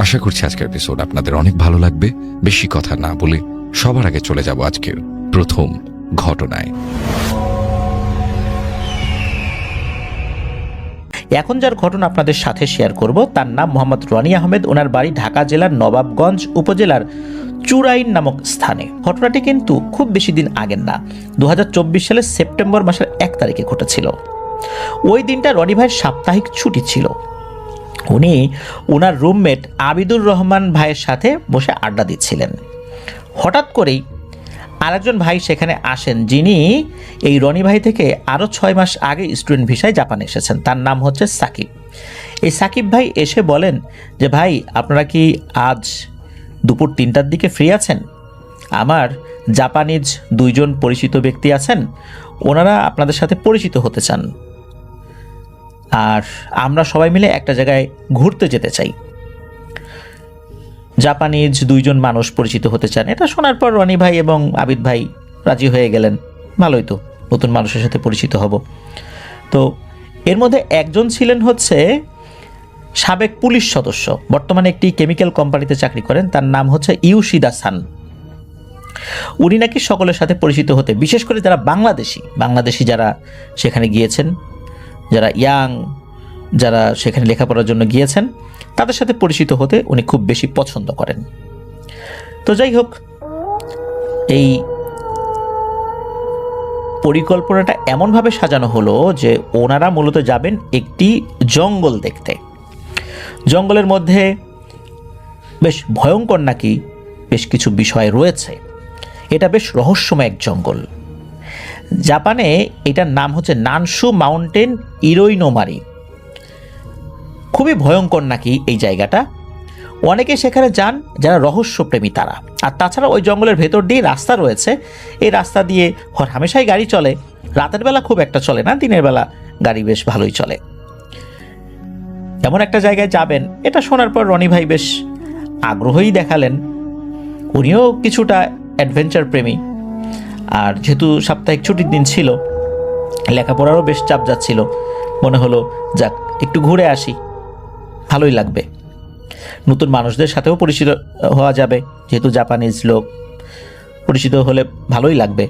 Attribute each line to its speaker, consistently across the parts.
Speaker 1: আশা করছি আজকের এপিসোড আপনাদের অনেক ভালো লাগবে। বেশি কথা না বলে সবার আগে চলে যাব আজকের প্রথম ঘটনায়।
Speaker 2: এখন যার ঘটনা আপনাদের সাথে শেয়ার করব তার নাম মোহাম্মদ রনি আহমেদ। ওনার বাড়ি ঢাকা জেলার নবাবগঞ্জ উপজেলার চুরাইন নামক স্থানে। ঘটনাটি কিন্তু খুব বেশি দিন আগের না, 2024 সালের সেপ্টেম্বর মাসের 1 তারিখে ঘটেছিল। ওই দিনটা রনি ভাইয়ের সাপ্তাহিক ছুটি ছিল। উনি ওনার রুমমেট আবিদুর রহমান ভাইয়ের সাথে বসে আড্ডা দিচ্ছিলেন। হঠাৎ করেই আরেকজন ভাই সেখানে আসেন, যিনি এই রনি ভাই থেকে আরও 6 মাস আগে স্টুডেন্ট ভিসায় জাপানে এসেছেন। তার নাম হচ্ছে সাকিব। এই সাকিব ভাই এসে বলেন যে, ভাই আপনারা কি আজ দুপুর 3টার দিকে ফ্রি আছেন? আমার জাপানিজ 2জন পরিচিত ব্যক্তি আছেন, ওনারা আপনাদের সাথে পরিচিত হতে চান, আর আমরা সবাই মিলে একটা জায়গায় ঘুরতে যেতে চাই। জাপানিজ 2জন মানুষ পরিচিত হতে চান। এটা শোনার পর রনি ভাই এবং আবিদ ভাই রাজি হয়ে গেলেন। ভালোই তো, নতুন মানুষের সাথে পরিচিত হব। তো এর মধ্যে একজন ছিলেন হচ্ছে সাবেক পুলিশ সদস্য, বর্তমানে একটি কেমিক্যাল কোম্পানিতে চাকরি করেন। তার নাম হচ্ছে ইউশিদা সান। উনি নাকি সকলের সাথে পরিচিত হতে, বিশেষ করে যারা বাংলাদেশি যারা সেখানে গিয়েছেন, যারা ইয়াং, যারা সেখানে লেখাপড়ার জন্য গিয়েছেন, তাদের সাথে পরিচিত হতে উনি খুব বেশি পছন্দ করেন। তো যাই হোক, এই পরিকল্পনাটা এমনভাবে সাজানো হলো যে ওনারা মূলত যাবেন একটি জঙ্গল দেখতে। জঙ্গলের মধ্যে বেশ ভয়ঙ্কর নাকি বেশ কিছু বিষয় রয়েছে। এটা বেশ রহস্যময় এক জঙ্গল। জাপানে এটার নাম হচ্ছে নানশু মাউন্টেন ইরোইনোমারি। খুবই ভয়ঙ্কর নাকি এই জায়গাটা। অনেকে সেখানে যান যারা রহস্যপ্রেমী তারা। আর তাছাড়া ওই জঙ্গলের ভেতর দিয়ে রাস্তা রয়েছে। এই রাস্তা দিয়ে হামেশাই গাড়ি চলে। রাতের বেলা খুব একটা চলে না, দিনের বেলা গাড়ি বেশ ভালোই চলে। এমন একটা জায়গায় যাবেন, এটা শোনার পর রনি ভাই বেশ আগ্রহই দেখালেন। উনিও কিছুটা অ্যাডভেঞ্চার প্রেমী। আর যেহেতু সাপ্তাহিক ছুটির দিন ছিল, লেখাপড়ারও বেশ চাপ যাচ্ছিল, মনে হলো যাক একটু ঘুরে আসি, ভালোই লাগবে। নতুন মানুষদের সাথেও পরিচিত হওয়া যাবে, যেহেতু জাপানিজ লোক, পরিচিত হলে ভালোই লাগবে।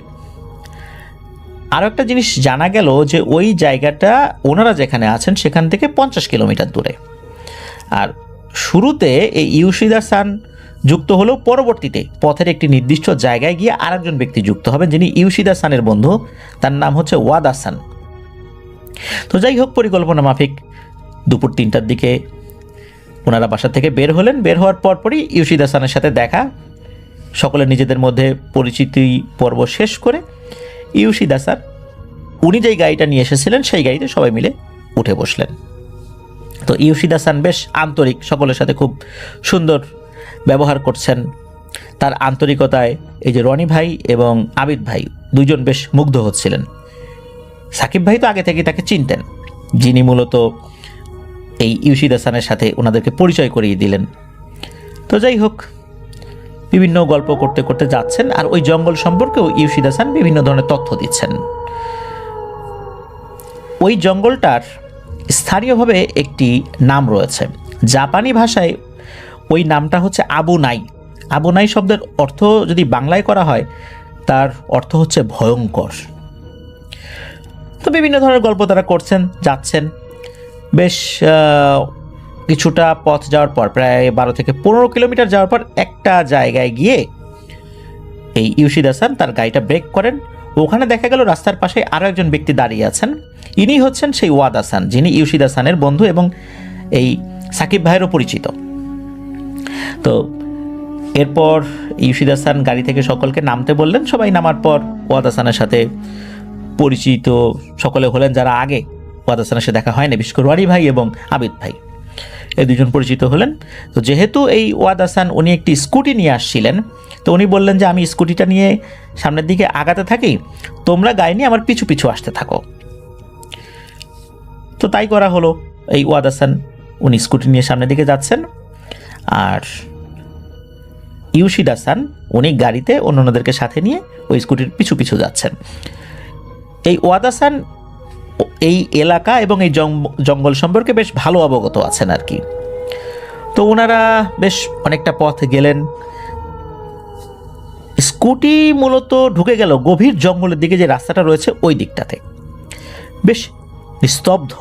Speaker 2: আরও একটা জিনিস জানা গেল যে ওই জায়গাটা ওনারা যেখানে আছেন সেখান থেকে 50 কিলোমিটার দূরে। আর শুরুতে এই ইউশিদা সান যুক্ত হলেও পরবর্তীতে পথের একটি নির্দিষ্ট জায়গায় গিয়ে আরেকজন ব্যক্তি যুক্ত হবেন, যিনি ইউশিদা সানের বন্ধু। তার নাম হচ্ছে ওয়াদা সান। তো যাই হোক, পরিকল্পনা মাফিক দুপুর 3টার দিকে ওনারা বাসা থেকে বের হলেন। বের হওয়ার পরপরই ইউশিদা সানের সাথে দেখা। সকলে নিজেদের মধ্যে পরিচিতি পর্ব শেষ করে ইউশিদা সান উনি যেই গাড়িটা নিয়ে এসেছিলেন সেই গাড়িতে সবাই মিলে উঠে বসলেন। তো ইউশিদা সান বেশ আন্তরিক, সকলের সাথে খুব সুন্দর ব্যবহার করছেন। তার আন্তরিকতায় এই যে রনি ভাই এবং আবিদ ভাই 2জন বেশ মুগ্ধ হচ্ছিলেন। সাকিব ভাই তো আগে থেকেই তাকে চিনতেন, যিনি মূলত এই ইউশিদা সানের সাথে ওনাদেরকে পরিচয় করিয়ে দিলেন। তো যাই হোক, বিভিন্ন গল্প করতে করতে যাচ্ছেন। আর ওই জঙ্গল সম্পর্কেও ইউশিদা সান বিভিন্ন ধরনের তথ্য দিচ্ছেন। ওই জঙ্গলটার স্থানীয়ভাবে একটি নাম রয়েছে। জাপানি ভাষায় ওই নামটা হচ্ছে আবুনাই। আবুনাই শব্দের অর্থ যদি বাংলায় করা হয়, তার অর্থ হচ্ছে ভয়ঙ্কর। তো বিভিন্ন ধরনের গল্প তারা করছেন, যাচ্ছেন। বেশ কিছুটা পথ যাওয়ার পর, প্রায় 12 থেকে 15 কিলোমিটার যাওয়ার পর একটা জায়গায় গিয়ে এই ইউশিদা সান তার গাড়িটা ব্রেক করেন। ওখানে দেখা গেল রাস্তার পাশে আরও একজন ব্যক্তি দাঁড়িয়ে আছেন। ইনি হচ্ছেন সেই ওয়াদা সান, যিনি ইউশিদা সানের বন্ধু এবং এই সাকিব ভাইয়েরও পরিচিত। তো এরপর ইউশিদা সান গাড়ি থেকে সকলকে নামতে বললেন। সবাই নামার পর ওয়াদা সানের সাথে পরিচিত সকলে হলেন যারা আগে ওয়াদা সানের সাথে দেখা হয়নি, বিশেষ করে রনি ভাই এবং আবিদ ভাই, এই 2জন পরিচিত হলেন। তো যেহেতু এই ওয়াদা সান উনি একটি স্কুটি নিয়ে আসছিলেন, তো উনি বললেন যে আমি স্কুটিটা নিয়ে সামনের দিকে আগাতে থাকি, তোমরা গাড়ি নিয়ে আমার পিছু পিছু আসতে থাকো। তো তাই করা হলো। এই ওয়াদা সান উনি স্কুটি নিয়ে সামনের দিকে যাচ্ছেন, আর ইউশিদা সান উনি গাড়িতে অন্যদেরকে সাথে নিয়ে ওই স্কুটির পিছু পিছু যাচ্ছেন। এই ওয়াদা সান এই এলাকা এবং এই জঙ্গল সম্পর্কে বেশ ভালো অবগত আছেন আর কি। তো ওনারা বেশ অনেকটা পথ গেলেন। স্কুটি মূলত ঢুকে গেল গভীর জঙ্গলের দিকে, যে রাস্তাটা রয়েছে ওই দিকটাতে। বেশ নিস্তব্ধ,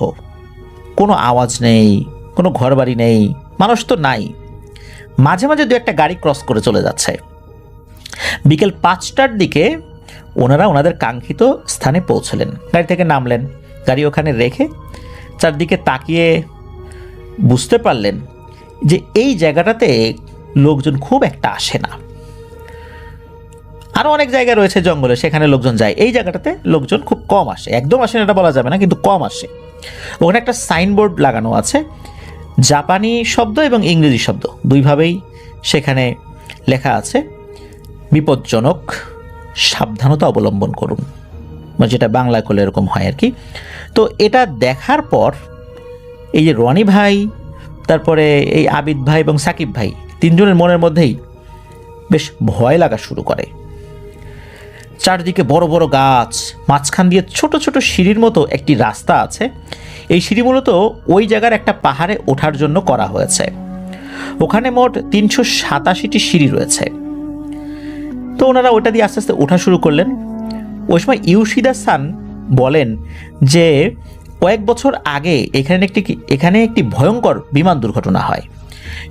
Speaker 2: কোনো আওয়াজ নেই, কোনো ঘরবাড়ি নেই, মানুষ তো নাই। মাঝে মাঝে দু একটা গাড়ি ক্রস করে চলে যাচ্ছে। বিকেল 5টার দিকে ওনারা ওনাদের কাঙ্ক্ষিত স্থানে পৌঁছলেন। গাড়ি থেকে নামলেন, গাড়ি ওখানে রেখে চারদিকে তাকিয়ে বুঝতে পারলেন যে এই জায়গাটাতে লোকজন খুব একটা আসে না। আরও অনেক জায়গা রয়েছে জঙ্গলে, সেখানে লোকজন যায়, এই জায়গাটাতে লোকজন খুব কম আসে। একদম আসে না এটা বলা যাবে না, কিন্তু কম আসে। ওখানে একটা সাইনবোর্ড লাগানো আছে, জাপানি শব্দ এবং ইংরেজি শব্দ দুইভাবেই সেখানে লেখা আছে, বিপজ্জনক, সাবধানতা অবলম্বন করুন, যেটা বাংলায় করলে এরকম হয় আর কি। তো এটা দেখার পর এই যে রনি ভাই, তারপরে এই আবিদ ভাই এবং সাকিব ভাই, তিনজনের মনের মধ্যেই বেশ ভয় লাগা শুরু করে। চারদিকে বড় বড় গাছ, মাঝখান দিয়ে ছোট ছোট সিঁড়ির মতো একটি রাস্তা আছে। এই সিঁড়ি মূলত ওই জায়গার একটা পাহাড়ে ওঠার জন্য করা হয়েছে। ওখানে মোট 387টি সিঁড়ি রয়েছে। তো ওনারা ওটা দিয়ে আস্তে আস্তে ওঠা শুরু করলেন। ওই সময় ইউশিদা সান বলেন যে কয়েক বছর আগে এখানে একটি ভয়ঙ্কর বিমান দুর্ঘটনা হয়।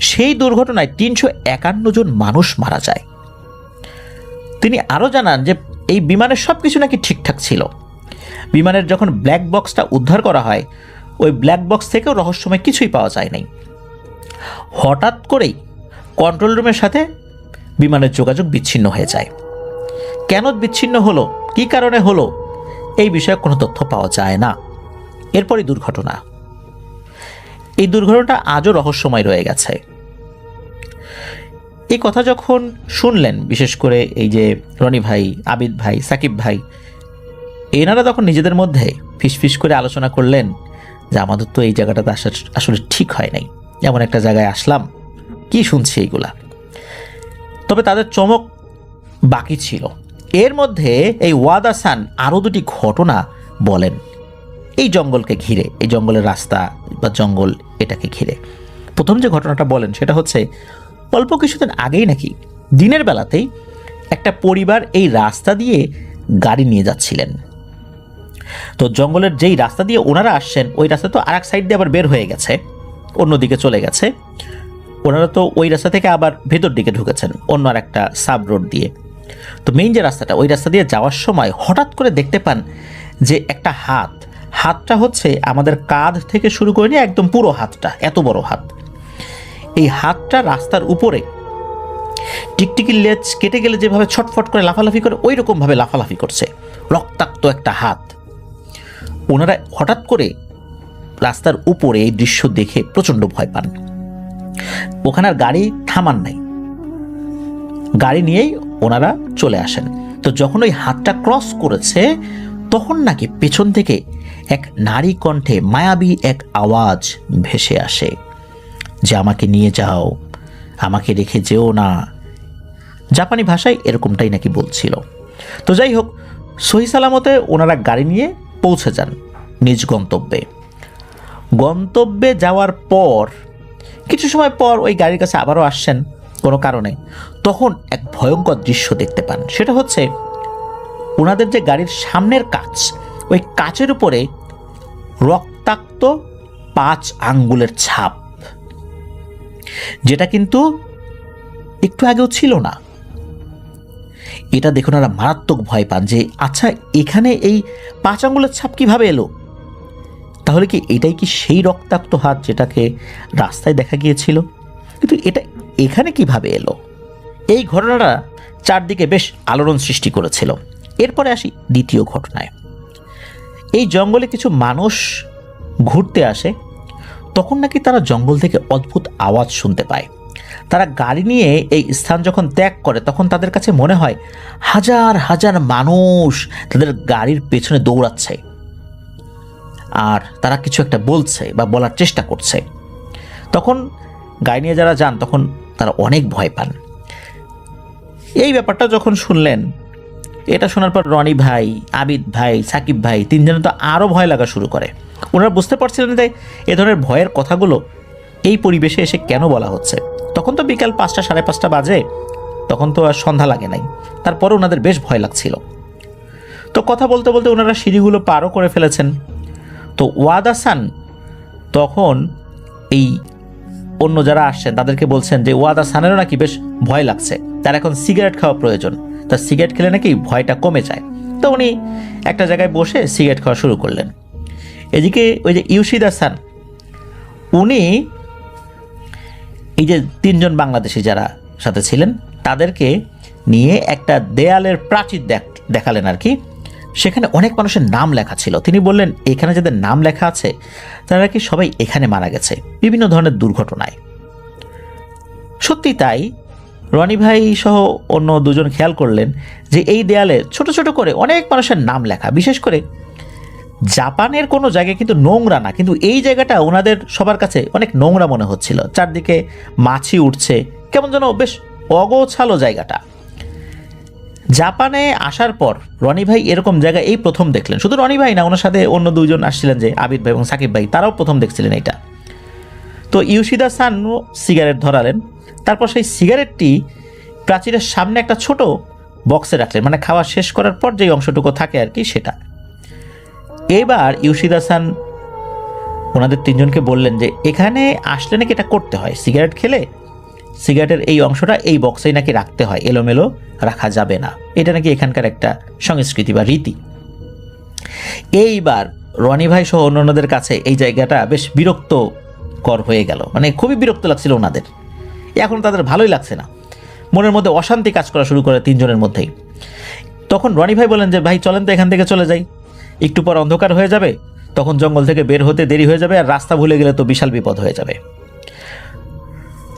Speaker 2: সেই দুর্ঘটনায় 351 জন মানুষ মারা যায়। তিনি আরও জানান যে এই বিমানের সব কিছু নাকি ঠিকঠাক ছিল। বিমানের যখন ব্ল্যাক বক্সটা উদ্ধার করা হয়, ওই ব্ল্যাক বক্স থেকেও রহস্যময় কিছুই পাওয়া যায় নাই। হঠাৎ করেই কন্ট্রোল রুমের সাথে বিমানের যোগাযোগ বিচ্ছিন্ন হয়ে যায়। কেন বিচ্ছিন্ন হলো, কী কারণে হলো, এই বিষয়ে কোনো তথ্য পাওয়া যায় না। এরপরই দুর্ঘটনা। এই দুর্ঘটনাটা আজও রহস্যময় রয়ে গেছে। এই কথা যখন শুনলেন, বিশেষ করে এই যে রনি ভাই, আবিদ ভাই, সাকিব ভাই, এনারা তখন নিজেদের মধ্যে ফিসফিস করে আলোচনা করলেন যে আমাদের তো এই জায়গাটাতে আসা আসলে ঠিক হয় নাই, এমন একটা জায়গায় আসলাম, কি শুনছি এইগুলা। তবে তাদের চমক বাকি ছিল। এর মধ্যে এই ওয়াদা সান আরও দুটি ঘটনা বলেন এই জঙ্গলকে ঘিরে, এই জঙ্গলের রাস্তা বা জঙ্গল এটাকে ঘিরে। প্রথম যে ঘটনাটা বলেন সেটা হচ্ছে অল্প কিছুদিন আগেই নাকি দিনের বেলাতেই একটা পরিবার এই রাস্তা দিয়ে গাড়ি নিয়ে যাচ্ছিলেন। তো জঙ্গলের যেই রাস্তা দিয়ে ওনারা আসছেন, ওই রাস্তা তো আর এক সাইড দিয়ে আবার বের হয়ে গেছে, অন্যদিকে চলে গেছে। ওনারা তো ওই রাস্তা থেকে আবার ভেতর দিকে ঢুকেছেন অন্য আর একটা সাব রোড দিয়ে। তো মেইন যে রাস্তাটা, ওই রাস্তা দিয়ে যাওয়ার সময় হঠাৎ করে দেখতে পান যে একটা হাতটা হচ্ছে আমাদের কাঁধ থেকে শুরু করে নিয়ে একদম পুরো হাতটা, এত বড় হাত। এই হাতটা রাস্তার উপরে টিকটিকির লেজ কেটে গেলে যেভাবে ছটফট করে লাফালাফি করে, ওই রকমভাবে লাফালাফি করছে, রক্তাক্ত একটা হাত। ওনারা হঠাৎ করে রাস্তার উপরে এই দৃশ্য দেখে প্রচণ্ড ভয় পান। ওখানে আর গাড়ি থামান নাই, গাড়ি নিয়েই ওনারা চলে আসেন। তো যখন ওই হাতটা ক্রস করেছে, তখন নাকি পেছন থেকে এক নারী কণ্ঠে মায়াবী এক আওয়াজ ভেসে আসে যে আমাকে নিয়ে যাও, আমাকে রেখে যেও না। জাপানি ভাষায় এরকমটাই নাকি বলছিল। তো যাই হোক, সহি সালামতে ওনারা গাড়ি নিয়ে পৌঁছে যান নিজ গন্তব্যে যাওয়ার পর কিছু সময় পর ওই গাড়ির কাছে আবারও আসছেন কোনো কারণে। তখন এক ভয়ঙ্কর দৃশ্য দেখতে পান। সেটা হচ্ছে ওনাদের যে গাড়ির সামনের কাঁচ, ওই কাচের উপরে রক্তাক্ত 5 আঙ্গুলের ছাপ, যেটা কিন্তু একটু আগেও ছিল না। এটা দেখুন, ওরা মারাত্মক ভয় পান যে আচ্ছা, এখানে এই 5 আঙ্গুলের ছাপ কিভাবে এলো? তাহলে কি এটাই কি সেই রক্তাক্ত হাত যেটাকে রাস্তায় দেখা গিয়েছিল? কিন্তু এটা এখানে কিভাবে এলো? এই ঘটনাটা চারদিকে বেশ আলোড়ন সৃষ্টি করেছিল। এরপরে আসি দ্বিতীয় ঘটনায়। এই জঙ্গলে কিছু মানুষ ঘুরতে আসে। তখন নাকি তারা জঙ্গল থেকে অদ্ভুত আওয়াজ শুনতে পায়। তারা গাড়ি নিয়ে এই স্থান যখন ত্যাগ করে, তখন তাদের কাছে মনে হয় হাজার হাজার মানুষ তাদের গাড়ির পেছনে দৌড়াচ্ছে, আর তারা কিছু একটা বলছে বা বলার চেষ্টা করছে। তখন গাড়ি নিয়ে যারা যান, তখন তারা অনেক ভয় পান। এই ব্যাপারটা যখন শুনলেন, এটা শোনার পর রনি ভাই, আবিদ ভাই, সাকিব ভাই, তিনজনে তো আরও ভয় লাগা শুরু করে। ওনারা বুঝতে পারছিলেন যে এ ধরনের ভয়ের কথাগুলো এই পরিবেশে এসে কেন বলা হচ্ছে? তখন তো বিকাল 5টা 5:30 বাজে, তখন তো আর সন্ধ্যা লাগে নাই, তারপরে ওনাদের বেশ ভয় লাগছিল। তো কথা বলতে বলতে ওনারা সিঁড়িগুলো পারও করে ফেলেছেন। তো ওয়াদ হাসান তখন এই অন্য যারা আসছেন তাদেরকে বলছেন যে ওয়াদ হাসানেরও নাকি বেশ ভয় লাগছে, তার এখন সিগারেট খাওয়া প্রয়োজন, তার সিগারেট খেলে নাকি ভয়টা কমে যায়। তো উনি একটা জায়গায় বসে সিগারেট খাওয়া শুরু করলেন। এদিকে ওই যে ইউশিদ হাসান, উনি এই যে 3জন বাংলাদেশি যারা সাথে ছিলেন তাদেরকে নিয়ে একটা দেয়ালের প্রাচীর দেখালেন আর কি। সেখানে অনেক মানুষের নাম লেখা ছিল। তিনি বললেন এখানে যাদের নাম লেখা আছে তারা কি সবাই এখানে মারা গেছে বিভিন্ন ধরনের দুর্ঘটনায়। সত্যি তাই, রনি ভাই সহ অন্য দুজন খেয়াল করলেন যে এই দেয়ালে ছোট ছোট করে অনেক মানুষের নাম লেখা। বিশেষ করে জাপানের কোনো জায়গায় কিন্তু নোংরা না, কিন্তু এই জায়গাটা ওনাদের সবার কাছে অনেক নোংরা মনে হচ্ছিল। চারদিকে মাছি উঠছে, কেমন যেন বেশ অগোছালো জায়গাটা। জাপানে আসার পর রনি ভাই এরকম জায়গা এই প্রথম দেখলেন। শুধু রনি ভাই না, ওনার সাথে অন্য দুইজন আসছিলেন যে আবিদ ভাই এবং সাকিব ভাই, তারাও প্রথম দেখছিলেন এটা। তো ইউশিদ হাসানও সিগারেট ধরালেন। তারপর সেই সিগারেটটি প্রাচীরের সামনে একটা ছোট বক্সে রাখলেন, মানে খাওয়া শেষ করার পর যেই অংশটুকু থাকে আর কি সেটা। এবার ইউশিদ হাসান ওনাদের 3জনকে বললেন যে এখানে আসলে নাকি এটা করতে হয়, সিগারেট খেলে সিগারেটের এই অংশটা এই বক্সেই নাকি রাখতে হয়, এলোমেলো রাখা যাবে না। এটা নাকি এখানকার একটা সংস্কৃতি বা রীতি। এইবার রনি ভাই সহ অন্যান্যদের কাছে এই জায়গাটা বেশ বিরক্তকর হয়ে গেল, মানে খুবই বিরক্ত লাগছিল ওনাদের। এখন তাদের ভালোই লাগছে না, মনের মধ্যে অশান্তি কাজ করা শুরু করে 3জনের মধ্যেই। তখন রনি ভাই বলেন যে ভাই চলেন তো এখান থেকে চলে যাই, একটু পর অন্ধকার হয়ে যাবে, তখন জঙ্গল থেকে বের হতে দেরি হয়ে যাবে, আর রাস্তা ভুলে গেলে তো বিশাল বিপদ হয়ে যাবে।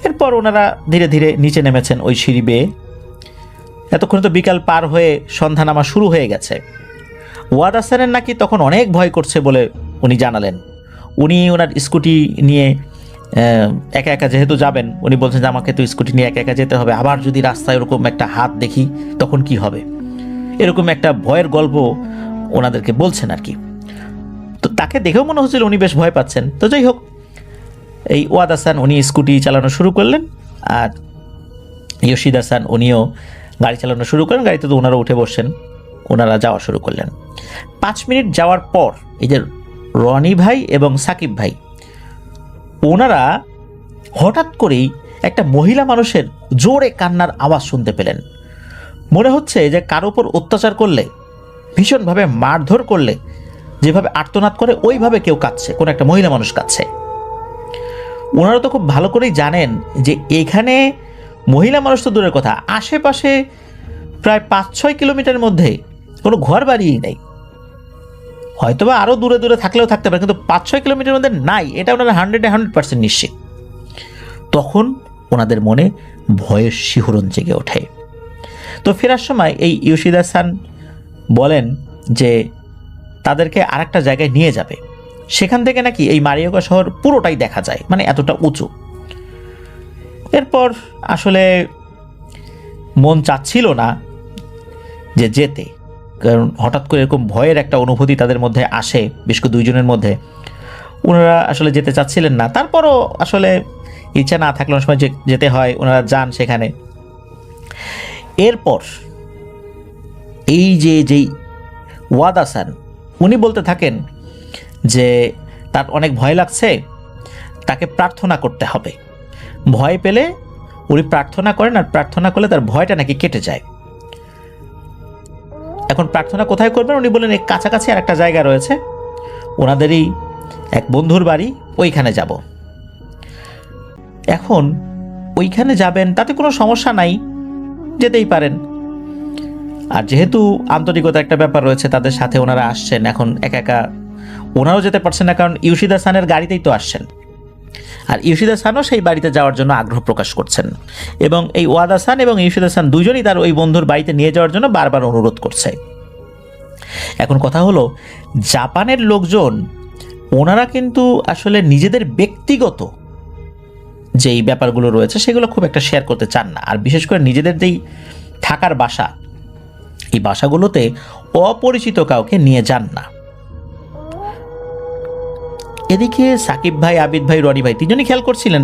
Speaker 2: এরপর ওনারা ধীরে ধীরে নিচে নেমেছেন ওই সিঁড়ি বেয়ে। এতক্ষণে তো বিকাল পার হয়ে সন্ধ্যা নামা শুরু হয়ে গেছে। ওয়াদ হাসানের নাকি তখন অনেক ভয় করছে বলে উনি জানালেন। উনি ওনার স্কুটি নিয়ে একা একা যেহেতু যাবেন, উনি বলছেন যে আমাকে তো স্কুটি নিয়ে একা একা যেতে হবে, আবার যদি রাস্তায় এরকম একটা হাত দেখি তখন কি হবে, এরকম একটা ভয়ের গল্প ওনাদেরকে বলছেন আর কি। তো তাকে দেখেও মনে হচ্ছিল উনি বেশ ভয় পাচ্ছেন। তো যাই হোক, এই ওয়াদ হাসান উনি স্কুটি চালানো শুরু করলেন, আর ইউশিদ হাসান উনিও গাড়ি চালানো শুরু করলেন। গাড়িতে তো ওনারা উঠে বসছেন, ওনারা যাওয়া শুরু করলেন। 5 মিনিট যাওয়ার পর এই যে রনি ভাই এবং সাকিব ভাই, ওনারা হঠাৎ করেই একটা মহিলা মানুষের জোরে কান্নার আওয়াজ শুনতে পেলেন। মনে হচ্ছে যে কারো উপর অত্যাচার করলে, ভীষণভাবে মারধর করলে যেভাবে আর্তনাদ করে ওইভাবে কেউ কাঁদছে, কোনো একটা মহিলা মানুষ কাঁদছে। ওনারা তো খুব ভালো করেই জানেন যে এখানে মহিলা মানুষ তো দূরের কথা, আশেপাশে প্রায় 5-6 কিলোমিটার মধ্যে কোনো ঘর বাড়িই নেই। হয়তোবা আরও দূরে দূরে থাকলেও থাকতে পারে, কিন্তু 5-6 কিলোমিটার মধ্যে নাই, এটা ওনারা 100% নিশ্চিত। তখন ওনাদের মনে ভয়ের শিহরণ জেগে ওঠে। তো ফেরার সময় এই ইউশিদ হাসান বলেন যে তাদেরকে আরেকটা জায়গায় নিয়ে যাবে, সেখান থেকে নাকি এই মারিওকা শহর পুরোটাই দেখা যায়, মানে এতটা উঁচু। এরপর আসলে মন চাচ্ছিল না যে যেতে, কারণ হঠাৎ করে এরকম ভয়ের একটা অনুভূতি তাদের মধ্যে আসে, বিশেষ করে 2জনের মধ্যে। ওনারা আসলে যেতে চাচ্ছিলেন না, তারপরও আসলে ইচ্ছা না থাকলে অনেক সময় যেতে হয়, ওনারা যান সেখানে। এরপর এই যেই ওয়াদ হাসান উনি বলতে থাকেন যে তার অনেক ভয় লাগছে, তাকে প্রার্থনা করতে হবে। ভয় পেলে উনি প্রার্থনা করেন, আর প্রার্থনা করলে তার ভয়টা নাকি কেটে যায়। এখন প্রার্থনা কোথায় করবেন উনি বলেন এই কাছাকাছি আর একটা জায়গা রয়েছে, ওনাদেরই এক বন্ধুর বাড়ি, ওইখানে যাব। এখন ওইখানে যাবেন তাতে কোনো সমস্যা নাই, যেতেই পারেন। আর যেহেতু আন্তরিকতা একটা ব্যাপার রয়েছে, তাদের সাথে ওনারা আসছেন, এখন একা একা ওনারাও যেতে পারছেন না, কারণ ইউশিদ হাসানের গাড়িতেই তো আসছেন। আর ইউশিদ হাসানও সেই বাড়িতে যাওয়ার জন্য আগ্রহ প্রকাশ করছেন, এবং এই ওয়াদ হাসান এবং ইউশিদ হাসান দুজনই তার ওই বন্ধুর বাড়িতে নিয়ে যাওয়ার জন্য বারবার অনুরোধ করছে। এখন কথা হলো, জাপানের লোকজন ওনারা কিন্তু আসলে নিজেদের ব্যক্তিগত যেই ব্যাপারগুলো রয়েছে সেগুলো খুব একটা শেয়ার করতে চান না, আর বিশেষ করে নিজেদের যেই থাকার বাসা, এই বাসাগুলোতে অপরিচিত কাউকে নিয়ে যান না। এদিকে সাকিব ভাই, আবিদ ভাই, রনি ভাই তিনজনই খেয়াল করছিলেন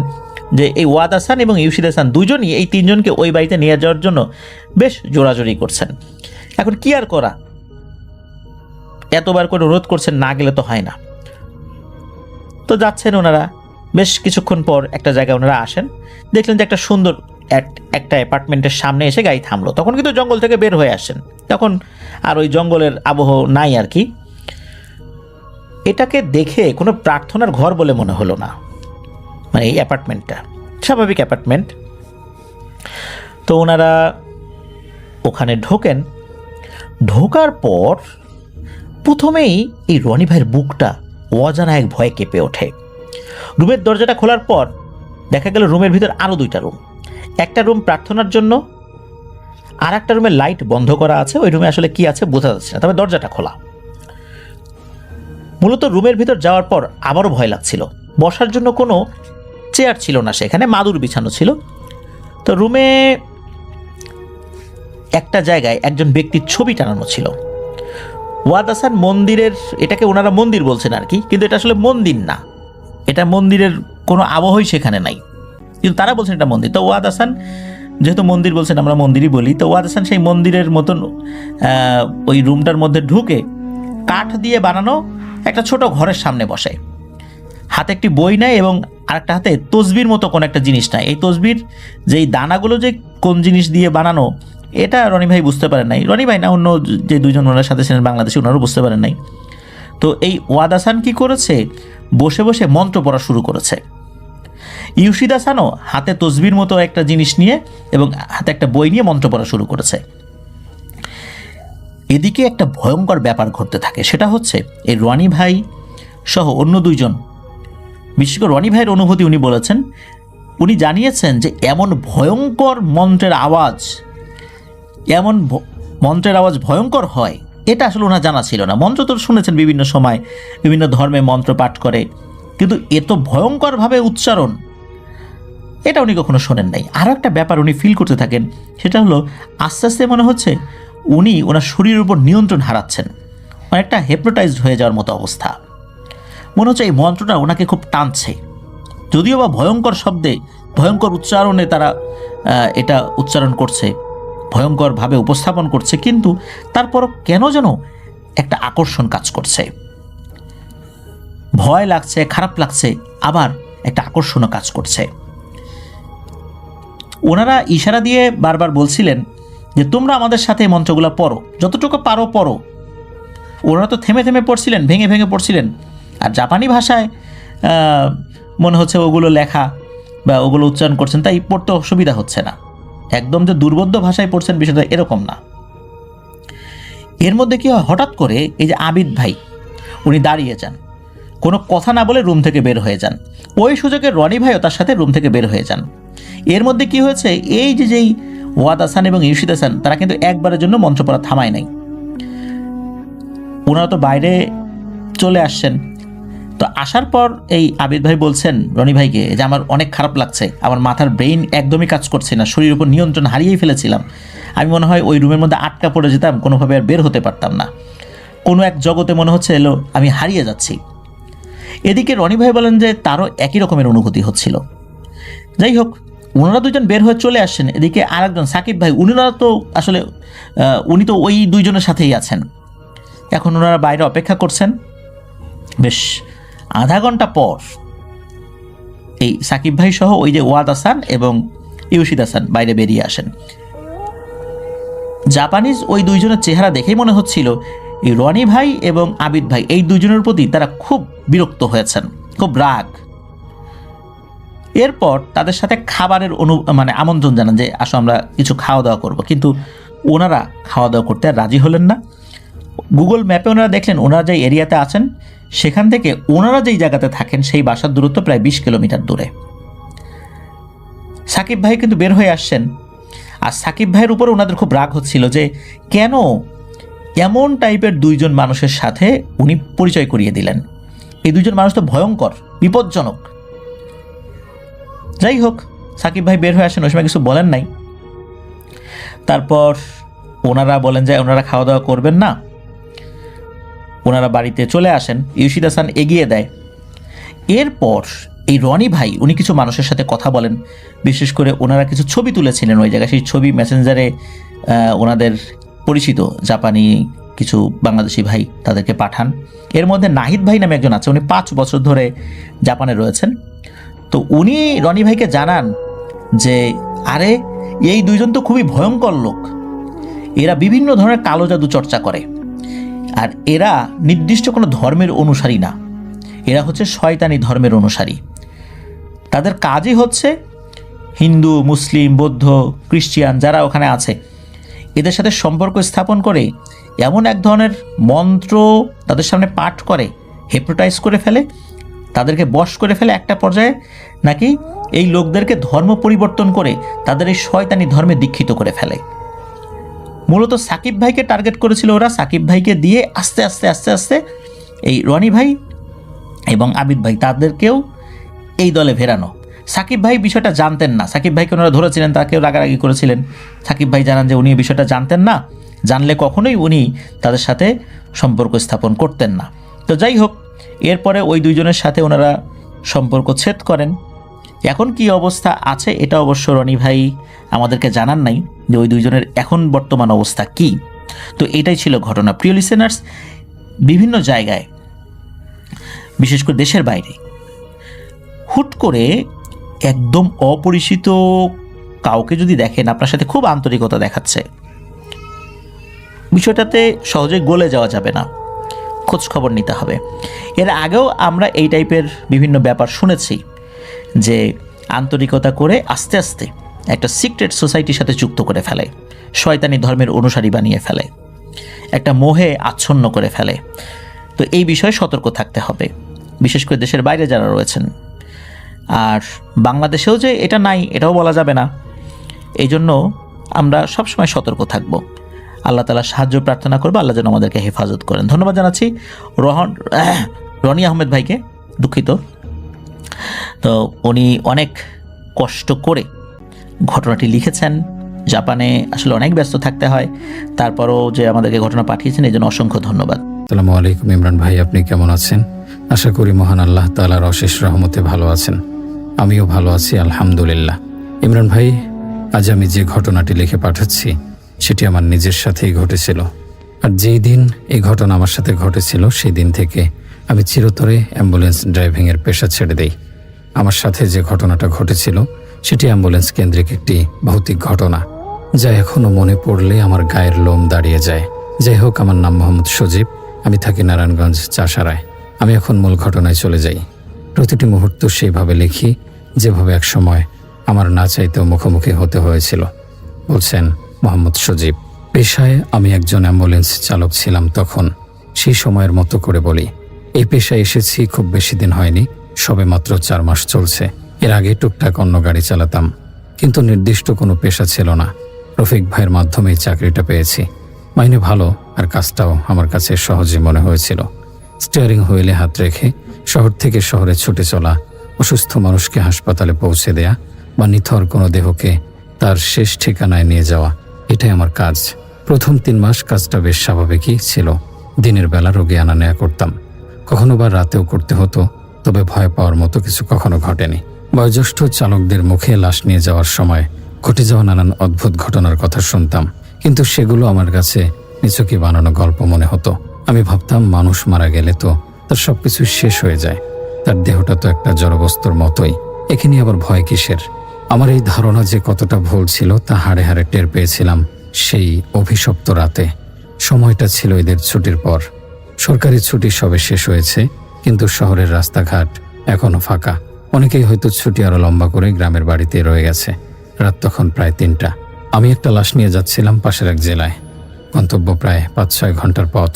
Speaker 2: যে এই ওয়াদ হাসান এবং ইউশিদ হাসান দুজনই এই তিনজনকে ওই বাড়িতে নিয়ে যাওয়ার জন্য বেশ জোরাজোরি করছেন। এখন কি আর করা, এতবার করে অনুরোধ করছেন, না গেলে তো হয় না। তো যাচ্ছেন ওনারা। বেশ কিছুক্ষণ পর একটা জায়গায় ওনারা আসেন, দেখলেন যে একটা সুন্দর একটা অ্যাপার্টমেন্টের সামনে এসে গাড়ি থামলো। তখন কিন্তু জঙ্গল থেকে বের হয়ে আসেন, তখন আর ওই জঙ্গলের আবহ নাই আর কি। এটাকে দেখে কোনো প্রার্থনার ঘর বলে মনে হলো না, মানে এই অ্যাপার্টমেন্টটা স্বাভাবিক অ্যাপার্টমেন্ট। তো ওনারা ওখানে ঢোকেন। ঢোকার পর প্রথমেই এই রনি ভাইয়ের বুকটা অজানা এক ভয়ে কেঁপে ওঠে। রুমের দরজাটা খোলার পর দেখা গেল রুমের ভিতর আরও দুইটা রুম। একটা রুম প্রার্থনার জন্য, আর একটা রুমের লাইট বন্ধ করা আছে। ওই রুমে আসলে কি আছে বোঝা যাচ্ছে না, তবে দরজাটা খোলা। মূলত রুমের ভিতর যাওয়ার পর আবারও ভয় লাগছিল। বসার জন্য কোনো চেয়ার ছিল না, সেখানে মাদুর বিছানো ছিল। তো রুমে একটা জায়গায় একজন ব্যক্তির ছবি টানানো ছিল। ওয়াদ হাসান মন্দিরের, এটাকে ওনারা মন্দির বলছেন আর কি, কিন্তু এটা আসলে মন্দির না, এটা মন্দিরের কোনো আবহই সেখানে নাই, কিন্তু তারা বলছেন এটা মন্দির। তো ওয়াদ হাসান যেহেতু মন্দির বলছেন, আমরা মন্দিরই বলি, তো ওয়াদ হাসান সেই মন্দিরের মতন ওই রুমটার মধ্যে ঢুকে কাঠ দিয়ে বানানো একটা ছোট ঘরের সামনে বসে। হাতে একটি বই নেয় এবং আরেকটা হাতে তসবির মতো কোন একটা জিনিস নেয়। এই তসবির যেই দানাগুলো যে কোন জিনিস দিয়ে বানানো এটা রনি ভাই বুঝতে পারেন নাই। রনি ভাই না, অন্য যে দুইজন ওনার সাথে ছিলেন বাংলাদেশি, ওনারও বুঝতে পারেন নাই। তো এই ওয়াদ হাসান কি করেছে, বসে বসে মন্ত্র পড়া শুরু করেছে। ইউশিদ হাসানও হাতে তসবির মতো একটা জিনিস নিয়ে এবং হাতে একটা বই নিয়ে মন্ত্র পড়া শুরু করেছে। এদিকে একটা ভয়ঙ্কর ব্যাপার ঘটতে থাকে, সেটা হচ্ছে এই রনি ভাই সহ অন্য দুইজন, বিশেষ করে রনি ভাইয়ের অনুভূতি উনি বলেছেন, উনি জানিয়েছেন যে এমন ভয়ঙ্কর মন্ত্রের আওয়াজ, এমন মন্ত্রের আওয়াজ ভয়ঙ্কর হয় এটা আসলে ওনার জানা ছিল না। মন্ত্র তো শুনেছেন বিভিন্ন সময়, বিভিন্ন ধর্মে মন্ত্র পাঠ করে, কিন্তু এত ভয়ঙ্করভাবে উচ্চারণ এটা উনি কখনো শোনেন নাই। আরও একটা ব্যাপার উনি ফিল করতে থাকেন, সেটা হলো আস্তে আস্তে মনে হচ্ছে উনি ওনার শরীরের উপর নিয়ন্ত্রণ হারাচ্ছেন, অনেকটা হেপনোটাইজড হয়ে যাওয়ার মতো অবস্থা। মনে হচ্ছে এই মন্ত্রটা ওনাকে খুব টানছে, যদিও বা ভয়ঙ্কর শব্দে, ভয়ঙ্কর উচ্চারণে তারা এটা উচ্চারণ করছে, ভয়ঙ্করভাবে উপস্থাপন করছে, কিন্তু তারপরও কেন যেন একটা আকর্ষণ কাজ করছে। ভয় লাগছে, খারাপ লাগছে, আবার একটা আকর্ষণও কাজ করছে। ওনারা ইশারা দিয়ে বারবার বলছিলেন যে তোমরা আমাদের সাথে এই মন্ত্রগুলো পড়ো, যতটুকু পারো পড়ো। ওনারা তো থেমে থেমে পড়ছিলেন, ভেঙে ভেঙে পড়ছিলেন, আর জাপানি ভাষায় মনে হচ্ছে ওগুলো লেখা বা ওগুলো উচ্চারণ করছেন, তাই পড়তে অসুবিধা হচ্ছে না। একদম যে দুর্বোধ্য ভাষায় পড়ছেন বিষয়টা এরকম না। এর মধ্যে কি হয়, হঠাৎ করে এই যে আবিদ ভাই উনি দাঁড়িয়ে যান, কোনো কথা না বলে রুম থেকে বের হয়ে যান। ওই সুযোগে রনি ভাইও তার সাথে রুম থেকে বের হয়ে যান। এর মধ্যে কি হয়েছে, এই যে যেই ওয়াদ হাসান এবং ইউশিদ হাসান তারা কিন্তু একবারের জন্য মন্ত্র পড়া থামায় নাই। ওনারা তো বাইরে চলে আসছেন। তো আসার পর এই আবিদ ভাই বলছেন রনি ভাইকে যে আমার অনেক খারাপ লাগছে, আমার মাথার ব্রেইন একদমই কাজ করছে না, শরীরের উপর নিয়ন্ত্রণ হারিয়েই ফেলেছিলাম। আমি মনে হয় ওই রুমের মধ্যে আটকা পড়ে যেতাম, কোনোভাবে আর বের হতে পারতাম না। কোনো এক জগতে মনে হচ্ছে এলো আমি হারিয়ে যাচ্ছি। এদিকে রনি ভাই বলেন যে তারও একই রকমের অনুভূতি হচ্ছিল। যাই হোক, ওনারা দুজন বের হয়ে চলে আসছেন। এদিকে আরেকজন সাকিব ভাই, উনারা তো আসলে উনি তো ওই দুইজনের সাথেই আছেন। এখন ওনারা বাইরে অপেক্ষা করছেন। বেশ আধা ঘন্টা পর এই সাকিব ভাই সহ ওই যে ওয়াদ হাসান এবং ইউশিদ হাসান বাইরে বেরিয়ে আসেন। জাপানিজ ওই দুইজনের চেহারা দেখেই মনে হচ্ছিল এই রনি ভাই এবং আবিদ ভাই এই দুইজনের প্রতি তারা খুব বিরক্ত হয়েছেন, খুব রাগ। এরপর তাদের সাথে খাবারের আমন্ত্রণ জানান যে আসো আমরা কিছু খাওয়া দাওয়া করব, কিন্তু ওনারা খাওয়া দাওয়া করতে আর রাজি হলেন না। গুগল ম্যাপে ওনারা দেখলেন ওনারা যে এরিয়াতে আছেন সেখান থেকে ওনারা যেই জায়গাতে থাকেন সেই বাসার দূরত্ব প্রায় 20 কিলোমিটার দূরে। সাকিব ভাই কিন্তু বের হয়ে আসছেন, আর সাকিব ভাইয়ের উপর ওনাদের খুব রাগ হচ্ছিল যে কেন এমন টাইপের দুইজন মানুষের সাথে উনি পরিচয় করিয়ে দিলেন। এই দুইজন মানুষ তো ভয়ঙ্কর, বিপজ্জনক। যাই হোক, সাকিব ভাই বের হয়ে আসেন, ওই সময় কিছু বলেন নাই। তারপর ওনারা বলেন যে ওনারা খাওয়া দাওয়া করবেন না, ওনারা বাড়িতে চলে আসেন। ইউশিদ হাসান এগিয়ে দেয় এরপর এই রনি ভাই উনি কিছু মানুষের সাথে কথা বলেন, বিশেষ করে ওনারা কিছু ছবি তুলেছিলেন ওই জায়গায়, সেই ছবি মেসেঞ্জারে ওনাদের পরিচিত জাপানি কিছু বাংলাদেশি ভাই তাদেরকে পাঠান। এর মধ্যে নাহিদ ভাই নামে একজন আছে, উনি 5 বছর ধরে জাপানে রয়েছেন। তো উনি রনি ভাইকে জানান যে আরে এই দুইজন তো খুবই ভয়ঙ্কর লোক, এরা বিভিন্ন ধরনের কালো জাদু চর্চা করে, আর এরা নির্দিষ্ট কোনো ধর্মের অনুসারী না, এরা হচ্ছে শয়তানি ধর্মের অনুসারী। তাদের কাজই হচ্ছে হিন্দু, মুসলিম, বৌদ্ধ, খ্রিস্টিয়ান যারা ওখানে আছে এদের সাথে সম্পর্ক স্থাপন করে এমন এক ধরনের মন্ত্র তাদের সামনে পাঠ করে, হিপনোটাইজ করে ফেলে, তাদেরকে বশ করে ফেলে। একটা পর্যায়ে নাকি এই লোকদেরকে ধর্ম পরিবর্তন করে তাদের এই শয়তানি ধর্মে দীক্ষিত করে ফেলে। মূলত সাকিব ভাইকে টার্গেট করেছিল ওরা, সাকিব ভাইকে দিয়ে আস্তে আস্তে আস্তে আস্তে এই রনি ভাই এবং আবিদ ভাই তাদেরকেও এই দলে ভেরানো। সাকিব ভাই বিষয়টা জানতেন না, সাকিব ভাইকে ওনারা ধরেছিলেন, তাকেও রাগারাগি করেছিলেন। সাকিব ভাই জানান যে উনি এই বিষয়টা জানতেন না, জানলে কখনোই উনি তাদের সাথে সম্পর্ক স্থাপন করতেন না। তো যাই হোক, এরপরে ওই দুইজনের সাথে ওনারা সম্পর্ক ছেদ করেন। এখন কি অবস্থা আছে এটা অবশ্য রনি ভাই আমাদেরকে জানান নাই যে ওই দুইজনের এখন বর্তমান অবস্থা কি। তো এটাই ছিল ঘটনা। প্রিয় লিসেনার্স, বিভিন্ন জায়গায় বিশেষ করে দেশের বাইরে হুট করে একদম অপরিচিত কাউকে যদি দেখেন আপনার সাথে খুব আন্তরিকতা দেখাচ্ছে, বিষয়টাতে সহজে গলে যাওয়া যাবে না, খোঁজ খবর নিতে হবে। এর আগেও আমরা এই টাইপের বিভিন্ন ব্যাপার শুনেছি যে আন্তরিকতা করে আস্তে আস্তে একটা সিক্রেট সোসাইটির সাথে যুক্ত করে ফেলে, শয়তানি ধর্মের অনুসারী বানিয়ে ফেলে, একটা মোহে আচ্ছন্ন করে ফেলে। তো এই বিষয়ে সতর্ক থাকতে হবে, বিশেষ করে দেশের বাইরে যারা রয়েছেন। আর বাংলাদেশেও যে এটা নাই এটাও বলা যাবে না, এই জন্য আমরা সবসময় সতর্ক থাকব। আল্লাহ তাআলা সাহায্য প্রার্থনা করবো, আল্লাহ যেন আমাদেরকে হেফাজত করেন। ধন্যবাদ জানাচ্ছি রনি আহমেদ ভাইকে, দুঃখিত। তো উনি অনেক কষ্ট করে ঘটনাটি লিখেছেন। জাপানে আসলে অনেক ব্যস্ত থাকতে হয়, তারপরও যে আমাদেরকে ঘটনা পাঠিয়েছেন এই জন্য অসংখ্য ধন্যবাদ।
Speaker 3: আসসালামু আলাইকুম ইমরান ভাই, আপনি কেমন আছেন? আশা করি মহান আল্লাহ তাআলার অশেষ রহমতে ভালো আছেন। আমিও ভালো আছি আলহামদুলিল্লাহ। ইমরান ভাই, আজ আমি যে ঘটনাটি লিখে পাঠাচ্ছি সেটি আমার নিজের সাথেই ঘটেছিল। আর যেই দিন এই ঘটনা আমার সাথে ঘটেছিল সেই দিন থেকে আমি চিরতরে অ্যাম্বুলেন্স ড্রাইভিংয়ের পেশা ছেড়ে দেই। আমার সাথে যে ঘটনাটা ঘটেছিল সেটি অ্যাম্বুলেন্স কেন্দ্রিক একটি ভৌতিক ঘটনা, যা এখনও মনে পড়লে আমার গায়ের লোম দাঁড়িয়ে যায়। যাই হোক, আমার নাম মোহাম্মদ সজীব, আমি থাকি নারায়ণগঞ্জ চাষারায়। আমি এখন মূল ঘটনায় চলে যাই। প্রতিটি মুহূর্ত সেইভাবে লিখি যেভাবে একসময় আমার না চাইতেও মুখোমুখি হতে হয়েছিল। বলছেন মোহাম্মদ সজীব। পেশায় আমি একজন অ্যাম্বুলেন্স চালক ছিলাম তখন। সেই সময়ের মতো করে বলি, এই পেশায় এসেছি খুব বেশি দিন হয়নি, সবে মাত্র 4 মাস চলছে। এর আগে টুকটাক অন্য গাড়ি চালাতাম, কিন্তু নির্দিষ্ট কোনো পেশা ছিল না। রফিক ভাইয়ের মাধ্যমেই চাকরিটা পেয়েছি। মাইনে ভালো, আর কাজটাও আমার কাছে সহজই মনে হয়েছিল। স্টিয়ারিং হুইলে হাত রেখে শহর থেকে শহরে ছুটে চলা, অসুস্থ মানুষকে হাসপাতালে পৌঁছে দেয়া বা নিথর কোনো দেহকে তার শেষ ঠিকানায় নিয়ে যাওয়া, এটাই আমার কাজ। প্রথম 3 মাস কাজটা বেশ স্বাভাবিকই ছিল। দিনের বেলা রোগী আনা নেয়া করতাম, কখনো বা রাতেও করতে হতো, তবে ভয় পাওয়ার মতো কিছু কখনো ঘটেনি। বয়োজ্যেষ্ঠ চালকদের মুখে লাশ নিয়ে যাওয়ার সময় ঘটে যাওয়া নানান অদ্ভুত ঘটনার কথা শুনতাম, কিন্তু সেগুলো আমার কাছে নিছকই বানানো গল্প মনে হতো। আমি ভাবতাম মানুষ মারা গেলে তো তার সবকিছু শেষ হয়ে যায়, তার দেহটা তো একটা জড়বস্তুর মতোই, এখানে আবার ভয় কিসের? আমার এই ধারণা যে কতটা ভুল ছিল তা হাড়ে হাড়ে টের পেয়েছিলাম সেই অভিশপ্ত রাতে। সময়টা ছিল ঈদের ছুটির পর। সরকারি ছুটি সবে শেষ হয়েছে, কিন্তু শহরের রাস্তাঘাট এখনো ফাঁকা। অনেকেই হয়তো ছুটি আরো লম্বা করে গ্রামের বাড়িতে রয়ে গেছে। রাত তখন প্রায় 3টা। আমি একটা লাশ নিয়ে যাচ্ছিলাম পাশের এক জেলায়। গন্তব্য প্রায় 5-6 ঘন্টার পথ।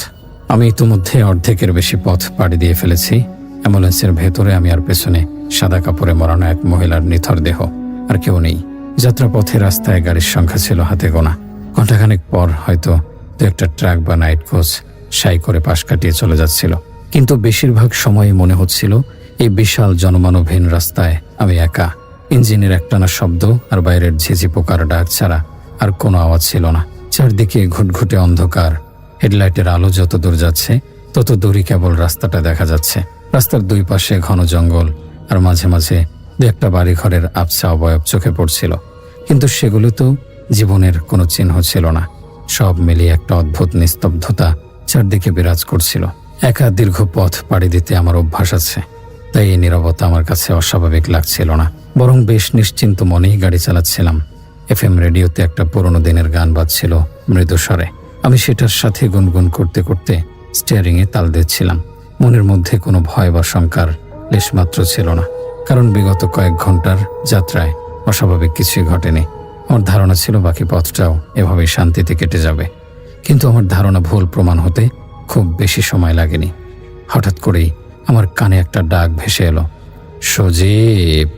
Speaker 3: আমি ইতিমধ্যে অর্ধেকের বেশি পথ পাড়ি দিয়ে ফেলেছি। অ্যাম্বুলেন্সের ভেতরে আমি আর পেছনে সাদা কাপড়ে মোড়ানো এক মহিলার নিথর দেহ, আর কেউ নেই। যাত্রাপথে রাস্তায় গাড়ির সংখ্যা ছিল হাতে গোনা। ঘণ্টাখানেক পর হয়তো 2-1টা ট্রাক বা নাইট কোচ সাই করে পাশ কাটিয়ে চলে যাচ্ছিল, কিন্তু বেশিরভাগ সময়ই মনে হচ্ছিল এই বিশাল জনমানবহীন রাস্তায় আমি একা। ইঞ্জিনের একটানা শব্দ আর বাইরের ঝিঝি পোকার ডাক ছাড়া আর কোনো আওয়াজ ছিল না। চারদিকে ঘুটঘুটে অন্ধকার। হেডলাইটের আলো যত দূর যাচ্ছে তত দূরই কেবল রাস্তাটা দেখা যাচ্ছে। রাস্তার দুই পাশে ঘন জঙ্গল, আর মাঝে মাঝে দু একটা বাড়িঘরের আবছা অবয়ব চোখে পড়ছিল, কিন্তু সেগুলো তো জীবনের কোনো চিহ্ন ছিল না। সব মিলিয়ে একটা অদ্ভুত নিস্তব্ধতা চারদিকে বিরাজ করছিল। একা দীর্ঘ পথ পাড়ি দিতে আমার অভ্যাস আছে, তাই এই নীরবতা আমার কাছে অস্বাভাবিক লাগছিল না, বরং বেশ নিশ্চিন্ত মনেই গাড়ি চালাচ্ছিলাম। FM রেডিওতে একটা পুরনো দিনের গান বাজছিল মৃদু স্বরে। আমি সেটার সাথে গুনগুন করতে করতে স্টিয়ারিংয়ে তাল দিচ্ছিলাম। মনের মধ্যে কোনো ভয় বা শঙ্কার লেশমাত্র ছিল না, কারণ বিগত কয়েক ঘন্টার যাত্রায় অস্বাভাবিক কিছুই ঘটেনি। আমার ধারণা ছিল বাকি পথটাও এভাবেই শান্তিতে কেটে যাবে, কিন্তু আমার ধারণা ভুল প্রমাণ হতে খুব বেশি সময় লাগেনি। হঠাৎ করেই আমার কানে একটা ডাক ভেসে এলো, সজীব।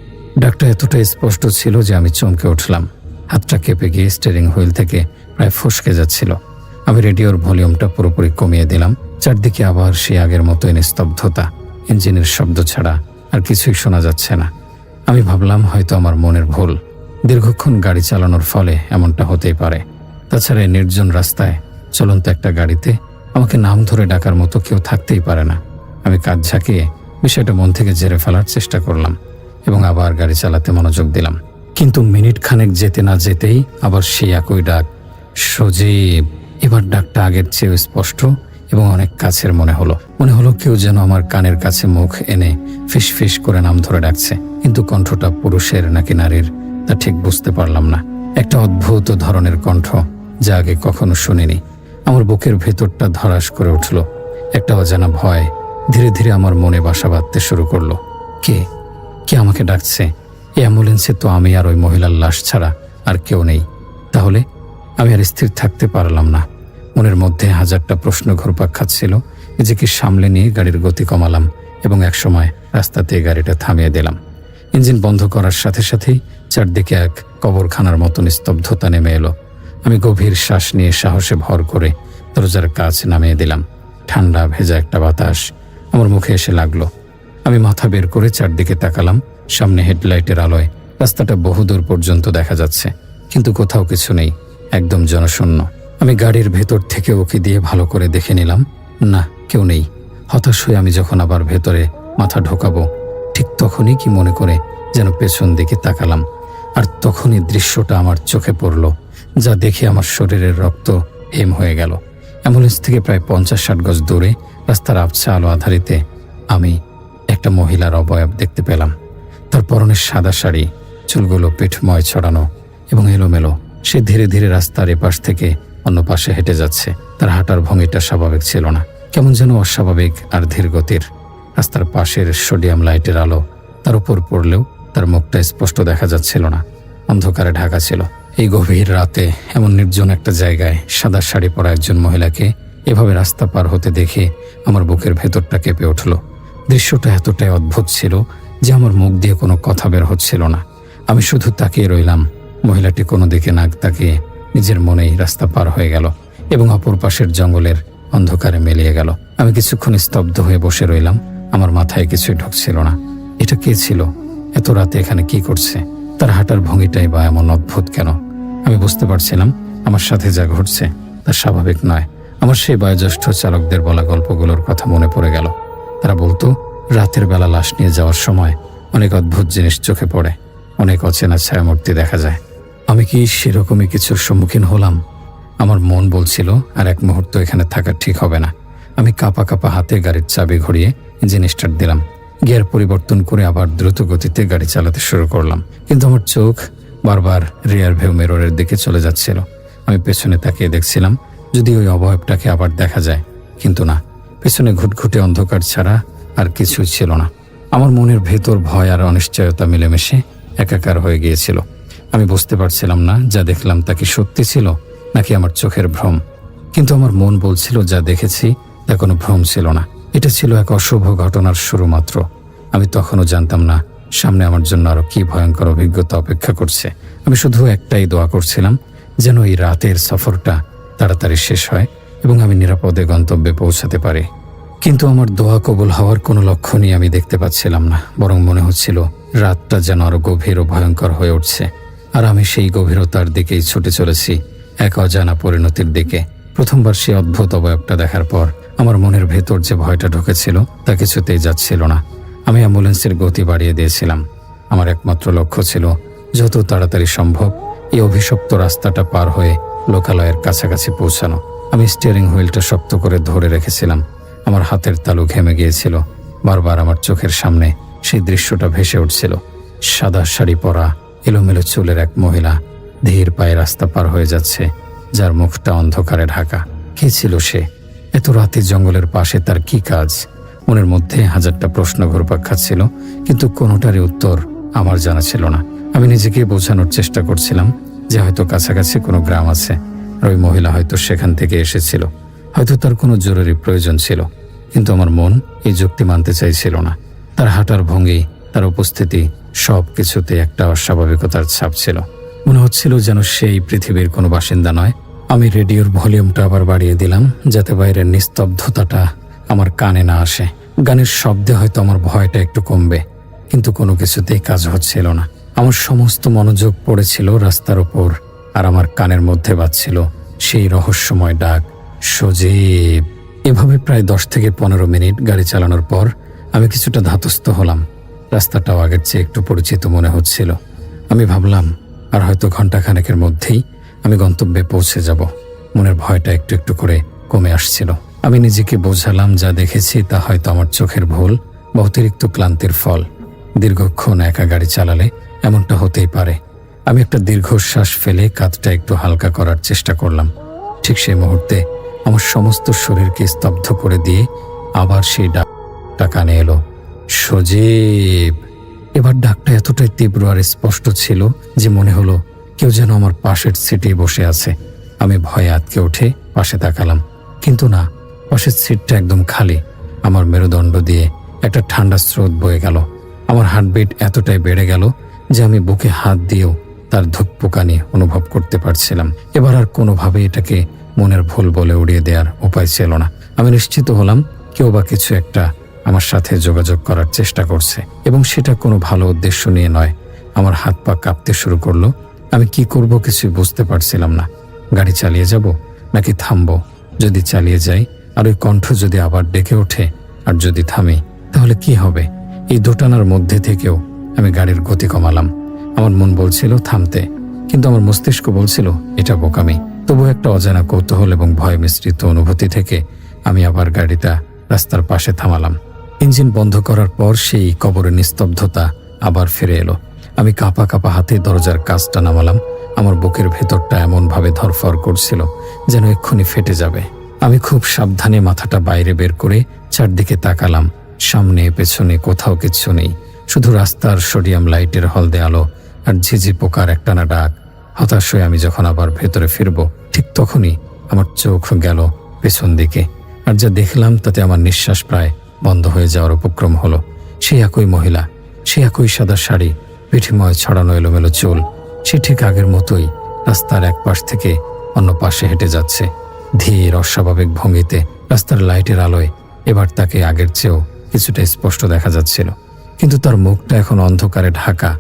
Speaker 3: ডাকটা এতটা স্পষ্ট ছিল যে আমি চমকে উঠলাম। হাতটা কেঁপে গিয়ে স্টিয়ারিং হুইল থেকে প্রায় ফসকে যাচ্ছিল। আমি রেডিওর ভলিউমটা পুরোপুরি কমিয়ে দিলাম। চারদিকে আবার সেই আগের মতোই নিস্তব্ধতা, ইঞ্জিনের শব্দ ছাড়া আর কিছুই শোনা যাচ্ছে না। আমি ভাবলাম হয়তো আমার মনের ভুল, দীর্ঘক্ষণ গাড়ি চালানোর ফলে এমনটা হতেই পারে। তাছাড়া এই নির্জন রাস্তায় চলন্ত একটা গাড়িতে আমাকে নাম ধরে ডাকার মতো কেউ থাকতেই পারে না। আমি কাঁধ ঝাঁকিয়ে বিষয়টা মন থেকে ঝেড়ে ফেলার চেষ্টা করলাম এবং আবার গাড়ি চালাতে মনোযোগ দিলাম। কিন্তু মিনিট খানেক যেতে না যেতেই আবার সেই একই ডাক, সজীব। এবার ডাকটা আগের চেয়ে স্পষ্ট এবং অনেক কাছের মনে হলো কেউ যেন আমার কানের কাছে মুখ এনে ফিস ফিস করে নাম ধরে ডাকছে, কিন্তু কণ্ঠটা পুরুষের নাকি নারীর তা ঠিক বুঝতে পারলাম না। একটা অদ্ভুত ধরনের কণ্ঠ, যা আগে কখনো শুনিনি। আমার বুকের ভেতরটা ধড়াস করে উঠল। একটা অজানা ভয় ধীরে ধীরে আমার মনে বাসা বাঁধতে শুরু করলো। কে আমাকে ডাকছে? এই অ্যাম্বুলেন্সে তো আমি আর ওই মহিলার লাশ ছাড়া আর কেউ নেই। তাহলে? আমি আর স্থির থাকতে পারলাম না। মনের মধ্যে হাজারটা প্রশ্ন ঘুরপাক খাচ্ছিল। নিজেকে সামলে নিয়ে গাড়ির গতি কমালাম এবং একসময় রাস্তাতে গাড়িটা থামিয়ে দিলাম। ইঞ্জিন বন্ধ করার সাথে সাথেই চারদিকে এক কবরখানার মতো নিস্তব্ধতা নেমে এলো। আমি গভীর শ্বাস নিয়ে সাহসে ভর করে দরজার কাছ নামিয়ে দিলাম। ঠান্ডা ভেজা একটা বাতাস আমার মুখে এসে লাগলো। আমি মাথা বের করে চারদিকে তাকালাম। সামনে হেডলাইটের আলোয় রাস্তাটা বহুদূর পর্যন্ত দেখা যাচ্ছে, কিন্তু কোথাও কিছু নেই, একদম জনশূন্য। আমি গাড়ির ভেতর থেকে উকি দিয়ে ভালো করে দেখে নিলাম, না, কেউ নেই। হতাশ হয়ে আমি যখন আবার ভেতরে মাথা ঢোকাবো, ঠিক তখনই কি মনে করে যেন পেছন দিকে তাকালাম, আর তখনই দৃশ্যটা আমার চোখে পড়ল, যা দেখে আমার শরীরের রক্ত হেম হয়ে গেল। অ্যাম্বুলেন্স থেকে প্রায় 50-60 গজ দূরে রাস্তার আবছা আলো আধারিতে আমি একটা মহিলার অবয়ব দেখতে পেলাম। তার পরনের সাদা শাড়ি, চুলগুলো পিঠময় ছড়ানো এবং এলোমেলো। সে ধীরে ধীরে রাস্তার এপাশ থেকে অন্য পাশে হেঁটে যাচ্ছে। তার হাঁটার ভঙ্গিটা স্বাভাবিক ছিল না, কেমন যেন অস্বাভাবিক আর ধীর গতির। রাস্তার পাশের সোডিয়াম লাইটের আলো তার উপর পড়লেও তার মুখটা স্পষ্ট দেখা যাচ্ছিল না, অন্ধকারে ঢাকা ছিল। এই গভীর রাতে এমন নির্জন একটা জায়গায় সাদা শাড়ি পরা একজন মহিলাকে এভাবে রাস্তা পার হতে দেখে আমার বুকের ভেতরটা কেঁপে উঠল। দৃশ্যটা এতটাই অদ্ভুত ছিল যে আমার মুখ দিয়ে কোনো কথা বের হচ্ছিল না। আমি শুধু তাকিয়ে রইলাম। মহিলাটি কোনো দিকে নাক তাকিয়ে নিজের মনেই রাস্তা পার হয়ে গেল এবং অপর পাশের জঙ্গলের অন্ধকারে মিলিয়ে গেল। আমি কিছুক্ষণ স্তব্ধ হয়ে বসে রইলাম। আমার মাথায় কিছুই ঢুকছিল না। এটা কে ছিল? এত রাতে এখানে কি করছে? তার হাঁটার ভঙ্গিটাই বা এমন অদ্ভুত কেন? আমি বুঝতে পারছিলাম আমার সাথে যা ঘটছে তা স্বাভাবিক নয়। আমার সেই বয়োজ্যেষ্ঠ চালকদের বলা গল্পগুলোর কথা মনে পড়ে গেল। তারা বলতো রাতের বেলা লাশ নিয়ে যাওয়ার সময় অনেক অদ্ভুত জিনিস চোখে পড়ে, অনেক অচেনা ছায়ামূর্তি দেখা যায়। আমি কি সেরকমই কিছুর সম্মুখীন হলাম? আমার মন বলছিল আর এক মুহূর্ত এখানে থাকা ঠিক হবে না। আমি কাঁপা কাঁপা হাতে গাড়ির চাবি ঘুরিয়ে ইঞ্জিন স্টার্ট দিলাম। গিয়ার পরিবর্তন করে আবার দ্রুত গতিতে গাড়ি চালাতে শুরু করলাম, কিন্তু আমার চোখ বারবার রিয়ার ভিউ মিররের দিকে চলে যাচ্ছিল। আমি পেছনে তাকিয়ে দেখছিলাম যদি ওই অবয়বটাকে আবার দেখা যায়, কিন্তু না, পেছনে ঘুটঘুটে অন্ধকার ছাড়া আর কিছুই ছিল না। আমার মনের ভেতর ভয় আর অনিশ্চয়তা মিলেমিশে একাকার হয়ে গিয়েছিল। আমি বুঝতে পারছিলাম না যা দেখলাম তা কি সত্যি ছিল নাকি আমার চোখের ভ্রম। কিন্তু আমার মন বলছিল যা দেখেছি তা কোনো ভ্রম ছিল না, এটা ছিল এক অশুভ ঘটনার শুরু মাত্র। আমি তখনও জানতাম না সামনে আমার জন্য আরো কি ভয়ঙ্কর অভিজ্ঞতা অপেক্ষা করছে। আমি শুধু একটাই দোয়া করছিলাম, যেন এই রাতের সফরটা তাড়াতাড়ি শেষ হয় এবং আমি নিরাপদে গন্তব্যে পৌঁছাতে পারি। কিন্তু আমার দোয়া কবুল হওয়ার কোনো লক্ষণই আমি দেখতে পাচ্ছিলাম না, বরং মনে হচ্ছিল রাতটা যেন আরো গভীর ও ভয়ঙ্কর হয়ে উঠছে, আর আমি সেই গভীরতার দিকেই ছুটে চলেছি, এক অজানা পরিণতির দিকে। প্রথমবার সেই অদ্ভুত অবয়বটা দেখার পর আমার মনের ভেতর যে ভয়টা ঢুকেছিল তা কিছুতেই যাচ্ছিল না। আমি অ্যাম্বুলেন্সের গতি বাড়িয়ে দিয়েছিলাম। আমার একমাত্র লক্ষ্য ছিল যত তাড়াতাড়ি সম্ভব এই অভিশপ্ত রাস্তাটা পার হয়ে লোকালয়ের কাছাকাছি পৌঁছানো। আমি স্টিয়ারিং হুইলটা শক্ত করে ধরে রেখেছিলাম। আমার হাতের তালু ঘেমে গিয়েছিল। বারবার আমার চোখের সামনে সেই দৃশ্যটা ভেসে উঠছিল। সাদা শাড়ি পরা, এলোমেলো চুলের এক মহিলা ধীর পায়ে রাস্তা পার হয়ে যাচ্ছে, যার মুখটা অন্ধকারে ঢাকা। কে ছিল সে? এত রাতে জঙ্গলের পাশে তার কি কাজ? মনের মধ্যে হাজারটা প্রশ্ন ঘুরপাক খাচ্ছিল, কিন্তু কোনোটারই উত্তর আমার জানা ছিল না। আমি নিজেকে বোঝানোর চেষ্টা করছিলাম যে হয়তো কাছাকাছি কোনো গ্রাম আছে, আর ওই মহিলা হয়তো সেখান থেকে এসেছিল, হয়তো তার কোনো জরুরি প্রয়োজন ছিল। কিন্তু আমার মন এই যুক্তি মানতে চাইছিল না। তার হাঁটার ভঙ্গি, তার উপস্থিতি, সব কিছুতে একটা অস্বাভাবিকতার ছাপ ছিল। মনে হচ্ছিল যেন সেই পৃথিবীর কোনো বাসিন্দা নয়। আমি রেডিওর ভলিউমটা আবার বাড়িয়ে দিলাম যাতে বাইরের নিস্তব্ধতাটা আমার কানে না আসে। গানের শব্দে হয়তো আমার ভয়টা একটু কমবে, কিন্তু কোনো কিছুতেই কাজ হচ্ছিল না। আমার সমস্ত মনোযোগ পড়েছিল রাস্তার ওপর, আর আমার কানের মধ্যে বাজছিল সেই রহস্যময় ডাক, সজীব। এভাবে প্রায় 10 থেকে 15 মিনিট গাড়ি চালানোর পর আমি কিছুটা ধাতস্থ হলাম। রাস্তাটাও আগের চেয়ে একটু পরিচিত মনে হচ্ছিল। আমি ভাবলাম আর হয়তো ঘন্টাখানেকের মধ্যেই আমি গন্তব্যে পৌঁছে যাব। মনের ভয়টা একটু একটু করে কমে আসছিল। আমি নিজেকে বোঝালাম যা দেখেছি তা হয়তো আমার চোখের ভুল বা অতিরিক্ত ক্লান্তির ফল। দীর্ঘক্ষণ একা গাড়ি চালালে এমনটা হতেই পারে। আমি একটা দীর্ঘশ্বাস ফেলে কাঁধটা একটু হালকা করার চেষ্টা করলাম। ঠিক সেই মুহূর্তে আমার সমস্ত শরীরকে স্তব্ধ করে দিয়ে আবার সেই ডাকটা কানে এলো, সজীব। এবার ডাকটা এতটাই তীব্র আর স্পষ্ট ছিল যে মনে হলো কেউ যেন আমার পাশের সিটে বসে আছে। আমি ভয়ে আটকে উঠে পাশে তাকালাম, কিন্তু না, পাশের সিটটা একদম খালি। আমার মেরুদণ্ড দিয়ে একটা ঠান্ডা স্রোত বয়ে গেল। আমার হার্টবিট এতটাই বেড়ে গেল যে আমি বুকে হাত দিয়েও তার ধুকপুকানি অনুভব করতে পারছিলাম। এবার আর কোনোভাবে এটাকে মনের ভুল বলে উড়িয়ে দেওয়ার উপায় ছিল না। আমি নিশ্চিত হলাম কেউ বা কিছু একটা আমার সাথে যোগাযোগ করার চেষ্টা করছে, এবং সেটা কোনো ভালো উদ্দেশ্য নিয়ে নয়। আমার হাত পা কাঁপতে শুরু করলো। আমি কি করব কিছুই বুঝতে পারছিলাম না। গাড়ি চালিয়ে যাব নাকি থামবো? যদি চালিয়ে যাই আর ওই কণ্ঠ যদি আবার ডেকে ওঠে, আর যদি থামি তাহলে কি হবে? এই দোটানার মধ্যে থেকেও আমি গাড়ির গতি কমালাম। আমার মন বলছিল থামতে, কিন্তু আমার মস্তিষ্ক বলছিল এটা বোকামি। তবু একটা অজানা কৌতূহল এবং ভয় মিশ্রিত অনুভূতি থেকে আমি আবার গাড়িটা রাস্তার পাশে থামালাম। ইঞ্জিন বন্ধ করার পর সেই কবরের নিস্তব্ধতা আবার ফিরে এলো। আমি কাঁপা কাঁপা হাতে দরজার কাঁচটা নামালাম। আমার বুকের ভেতরটা এমনভাবে ধরফর করছিল যেন এক্ষুনি ফেটে যাবে। আমি খুব সাবধানে মাথাটা বাইরে বের করে চারদিকে তাকালাম। সামনে পেছনে কোথাও কিচ্ছু নেই, শুধু রাস্তার সোডিয়াম লাইটের হলদে আলো আর ঝিঝি পোকার একটানা ডাক। হতাশ হয়ে আমি যখন আবার ভেতরে ফিরব, ঠিক তখনই আমার চোখ গেল পেছন দিকে, আর যা দেখলাম তাতে আমার নিঃশ্বাস প্রায় বন্ধ হয়ে যাওয়ার উপক্রম হলো। সেই একই মহিলা, সেই একই সাদা শাড়ি, পিঠিময় ছড়ানো এলোমেলো চুল, সে ঠিক আগের মতোই রাস্তার এক পাশ থেকে অন্য পাশে হেঁটে যাচ্ছে, ধীর অস্বাভাবিক ভঙ্গিতে। রাস্তার লাইটের আলোয় এবার তাকে আগের চেয়েও কিছুটা স্পষ্ট দেখা যাচ্ছিল, কিন্তু তার মুখটা এখন অন্ধকারে ঢাকা,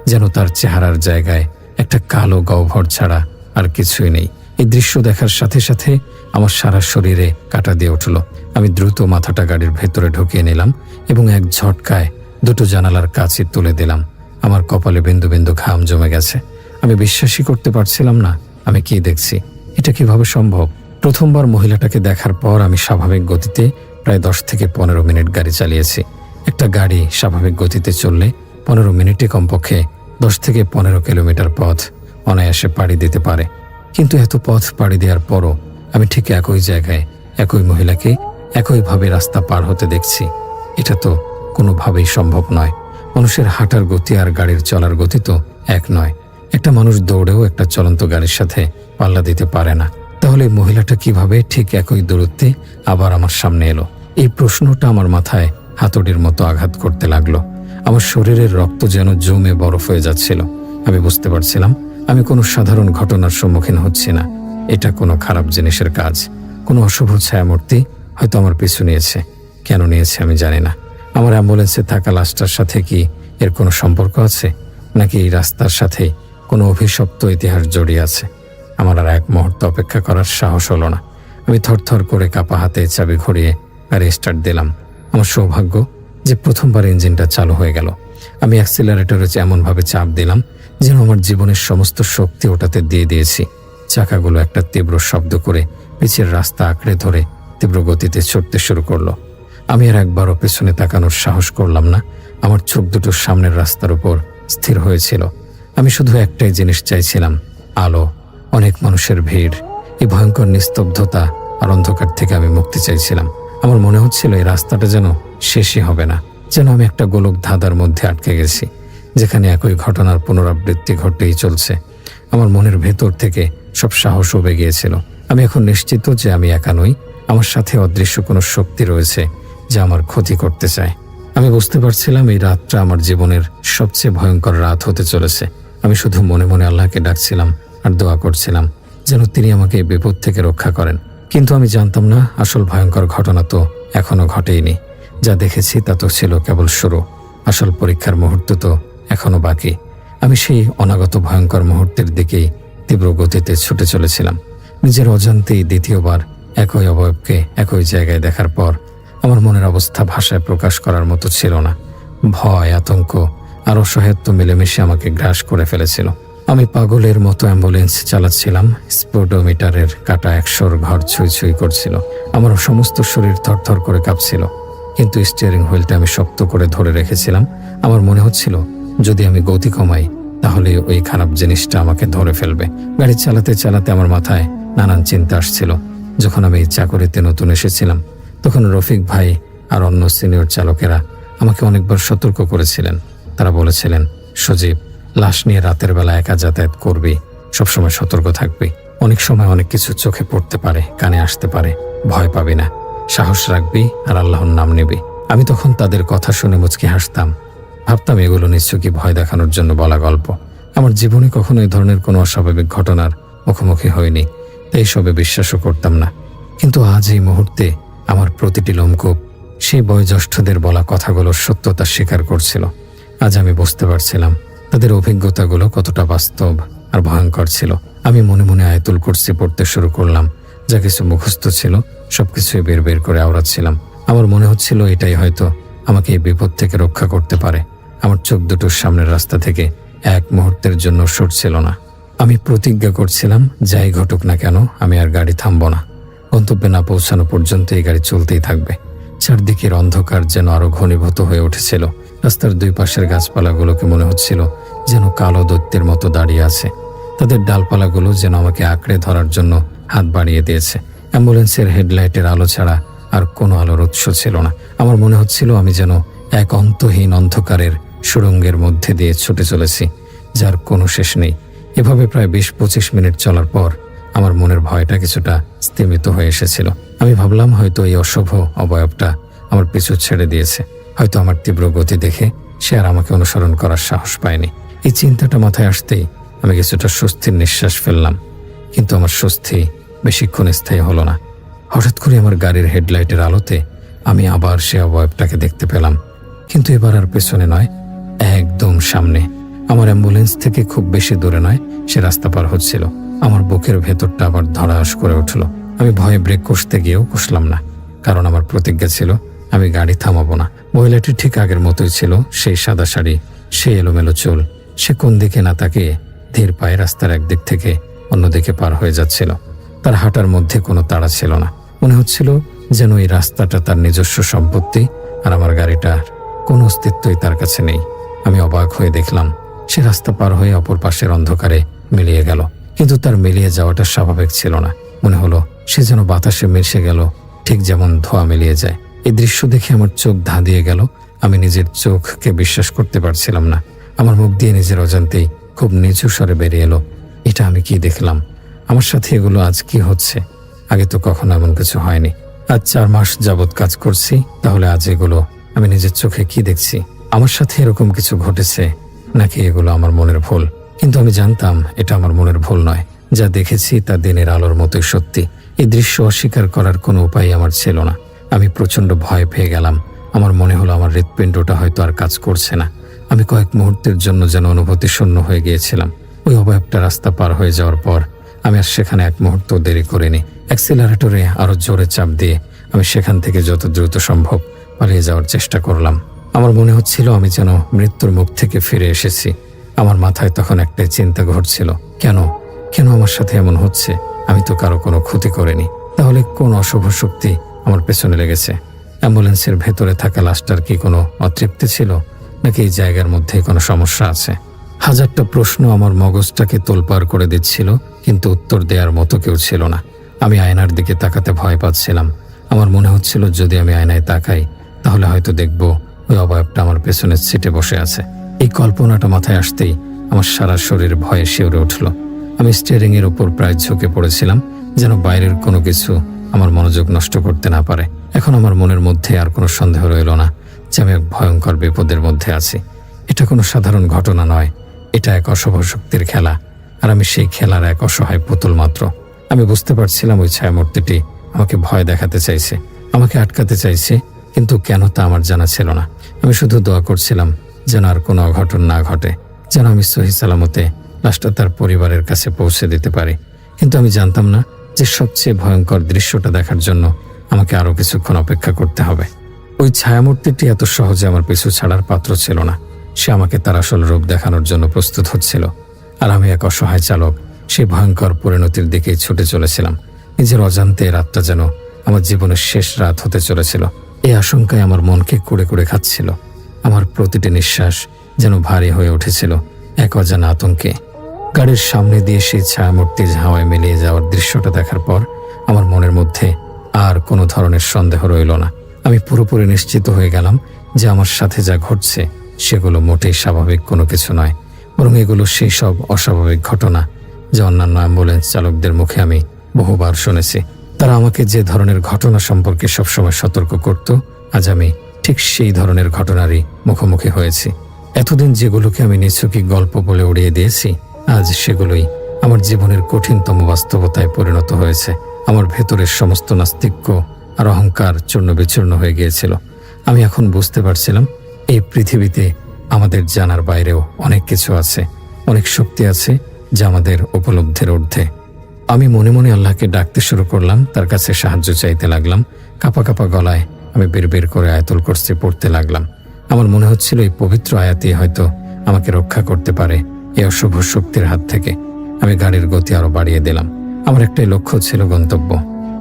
Speaker 3: যেন তার চেহারার জায়গায় একটা কালো গহ্বর ছাড়া আর কিছুই নেই। এই দৃশ্য দেখার সাথে সাথে আমার সারা শরীরে কাঁটা দিয়ে উঠল। আমি দ্রুত মাথাটা গাড়ির ভেতরে ঢুকিয়ে নিলাম এবং এক ঝটকায় দুটো জানালার কাঁচি তুলে দিলাম। আমার কপালে বিন্দু বিন্দু ঘাম জমে গেছে। আমি বিশ্বাসই করতে পারছিলাম না আমি কি দেখছি। এটা কিভাবে সম্ভব? প্রথমবার মহিলাটাকে দেখার পর আমি স্বাভাবিক গতিতে প্রায় 10 থেকে 15 মিনিট গাড়ি চালিয়েছি। একটা গাড়ি স্বাভাবিক গতিতে চললে 15 মিনিটে কমপক্ষে 10 থেকে 15 কিলোমিটার পথ অনায়াসে পাড়ি দিতে পারে। কিন্তু এত পথ পাড়ি দেওয়ার পরও আমি ঠিক একই জায়গায় একই মহিলাকে একইভাবে রাস্তা পার হতে দেখছি। এটা তো কোনোভাবেই সম্ভব নয়। মানুষের হাঁটার গতি আর গাড়ির চলার গতি তো এক নয়। একটা মানুষ দৌড়েও একটা চলন্ত গাড়ির সাথে পাল্লা দিতে পারে না। তাহলে মহিলাটা কিভাবে ঠিক একই দূরত্বে আবার আমার সামনে এলো? এই প্রশ্নটা আমার মাথায় হাতুড়ির মতো আঘাত করতে লাগলো। আমার শরীরের রক্ত যেন জমে বরফ হয়ে যাচ্ছিল। আমি বুঝতে পারছিলাম আমি কোনো সাধারণ ঘটনার সম্মুখীন হচ্ছি না। এটা কোনো খারাপ জিনিসের কাজ। কোনো অশুভ ছায়ামূর্তি হয়তো আমার পিছু নিয়েছে। কেন নিয়েছে আমি জানি না। আমার অ্যাম্বুলেন্সে থাকা লাশটার সাথে কি এর কোনো সম্পর্ক আছে, নাকি এই রাস্তার সাথে কোনো অভিশপ্ত ইতিহাস জড়িয়ে আছে? আমার আর এক মুহূর্ত অপেক্ষা করার সাহস হলো না। আমি থরথর করে কাপা হাতে চাবি ঘুরিয়ে গাড়ি স্টার্ট দিলাম। আমার সৌভাগ্য যে প্রথমবার ইঞ্জিনটা চালু হয়ে গেল। আমি অ্যাক্সিলারেটরে এমনভাবে চাপ দিলাম যেন আমার জীবনের সমস্ত শক্তি ওটাতে দিয়ে দিয়েছি। চাকাগুলো একটা তীব্র শব্দ করে পিছের রাস্তা আঁকড়ে ধরে তীব্র গতিতে ছুটতে শুরু করলো। আমি আর একবারও পেছনে তাকানোর সাহস করলাম না। আমার চোখ দুটো সামনের রাস্তার উপর স্থির হয়েছিল। আমি শুধু একটাই জিনিস চাইছিলাম, আলো, অনেক মানুষের ভিড়, এই ভয়ঙ্কর নিস্তব্ধতা আর অন্ধকার থেকে আমি মুক্তি চাইছিলাম। আমার মনে হচ্ছিল এই রাস্তাটা যেন শেষই হবে না, যেন আমি একটা গোলক ধাঁধার মধ্যে আটকে গেছি, যেখানে একই ঘটনার পুনরাবৃত্তি ঘটেই চলছে। আমার মনের ভেতর থেকে সব সাহস উবে গিয়েছিল। আমি এখন নিশ্চিত যে আমি একা নই, আমার সাথে অদৃশ্য কোনো শক্তি রয়েছে যা আমার ক্ষতি করতে চায়। আমি বুঝতে পারছিলাম এই রাতটা আমার জীবনের সবচেয়ে ভয়ঙ্কর রাত হতে চলেছে। আমি শুধু মনে মনে আল্লাহকে ডাকছিলাম আর দোয়া করছিলাম যেন তিনি আমাকে এই বিপদ থেকে রক্ষা করেন। কিন্তু আমি জানতাম না আসল ভয়ঙ্কর ঘটনা তো এখনো ঘটেইনি। যা দেখেছি তা তো ছিল কেবল শুরু। আসল পরীক্ষার মুহূর্ত তো এখনো বাকি। আমি সেই অনাগত ভয়ঙ্কর মুহূর্তের দিকেই তীব্র গতিতে ছুটে চলেছিলাম। নিজের অজান্তেই দ্বিতীয়বার একই অবয়বকে একই জায়গায় দেখার পর আমার মনের অবস্থা ভাষায় প্রকাশ করার মতো ছিল না। ভয়, আতঙ্ক আর অসহায়ত্ব মিলেমিশে আমাকে গ্রাস করে ফেলেছিল। আমি পাগলের মতো অ্যাম্বুলেন্স চালাচ্ছিলাম। স্পিডোমিটারের কাটা 100-র ঘর ছুঁই ছুঁই করছিল। আমার সমস্ত শরীর থরথর করে কাঁপছিল, কিন্তু স্টিয়ারিং হুইলটা আমি শক্ত করে ধরে রেখেছিলাম। আমার মনে হচ্ছিল যদি আমি গতি কমাই তাহলে ওই খারাপ জিনিসটা আমাকে ধরে ফেলবে। গাড়ি চালাতে চালাতে আমার মাথায় নানান চিন্তা আসছিল। যখন আমি এই চাকরিতে নতুন এসেছিলাম তখন রফিক ভাই আর অন্য সিনিয়র চালকেরা আমাকে অনেকবার সতর্ক করেছিলেন। তারা বলেছিলেন, সজীব, লাশ নিয়ে রাতের বেলা একা যাতায়াত করবি, সবসময় সতর্ক থাকবি। অনেক সময় অনেক কিছু চোখে পড়তে পারে, কানে আসতে পারে, ভয় পাবি না, সাহস রাখবি আর আল্লাহর নাম নিবি। আমি তখন তাদের কথা শুনে মুচকি হাসতাম। ভাবতাম এগুলো নিশ্চয়ই ভয় দেখানোর জন্য বলা গল্প। আমার জীবনে কখনো এই ধরনের কোনো অস্বাভাবিক ঘটনার মুখোমুখি হয়নি, তাই সবে বিশ্বাসও করতাম না। কিন্তু আজ এই মুহূর্তে আমার প্রতিটি লোমকূপ সেই বয়োজ্যেষ্ঠদের বলা কথাগুলোর সত্যতা স্বীকার করছিল। আজ আমি বুঝতে পারছিলাম তাদের অভিজ্ঞতাগুলো কতটা বাস্তব আর ভয়ঙ্কর ছিল। আমি মনে মনে আয়াতুল কুরসি পড়তে শুরু করলাম। যা কিছু মুখস্থ ছিল সবকিছুই বের বের করে আওড়াচ্ছিলাম। আমার মনে হচ্ছিল এটাই হয়তো আমাকে এই বিপদ থেকে রক্ষা করতে পারে। আমার চোখ দুটোর সামনের রাস্তা থেকে এক মুহূর্তের জন্য সরছিল না। আমি প্রতিজ্ঞা করছিলাম যাই ঘটুক না কেন আমি আর গাড়ি থামব না। গন্তব্যে না পৌঁছানো পর্যন্ত এই গাড়ি চলতেই থাকবে। চারদিকের অন্ধকার যেন আরো ঘনীভূত হয়ে উঠেছিল। রাস্তার দুই পাশের গাছপালাগুলোকে মনে হচ্ছিল যেন কালো দৈত্যের মতো দাঁড়িয়ে আছে। তাদের ডালপালাগুলো যেন আমাকে আঁকড়ে ধরার জন্য হাত বাড়িয়ে দিয়েছে। অ্যাম্বুলেন্সের হেডলাইটের আলো ছাড়া আর কোনো আলোর উৎস ছিল না। আমার মনে হচ্ছিল আমি যেন এক অন্তহীন অন্ধকারের সুড়ঙ্গের মধ্যে দিয়ে ছুটে চলেছি, যার কোনো শেষ নেই। এভাবে প্রায় 20-25 মিনিট চলার পর আমার মনের ভয়টা কিছুটা স্তিমিত হয়ে এসেছিল। আমি ভাবলাম হয়তো এই অশুভ অবয়বটা আমার পিছু ছেড়ে দিয়েছে। হয়তো আমার তীব্র গতি দেখে সে আর আমাকে অনুসরণ করার সাহস পায়নি। এই চিন্তাটা মাথায় আসতেই আমি কিছুটা স্বস্তির নিঃশ্বাস ফেললাম। কিন্তু আমার স্বস্তি বেশিক্ষণ স্থায়ী হলো না। হঠাৎ করে আমার গাড়ির হেডলাইটের আলোতে আমি আবার সে অবয়বটাকে দেখতে পেলাম, কিন্তু এবার আর পেছনে নয়, একদম সামনে। আমার অ্যাম্বুলেন্স থেকে খুব বেশি দূরে নয়, সে রাস্তা পার হচ্ছিল। আমার বুকের ভেতরটা আবার ধড়াস করে উঠল। আমি ভয়ে ব্রেক কষতে গিয়েও কষলাম না, কারণ আমার প্রতিজ্ঞা ছিল আমি গাড়ি থামাবো না। মহিলাটি ঠিক আগের মতোই ছিল, সেই সাদা শাড়ি, সেই এলোমেলো চুল। সে কোন দিকে না তাকিয়ে ধীর পায়ে রাস্তার একদিক থেকে অন্যদিকে পার হয়ে যাচ্ছিল। তার হাঁটার মধ্যে কোনো তাড়া ছিল না। মনে হচ্ছিল যেন এই রাস্তাটা তার নিজস্ব সম্পত্তি আর আমার গাড়িটার কোনো অস্তিত্বই তার কাছে নেই। আমি অবাক হয়ে দেখলাম সে রাস্তা পার হয়ে অপর পাশের অন্ধকারে মিলিয়ে গেল, কিন্তু তার মিলিয়ে যাওয়াটা স্বাভাবিক ছিল না। মনে হলো সে যেন বাতাসে মিশে গেল, ঠিক যেমন ধোঁয়া মিলিয়ে যায়। এই দৃশ্য দেখে আমার চোখ ধাঁধিয়ে গেল। আমি নিজের চোখকে বিশ্বাস করতে পারছিলাম না। আমার মুখ দিয়ে নিজের অজান্তেই খুব নিচু স্বরে বেরিয়ে এলো, এটা আমি কি দেখলাম? আমার সাথে এগুলো আজ কি হচ্ছে? আগে তো কখনো এমন কিছু হয়নি। আজ 4 মাস যাবৎ কাজ করছি, তাহলে আজ এগুলো আমি নিজের চোখে কি দেখছি? আমার সাথে এরকম কিছু ঘটেছে নাকি এগুলো আমার মনের ভুল? কিন্তু আমি জানতাম এটা আমার মনের ভুল নয়। যা দেখেছি তা দিনের আলোর মতোই সত্যি। এই দৃশ্য অস্বীকার করার কোনো উপায় আমার ছিল না। আমি প্রচণ্ড ভয় পেয়ে গেলাম। আমার মনে হলো আমার হৃৎপিণ্ডটা হয়তো আর কাজ করছে না। আমি কয়েক মুহূর্তের জন্য যেন অনুভূতি শূন্য হয়ে গিয়েছিলাম। ওই অবয়বটা রাস্তা পার হয়ে যাওয়ার পর আমি আর সেখানে এক মুহূর্ত দেরি করিনি। অ্যাক্সিলারেটরে আরো জোরে চাপ দিয়ে আমি সেখান থেকে যত দ্রুত সম্ভব পালিয়ে যাওয়ার চেষ্টা করলাম। আমার মনে হচ্ছিল আমি যেন মৃত্যুর মুখ থেকে ফিরে এসেছি। আমার মাথায় তখন একটাই চিন্তা ঘুরছিল, কেন কেন আমার সাথে এমন হচ্ছে? আমি তো কারো কোনো ক্ষতি করিনি, তাহলে কোন অশুভ শক্তি আমার পেছনে লেগেছে? অ্যাম্বুলেন্সের ভেতরে থাকা লাশটার কি কোনো অতৃপ্তি ছিল, নাকি এই জায়গার মধ্যে কোনো সমস্যা আছে? হাজারটা প্রশ্ন আমার মগজটাকে তোলপাড় করে দিচ্ছিল, কিন্তু উত্তর দেওয়ার মতো কেউ ছিল না। আমি আয়নার দিকে তাকাতে ভয় পাচ্ছিলাম। আমার মনে হচ্ছিল যদি আমি আয়নায় তাকাই তাহলে হয়তো দেখব ওই অবয়বটা আমার পেছনের সিটে বসে আছে। এই কল্পনাটা মাথায় আসতেই আমার সারা শরীর ভয়ে শিউরে উঠল। আমি স্টিয়ারিং এর উপর প্রায় ঝুঁকে পড়েছিলাম, যেন বাইরের কোনো কিছু আমার মনোযোগ নষ্ট করতে না পারে। এখন আমার মনের মধ্যে আর কোনো সন্দেহ রইল না যে আমি এক ভয়ঙ্কর বিপদের মধ্যে আছি। এটা কোনো সাধারণ ঘটনা নয়, এটা এক অশুভ শক্তির খেলা, আর আমি সেই খেলার এক অসহায় পুতুল মাত্র। আমি বুঝতে পারছিলাম ওই ছায়ামূর্তিটি আমাকে ভয় দেখাতে চাইছে, আমাকে আটকাতে চাইছে, কিন্তু কেন তা আমার জানা ছিল না। আমি শুধু দোয়া করছিলাম যেন আর কোনো অঘটন না ঘটে, যেন আমি সহি সালামতে লাশটা তার পরিবারের কাছে পৌঁছে দিতে পারি। কিন্তু আমি জানতাম না যে সবচেয়ে ভয়ঙ্কর দৃশ্যটা দেখার জন্য আমাকে আরো কিছুক্ষণ অপেক্ষা করতে হবে। ওই ছায়ামূর্তিটি এত সহজে আমার পিছু ছাড়ার পাত্র ছিল না। সে আমাকে তার আসল রূপ দেখানোর জন্য প্রস্তুত হচ্ছিল, আর আমি এক অসহায় চালক সেই ভয়ঙ্কর পরিণতির দিকেই ছুটে চলেছিলাম। নিজের অজান্তে রাতটা যেন আমার জীবনের শেষ রাত হতে চলেছিল। এই আশঙ্কায় আমার মনকে কুড়ে কুড়ে খাচ্ছিল। আমার প্রতিটি নিঃশ্বাস যেন ভারী হয়ে উঠেছিল এক অজানা আতঙ্কে। গাড়ির সামনে দিয়ে সেই ছায়ামূর্তি হাওয়ায় মিলিয়ে যাওয়ার দৃশ্যটা দেখার পর আমার মনের মধ্যে আর কোনো ধরনের সন্দেহ রইল না। আমি পুরোপুরি নিশ্চিত হয়ে গেলাম যে আমার সাথে যা ঘটছে সেগুলো মোটেই স্বাভাবিক কোনো কিছু নয়, বরং এগুলো সেই সব অস্বাভাবিক ঘটনা যা অন্যান্য অ্যাম্বুলেন্স চালকদের মুখে আমি বহুবার শুনেছি। তারা আমাকে যে ধরনের ঘটনা সম্পর্কে সবসময় সতর্ক করত, আজ আমি ঠিক সেই ধরনের ঘটনারই মুখোমুখি হয়েছি। এতদিন যেগুলোকে আমি নিছকই গল্প বলে উড়িয়ে দিয়েছি, আজ সেগুলোই আমার জীবনের কঠিনতম বাস্তবতায় পরিণত হয়েছে। আমার ভেতরের সমস্ত নাস্তিক্য আর অহংকার চূর্ণ বিচূর্ণ হয়ে গিয়েছিল। আমি এখন বুঝতে পারছিলাম এই পৃথিবীতে আমাদের জানার বাইরেও অনেক কিছু আছে, অনেক শক্তি আছে যা আমাদের উপলব্ধির ঊর্ধ্বে। আমি মনে মনে আল্লাহকে ডাকতে শুরু করলাম, তার কাছে সাহায্য চাইতে লাগলাম। কাঁপা কাঁপা গলায় আমি বের করে আয়াতুল কুরসি পড়তে লাগলাম। আমার মনে হচ্ছিল এই পবিত্র আয়াতই হয়তো আমাকে রক্ষা করতে পারে এই অশুভ শক্তির হাত থেকে। আমি গাড়ির গতি আরো বাড়িয়ে দিলাম। আমার একটাই লক্ষ্য ছিল গন্তব্য,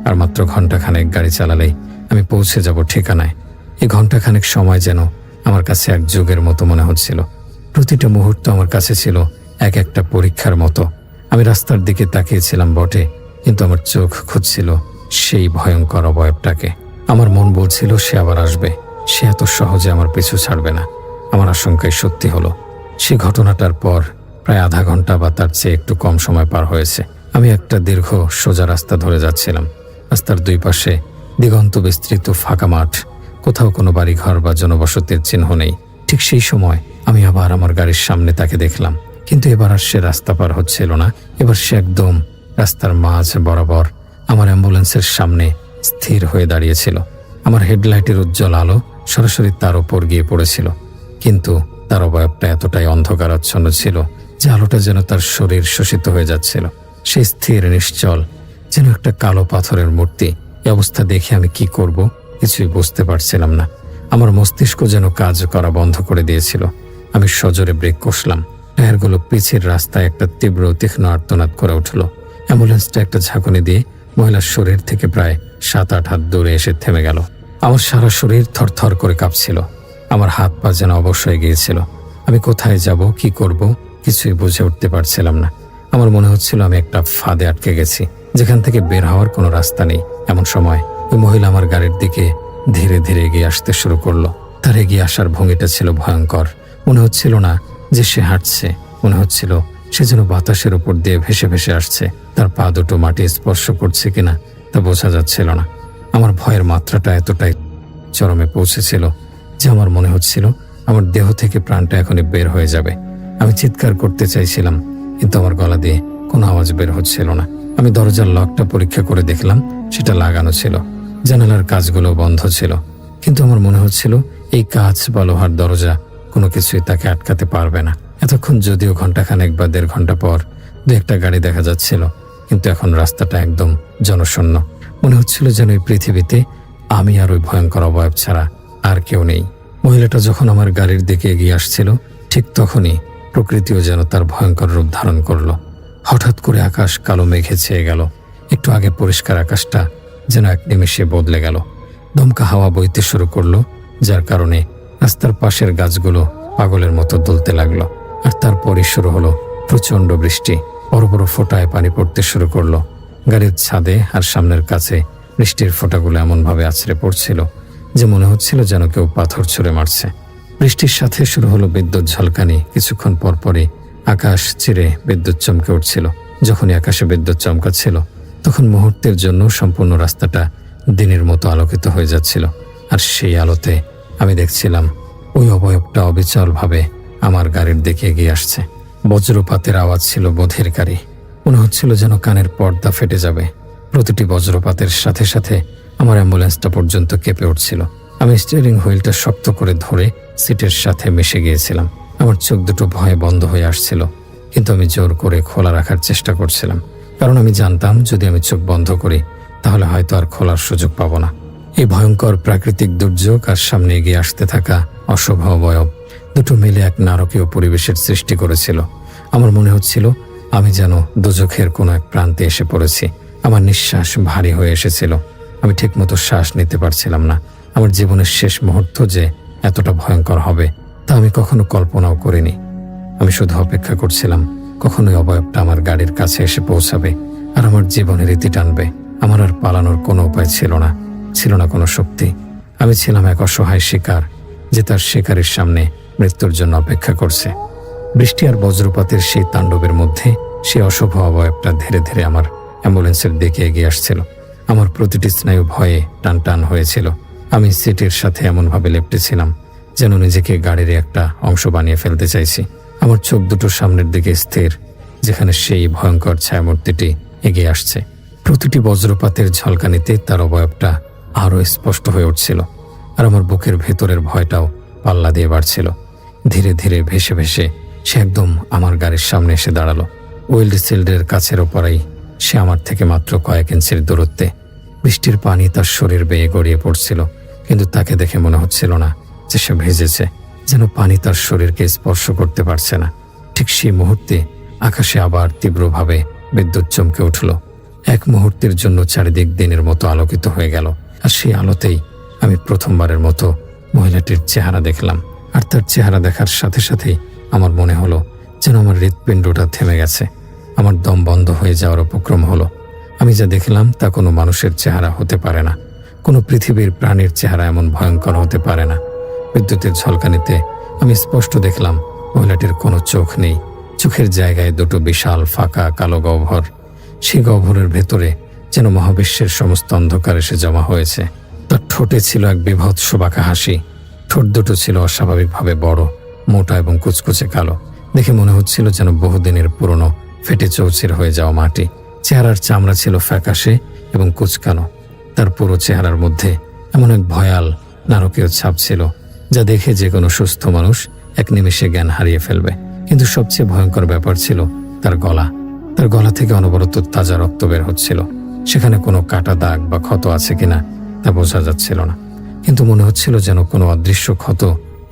Speaker 3: আর মাত্র ঘন্টাখানেক গাড়ি চালালেই আমি পৌঁছে যাব ঠিকানায়। এই ঘন্টাখানেক সময় যেন আমার কাছে এক যুগের মতো মনে হচ্ছিল। প্রতিটা মুহূর্ত আমার কাছে ছিল এক একটা পরীক্ষার মতো। আমি রাস্তার দিকে তাকিয়েছিলাম বটে, কিন্তু আমার চোখ খুঁজছিল সেই ভয়ঙ্কর অবয়বটাকে। আমার মন বলছিল সে আবার আসবে, সে এত সহজে আমার পিছু ছাড়বে না। আমার আশঙ্কায় সত্যি হলো। সে ঘটনাটার পর প্রায় আধা ঘন্টা বা তার চেয়ে একটু কম সময় পার হয়েছে। আমি একটা দীর্ঘ সোজা রাস্তা ধরে যাচ্ছিলাম। রাস্তার দুই পাশে দিগন্ত বিস্তৃত ফাঁকা মাঠ, কোথাও কোনো বাড়িঘর বা জনবসতির চিহ্ন নেই। ঠিক সেই সময় আমি আবার আমার গাড়ির সামনে তাকে দেখলাম, কিন্তু এবার আর সে রাস্তা পার হচ্ছিল না। এবার সে একদম রাস্তার মাঝ বরাবর আমার অ্যাম্বুলেন্সের সামনে স্থির হয়ে দাঁড়িয়েছিল। আমার হেডলাইটের উজ্জ্বল আলো সরাসরি তার ওপর গিয়ে পড়েছিল, কিন্তু তার অবয়বটা এতটাই অন্ধকারাচ্ছন্ন ছিল যে আলোটা যেন তার শরীর শোষিত হয়ে যাচ্ছিল। সে স্থির নিশ্চল, যেন একটা কালো পাথরের মূর্তি। এই অবস্থা দেখে আমি কি করব কিছুই বুঝতে পারছিলাম না। আমার মস্তিষ্ক যেন কাজ করা বন্ধ করে দিয়েছিল। আমি সজোরে ব্রেক কষলাম। টায়ারগুলো পিছের রাস্তায় একটা তীব্র তীক্ষ্ণ আর্তনাদ করে উঠল। অ্যাম্বুলেন্সটা একটা ঝাঁকুনি দিয়ে মহিলার শরীর থেকে প্রায় 7-8 হাত দূরে এসে থেমে গেল। আমার সারা শরীর থরথর করে কাঁপছিল। আমার হাত পা যেন অবশ হয়ে গিয়েছিল। আমি কোথায় যাব, কি করব কিছুই বুঝে উঠতে পারছিলাম না। আমার মনে হচ্ছিল আমি একটা ফাঁদে আটকে গেছি, যেখান থেকে বের হওয়ার কোনো রাস্তা নেই। এমন সময় ওই মহিলা আমার গাড়ির দিকে ধীরে ধীরে এগিয়ে আসতে শুরু করলো। তার এগিয়ে আসার ভঙ্গিটা ছিল ভয়ঙ্কর। মনে হচ্ছিল না যে সে হাঁটছে, মনে হচ্ছিল সে যেন বাতাসের উপর দিয়ে ভেসে ভেসে আসছে। তার পা দুটো মাটি স্পর্শ করছে কিনা তা বোঝা যাচ্ছিল না। আমার ভয়ের মাত্রাটা এতটাই চরমে পৌঁছেছিল যে আমার মনে হচ্ছিল আমার দেহ থেকে প্রাণটা এখনই বের হয়ে যাবে। আমি চিৎকার করতে চাইছিলাম, কিন্তু আমার গলা দিয়ে কোনো আওয়াজ বের হচ্ছিল না। আমি দরজার লকটা পরীক্ষা করে দেখলাম, সেটা লাগানো ছিল। জানালার কাঁচগুলো বন্ধ ছিল, কিন্তু আমার মনে হচ্ছিল এই কাঁচ বা লোহার দরজা কোনো কিছুই তাকে আটকাতে পারবে না। এতক্ষণ যদিও ঘন্টাখানেক বা 1.5 ঘন্টা পর 2-1টা গাড়ি দেখা যাচ্ছিল, কিন্তু এখন রাস্তাটা একদম জনশূন্য। মনে হচ্ছিল যেন এই পৃথিবীতে আমি আর ওই ভয়ঙ্কর অবয়ব ছাড়া আর কেউ নেই। মহিলাটা যখন আমার গাড়ির দিকে এগিয়ে আসছিল, ঠিক তখনই প্রকৃতিও যেন তার ভয়ঙ্কর রূপ ধারণ করলো। হঠাৎ করে আকাশ কালো মেঘে ছেয়ে গেল। একটু আগে পরিষ্কার আকাশটা যেন এক নিমেষে বদলে গেল। দমকা হাওয়া বইতে শুরু করলো, যার কারণে রাস্তার পাশের গাছগুলো পাগলের মতো দুলতে লাগলো। আর তারপরই শুরু হলো প্রচণ্ড বৃষ্টি। বড় বড় ফোঁটায় পানি পড়তে শুরু করলো। গাড়ির ছাদে আর সামনের কাছে বৃষ্টির ফোঁটাগুলো এমনভাবে আছড়ে পড়ছিল যে মনে হচ্ছিল যেন কেউ পাথর ছুঁড়ে মারছে। বৃষ্টির সাথে শুরু হলো বিদ্যুৎ ঝলকানি। কিছুক্ষণ পরপরই আকাশ চিরে বিদ্যুৎ চমকে উঠছিল। যখনই আকাশে বিদ্যুৎ চমকাচ্ছিল, তখন মুহূর্তের জন্য সম্পূর্ণ রাস্তাটা দিনের মতো আলোকিত হয়ে যাচ্ছিল। আর সেই আলোতে আমি দেখছিলাম ওই অবয়বটা অবিচলভাবে আমার গাড়ির দিকে এগিয়ে আসছে। বজ্রপাতের আওয়াজ ছিল বধিরকারী। মনে হচ্ছিল যেন কানের পর্দা ফেটে যাবে। প্রতিটি বজ্রপাতের সাথে সাথে আমার অ্যাম্বুলেন্সটা পর্যন্ত কেঁপে উঠছিল। আমি স্টিয়ারিং হুইলটা শক্ত করে ধরে সিটের সাথে মিশে গিয়েছিলাম। আমার চোখ দুটো ভয়ে বন্ধ হয়ে আসছিল, কিন্তু আমি জোর করে খোলা রাখার চেষ্টা করছিলাম, কারণ আমি জানতাম যদি আমি চোখ বন্ধ করি তাহলে হয়তো আর খোলার সুযোগ পাবো না। এই ভয়ঙ্কর প্রাকৃতিক দুর্যোগ আর সামনে এগিয়ে আসতে থাকা অশুভ অবয়ব দুটো মিলে এক নারকীয় পরিবেশের সৃষ্টি করেছিল। আমার মনে হচ্ছিল আমি যেন দোজখের কোনো এক প্রান্তে এসে পড়েছি। আমার নিঃশ্বাস ভারী হয়ে এসেছিল। আমি ঠিকমতো শ্বাস নিতে পারছিলাম না। আমার জীবনের শেষ মুহূর্ত যে এতটা ভয়ঙ্কর হবে তা আমি কখনো কল্পনাও করিনি। আমি শুধু অপেক্ষা করছিলাম কখন ওই অবয়বটা আমার গাড়ির কাছে এসে পৌঁছাবে আর আমার জীবনের ইতি টানবে। আমার আর পালানোর কোনো উপায় ছিল না, ছিল না কোনো শক্তি। আমি ছিলাম এক অসহায় শিকার যে তার শিকারের সামনে মৃত্যুর জন্য অপেক্ষা করছে। বৃষ্টি আর বজ্রপাতের সেই তাণ্ডবের মধ্যে সেই অশুভ অবয়বটা ধীরে ধীরে আমার অ্যাম্বুলেন্সের দিকে এগিয়ে আসছিল। আমার প্রতিটি স্নায়ু ভয়ে টান টান হয়েছিল। আমি সিটের সাথে এমনভাবে লেপ্টেছিলাম যেন নিজেকে গাড়ির একটা অংশ বানিয়ে ফেলতে চাইছি। আমার চোখ দুটো সামনের দিকে স্থির, যেখানে সেই ভয়ঙ্কর ছায়ামূর্তিটি এগিয়ে আসছে। প্রতিটি বজ্রপাতের ঝলকানিতে তার অবয়বটা আরও স্পষ্ট হয়ে উঠছিল, আর আমার বুকের ভেতরের ভয়টাও পাল্লা দিয়ে বাড়ছিল। ধীরে ধীরে ভেসে ভেসে সে একদম আমার গাড়ির সামনে এসে দাঁড়ালো। উইন্ডশিল্ডের কাছের ওপারেই সে আমার থেকে মাত্র কয়েক ইঞ্চির দূরত্বে। বৃষ্টির পানি তার শরীর বেয়ে গড়িয়ে পড়ছিল, কিন্তু তাকে দেখে মনে হচ্ছিল না যে সে ভিজেছে, যেন পানি তার শরীরকে স্পর্শ করতে পারছে না। ঠিক সেই মুহূর্তে আকাশে আবার তীব্রভাবে বিদ্যুৎ চমকে উঠল। এক মুহূর্তের জন্য চারিদিক দিনের মতো আলোকিত হয়ে গেল। আর সেই আলোতেই আমি প্রথমবারের মতো মহিলাটির চেহারা দেখলাম। আর তার চেহারা দেখার সাথে সাথেই আমার মনে হলো যেন আমার হৃৎপিণ্ডটা থেমে গেছে। আমার দম বন্ধ হয়ে যাওয়ার উপক্রম হলো। আমি যা দেখলাম তা কোনো মানুষের চেহারা হতে পারে না, কোনো পৃথিবীর প্রাণীর চেহারা এমন ভয়ঙ্কর হতে পারে না। বিদ্যুতের ঝলকানিতে আমি স্পষ্ট দেখলাম মহিলাটির কোনো চোখ নেই। চোখের জায়গায় দুটো বিশাল ফাঁকা কালো গহ্বর। সেই গহ্বরের ভেতরে যেন মহাবিশ্বের সমস্ত অন্ধকার এসে জমা হয়েছে। তার ঠোঁটে ছিল এক বীভৎস বাঁকা হাসি। ঠোঁট দুটো ছিল অস্বাভাবিকভাবে বড়, মোটা এবং কুচকুচে কালো। দেখে মনে হচ্ছিল যেন বহুদিনের পুরনো ফেটে চৌচির হয়ে যাওয়া মাটি। চেহারার চামড়া ছিল ফ্যাকাশে এবং কুচকানো। তার পুরো চেহারার মধ্যে এমন এক ভয়াল নারকীয় ছাপ ছিল যা দেখে যে কোনো সুস্থ মানুষ এক নিমেষে জ্ঞান হারিয়ে ফেলবে। কিন্তু সবচেয়ে ভয়ঙ্কর ব্যাপার ছিল তার গলা। তার গলা থেকে অনবরত তাজা রক্ত বের হচ্ছিল। সেখানে কোনো কাটা দাগ বা ক্ষত আছে কিনা তা বোঝা যাচ্ছিল না, কিন্তু মনে হচ্ছিল যেন কোনো অদৃশ্য ক্ষত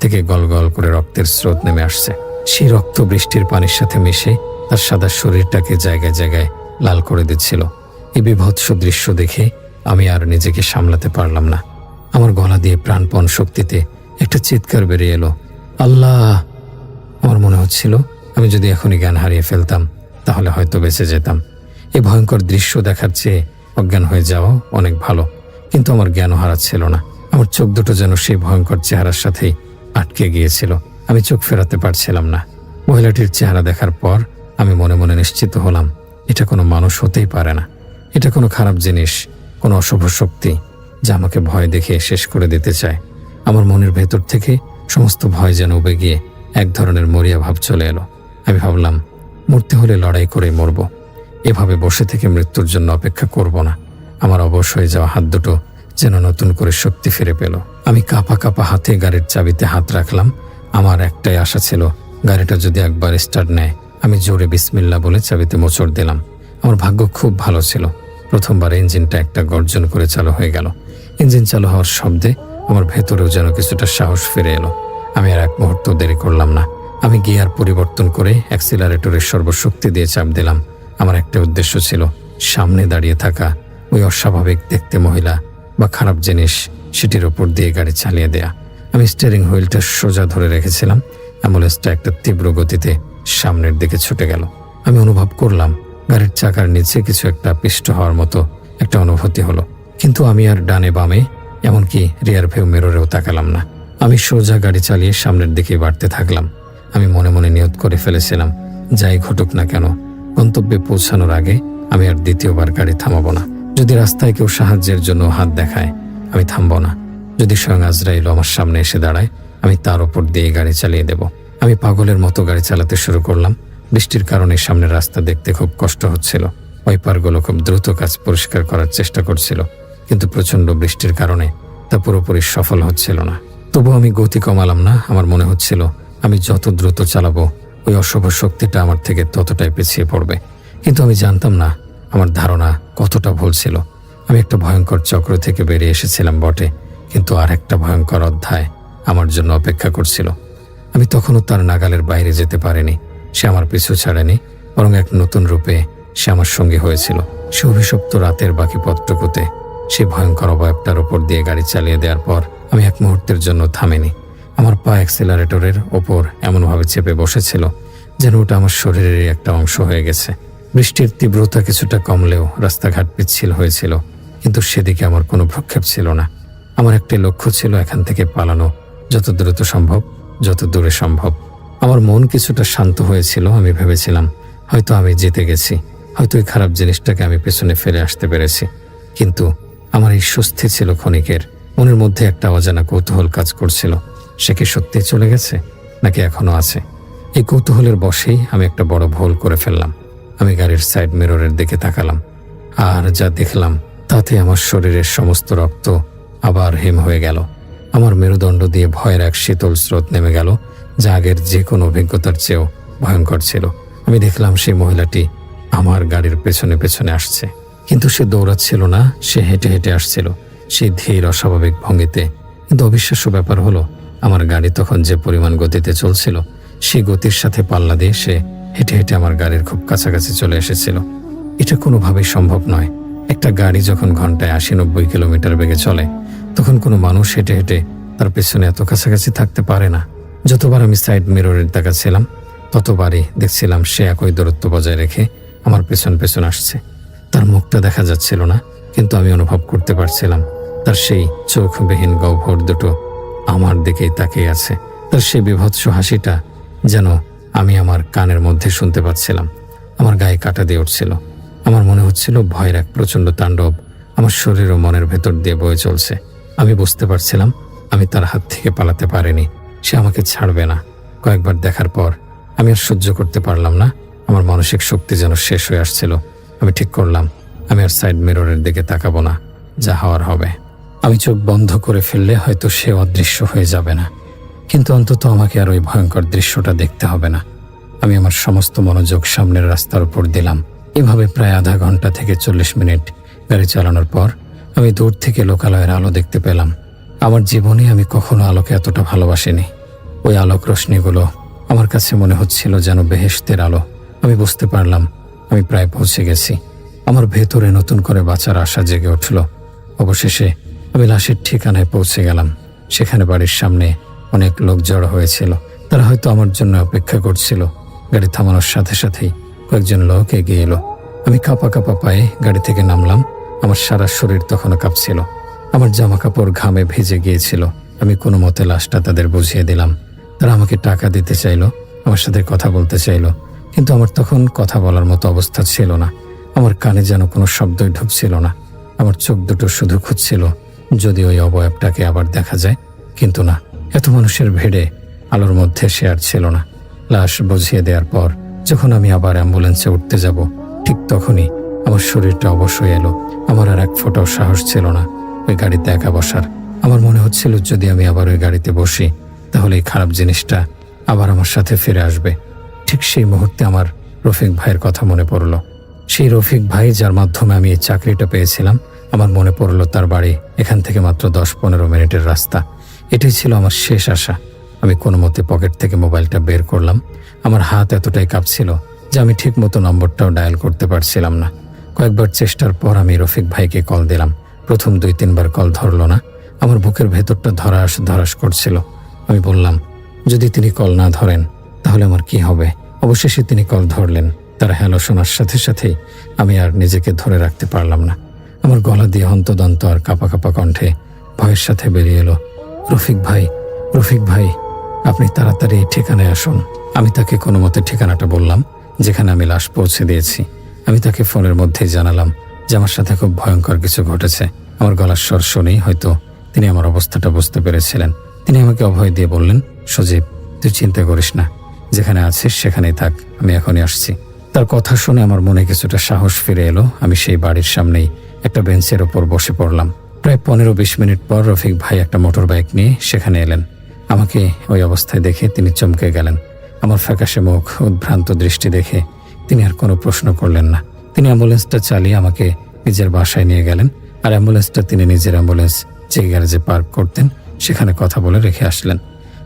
Speaker 3: থেকে গল গল করে রক্তের স্রোত নেমে আসছে। সেই রক্ত বৃষ্টির পানির সাথে মিশে তার সাদা শরীরটাকে জায়গায় জায়গায় লাল করে দিচ্ছিল। এই বিভৎস দৃশ্য দেখে আমি আর নিজেকে সামলাতে পারলাম না। আমার গলা দিয়ে প্রাণপণ শক্তিতে একটা চিৎকার বেরিয়ে এলো, আল্লাহ! আমার মনে হচ্ছিল আমি যদি এখনই জ্ঞান হারিয়ে ফেলতাম তাহলে হয়তো বেঁচে যেতাম। এই ভয়ঙ্কর দৃশ্য দেখার চেয়ে অজ্ঞান হয়ে যাওয়া অনেক ভালো, কিন্তু আমার জ্ঞানও হারাচ্ছিল না। আমার চোখ দুটো যেন সেই ভয়ঙ্কর চেহারার সাথেই আটকে গিয়েছিল। আমি চোখ ফেরাতে পারছিলাম না। মহিলাটির চেহারা দেখার পর আমি মনে মনে নিশ্চিত হলাম এটা কোনো মানুষ হতেই পারে না। এটা কোনো খারাপ জিনিস, কোনো অশুভ শক্তি যা আমাকে ভয় দেখে শেষ করে দিতে চায়। আমার মনের ভেতর থেকে সমস্ত ভয় যেন উবে গিয়ে এক ধরনের মরিয়া ভাব চলে এলো। আমি ভাবলাম মরতে হলে লড়াই করে মরব, এভাবে বসে থেকে মৃত্যুর জন্য অপেক্ষা করব না। আমার অবশ হয়ে যাওয়া হাত দুটো যেন নতুন করে শক্তি ফিরে পেল। আমি কাঁপা কাঁপা হাতে গাড়ির চাবিতে হাত রাখলাম। আমার একটাই আশা ছিল গাড়িটা যদি একবার স্টার্ট নেয়। আমি জোরে বিসমিল্লাহ বলে চাবিতে মোচড় দিলাম। আমার ভাগ্য খুব ভালো ছিল। প্রথমবার ইঞ্জিনটা একটা গর্জন করে চালু হয়ে গেল। ইঞ্জিন চালু হওয়ার শব্দে আমার ভেতরেও যেন কিছুটা সাহস ফিরে এলো। আমি আর এক মুহূর্ত দেরি করলাম না। আমি গিয়ার পরিবর্তন করে অ্যাক্সিলারেটরের সর্বশক্তি দিয়ে চাপ দিলাম। আমার একটা উদ্দেশ্য ছিল, সামনে দাঁড়িয়ে থাকা ওই অস্বাভাবিক দেখতে মহিলা বা খারাপ জিনিস সেটির ওপর দিয়ে গাড়ি চালিয়ে দেয়া। আমি স্টিয়ারিং হুইলটা সোজা ধরে রেখেছিলাম। অ্যাম্বুলেন্সটা একটা তীব্র গতিতে সামনের দিকে ছুটে গেল। আমি অনুভব করলাম গাড়ির চাকার নিচে কিছু একটা পিষ্ট হওয়ার মতো একটা অনুভূতি হলো, কিন্তু আমি আর ডানে বামে এমনকি রিয়ার ভিউ মিররেও তাকালাম না। আমি সোজা গাড়ি চালিয়ে সামনের দিকে বাড়তে থাকলাম। আমি মনে মনে নিয়ত করে ফেলেছিলাম, যাই ঘটুক না কেন গন্তব্যে পৌঁছানোর আগে আমি আর দ্বিতীয়বার গাড়ি থামাবো না। যদি রাস্তায় কেউ সাহায্যের জন্য হাত দেখায় আমি থামবো না। যদি স্বয়ং আজরাইল আমার সামনে এসে দাঁড়ায় আমি তার ওপর দিয়ে গাড়ি চালিয়ে দেব। আমি পাগলের মতো গাড়ি চালাতে শুরু করলাম। বৃষ্টির কারণে সামনের রাস্তা দেখতে খুব কষ্ট হচ্ছিল। ওয়াইপারগুলো খুব দ্রুত কাজ পরিষ্কার করার চেষ্টা করছিল, কিন্তু প্রচণ্ড বৃষ্টির কারণে তা পুরোপুরি সফল হচ্ছিল না। তবু আমি গতি কমালাম না। আমার মনে হচ্ছিল আমি যত দ্রুত চালাবো ওই অশুভ শক্তিটা আমার থেকে ততটাই পিছিয়ে পড়বে। কিন্তু আমি জানতাম না আমার ধারণা কতটা ভুল ছিল। আমি একটা ভয়ঙ্কর চক্র থেকে বেরিয়ে এসেছিলাম বটে, কিন্তু আর একটা ভয়ঙ্কর অধ্যায় আমার জন্য অপেক্ষা করছিল। আমি তখনও তার নাগালের বাইরে যেতে পারিনি। সে আমার পিছু ছাড়েনি, বরং এক নতুন রূপে সে আমার সঙ্গী হয়েছিল। সে অভিশপ্ত রাতের বাকি পথটুকুতে সেই ভয়ঙ্কর অবয়বটার উপর দিয়ে গাড়ি চালিয়ে দেওয়ার পর আমি এক মুহূর্তের জন্য থামিনি। আমার পা অ্যাক্সিলারেটরের ওপর এমনভাবে চেপে বসেছিল যেন ওটা আমার শরীরের একটা অংশ হয়ে গেছে। বৃষ্টির তীব্রতা কিছুটা কমলেও রাস্তাঘাট পিচ্ছিল হয়েছিল, কিন্তু সেদিকে আমার কোনো ভ্রুক্ষেপ ছিল না। আমার একটি লক্ষ্য ছিল এখান থেকে পালানো, যত দ্রুত সম্ভব, যত দূরে সম্ভব। আমার মন কিছুটা শান্ত হয়েছিল। আমি ভেবেছিলাম হয়তো আমি জিতে গেছি, হয়তো এই খারাপ জিনিসটাকে আমি পেছনে ফেলে আসতে পেরেছি। কিন্তু আমার এই স্বস্তি ছিল ক্ষণিকের। মনের মধ্যে একটা অজানা কৌতূহল কাজ করছিল। সে কি সত্যি চলে গেছে নাকি এখনো আছে? এই কৌতূহলের বশেই আমি একটা বড় ভুল করে ফেললাম। আমি গাড়ির সাইড মিররের দিকে তাকালাম, আর যা দেখলাম তাতে আমার শরীরের সমস্ত রক্ত আবার হিম হয়ে গেল। আমার মেরুদণ্ড দিয়ে ভয়ের এক শীতল স্রোত নেমে গেল, যা আগের যে কোনো অভিজ্ঞতার চেয়েও ভয়ঙ্কর ছিল। আমি দেখলাম সেই মহিলাটি আমার গাড়ির পেছনে পেছনে আসছে, কিন্তু সে দৌড়াচ্ছিল না, সে হেঁটে হেঁটে আসছিল, সেই ধীর অস্বাভাবিক ভঙ্গিতে। কিন্তু অবিশ্বাস্য ব্যাপার হলো, আমার গাড়ি তখন যে পরিমাণ গতিতে চলছিল সেই গতির সাথে পাল্লা দিয়ে সে হেঁটে হেঁটে আমার গাড়ির খুব কাছাকাছি চলে এসেছিল। এটা কোনোভাবেই সম্ভব নয়। একটা গাড়ি যখন ঘন্টায় 80-90 কিলোমিটার বেগে চলে, তখন কোনো মানুষ হেঁটে হেঁটে তার পেছনে এত কাছাকাছি থাকতে পারে না। যতবার আমি সাইড মিররের তাকাচ্ছিলাম ততবারই দেখছিলাম সে একই দূরত্ব বজায় রেখে আমার পেছন পেছন আসছে। তার মুখটা দেখা যাচ্ছিল না, কিন্তু আমি অনুভব করতে পারছিলাম তার সেই চোখবিহীন গহ্বর দুটো আমার দিকেই তাকিয়ে আছে। তার সেই বিভৎস হাসিটা যেন আমি আমার কানের মধ্যে শুনতে পাচ্ছিলাম। আমার গায়ে কাঁটা দিয়ে উঠছিল। আমার মনে হচ্ছিল ভয়ের এক প্রচণ্ড তাণ্ডব আমার শরীর ও মনের ভেতর দিয়ে বয়ে চলছে। আমি বুঝতে পারছিলাম আমি তার হাত থেকে পালাতে পারিনি, সে আমাকে ছাড়বে না। কয়েকবার দেখার পর আমি আর সহ্য করতে পারলাম না। আমার মানসিক শক্তি যেন শেষ হয়ে আসছিল। আমি ঠিক করলাম আমি আর সাইড মিররের দিকে তাকাবো না, যা হওয়ার হবে। আমি চোখ বন্ধ করে ফেললে হয়তো সে অদৃশ্য হয়ে যাবে না, কিন্তু অন্তত আমাকে আর ওই ভয়ঙ্কর দৃশ্যটা দেখতে হবে না। আমি আমার সমস্ত মনোযোগ সামনের রাস্তার উপর দিলাম। এভাবে প্রায় আধা ঘন্টা থেকে 40 মিনিট গাড়ি চালানোর পর আমি দূর থেকে লোকালয়ের আলো দেখতে পেলাম। আমার জীবনে আমি কখনো আলোকে এতটা ভালোবাসিনি। ওই আলোক রশ্মিগুলো আমার কাছে মনে হচ্ছিল যেন বেহেশতের আলো। আমি বুঝতে পারলাম আমি প্রায় পৌঁছে গেছি। আমার ভেতরে নতুন করে বাঁচার আশা জেগে উঠল। অবশেষে আমি লাশের ঠিকানায় পৌঁছে গেলাম। সেখানে বাড়ির সামনে অনেক লোক জড়ো হয়েছিল। তারা হয়তো আমার জন্য অপেক্ষা করছিল। গাড়ি থামানোর সাথে সাথেই কয়েকজন লোক এগিয়ে এলো। আমি কাঁপা কাঁপা পায়ে গাড়ি থেকে নামলাম। আমার সারা শরীর তখনও কাঁপছিল। আমার জামা কাপড় ঘামে ভিজে গিয়েছিল। আমি কোনো মতে লাশটা তাদের বুঝিয়ে দিলাম। তারা আমাকে টাকা দিতে চাইলো, আমার সাথে কথা বলতে চাইলো, কিন্তু আমার তখন কথা বলার মতো অবস্থা ছিল না। আমার কানে যেন কোনো শব্দই ঢুকছিল না। আমার চোখ দুটো শুধু খুঁজছিল যদি ওই অবয়বটাকে আবার দেখা যায়, কিন্তু না, এত মানুষের ভিড়ে আলোর মধ্যে সে আর ছিল না। লাশ বুঝিয়ে দেওয়ার পর যখন আমি আবার অ্যাম্বুলেন্সে উঠতে যাব, ঠিক তখনই আমার শরীরটা অবশ্যই এলো। আমার আর এক ফোঁটাও সাহস ছিল না ওই গাড়িতে একা বসার। আমার মনে হচ্ছিল যদি আমি আবার ওই গাড়িতে বসি তাহলে এই খারাপ জিনিসটা আবার আমার সাথে ফিরে আসবে। ঠিক সেই মুহূর্তে আমার রফিক ভাইয়ের কথা মনে পড়ল। সেই রফিক ভাই যার মাধ্যমে আমি এই চাকরিটা পেয়েছিলাম, আমার মনে পড়লো তার বাড়ি এখান থেকে মাত্র 10-15 মিনিটের রাস্তা। এটাই ছিল আমার শেষ আশা। আমি কোনো মতে পকেট থেকে মোবাইলটা বের করলাম। আমার হাত এতটাই কাঁপছিল যে আমি ঠিক মতো নম্বরটাও ডায়াল করতে পারছিলাম না। কয়েকবার চেষ্টার পর আমি রফিক ভাইকে কল দিলাম। প্রথম 2-3 বার কল ধরলো না। আমার বুকের ভেতরটা ধরাস ধরাস করছিল। আমি বললাম, যদি তিনি কল না ধরেন তাহলে আমার কি হবে? অবশেষে তিনি কল ধরলেন। তার হ্যালো শোনার সাথে সাথেই আমি আর নিজেকে ধরে রাখতে পারলাম না। আমার গলা দিয়ে হন্তদন্ত আর কাঁপা কাঁপা কণ্ঠে ভয়ের সাথে বেরিয়ে এলো, রফিক ভাই, রফিক ভাই, আপনি তাড়াতাড়ি এই ঠিকানায় আসুন। আমি তাকে কোনো মতে ঠিকানাটা বললাম, যেখানে আমি লাশ পৌঁছে দিয়েছি। আমি তাকে ফোনের মধ্যেই জানালাম যে আমার সাথে খুব ভয়ঙ্কর কিছু ঘটেছে। আমার গলার স্বর শুনেই হয়তো তিনি আমার অবস্থাটা বুঝতে পেরেছিলেন। তিনি আমাকে অভয় দিয়ে বললেন, সজীব, তুই চিন্তা করিস না, যেখানে আছিস সেখানেই থাক, আমি এখনই আসছি। তার কথা শুনে আমার মনে কিছুটা সাহস ফিরে এলো। আমি সেই বাড়ির সামনেই একটা বেঞ্চের ওপর বসে পড়লাম। প্রায় 15-20 মিনিট পর রফিক ভাই একটা মোটর বাইক নিয়ে সেখানে এলেন। আমাকে ওই অবস্থায় দেখে তিনি চমকে গেলেন। আমার ফ্যাকাশে মুখ, উদ্ভ্রান্ত দৃষ্টি দেখে তিনি আর কোনো প্রশ্ন করলেন না। তিনি অ্যাম্বুলেন্সটা চালিয়ে আমাকে নিজের বাসায় নিয়ে গেলেন। আর অ্যাম্বুলেন্সটা তিনি নিজের অ্যাম্বুলেন্স যে গ্যারেজে পার্ক করতেন সেখানে কথা বলে রেখে আসলেন।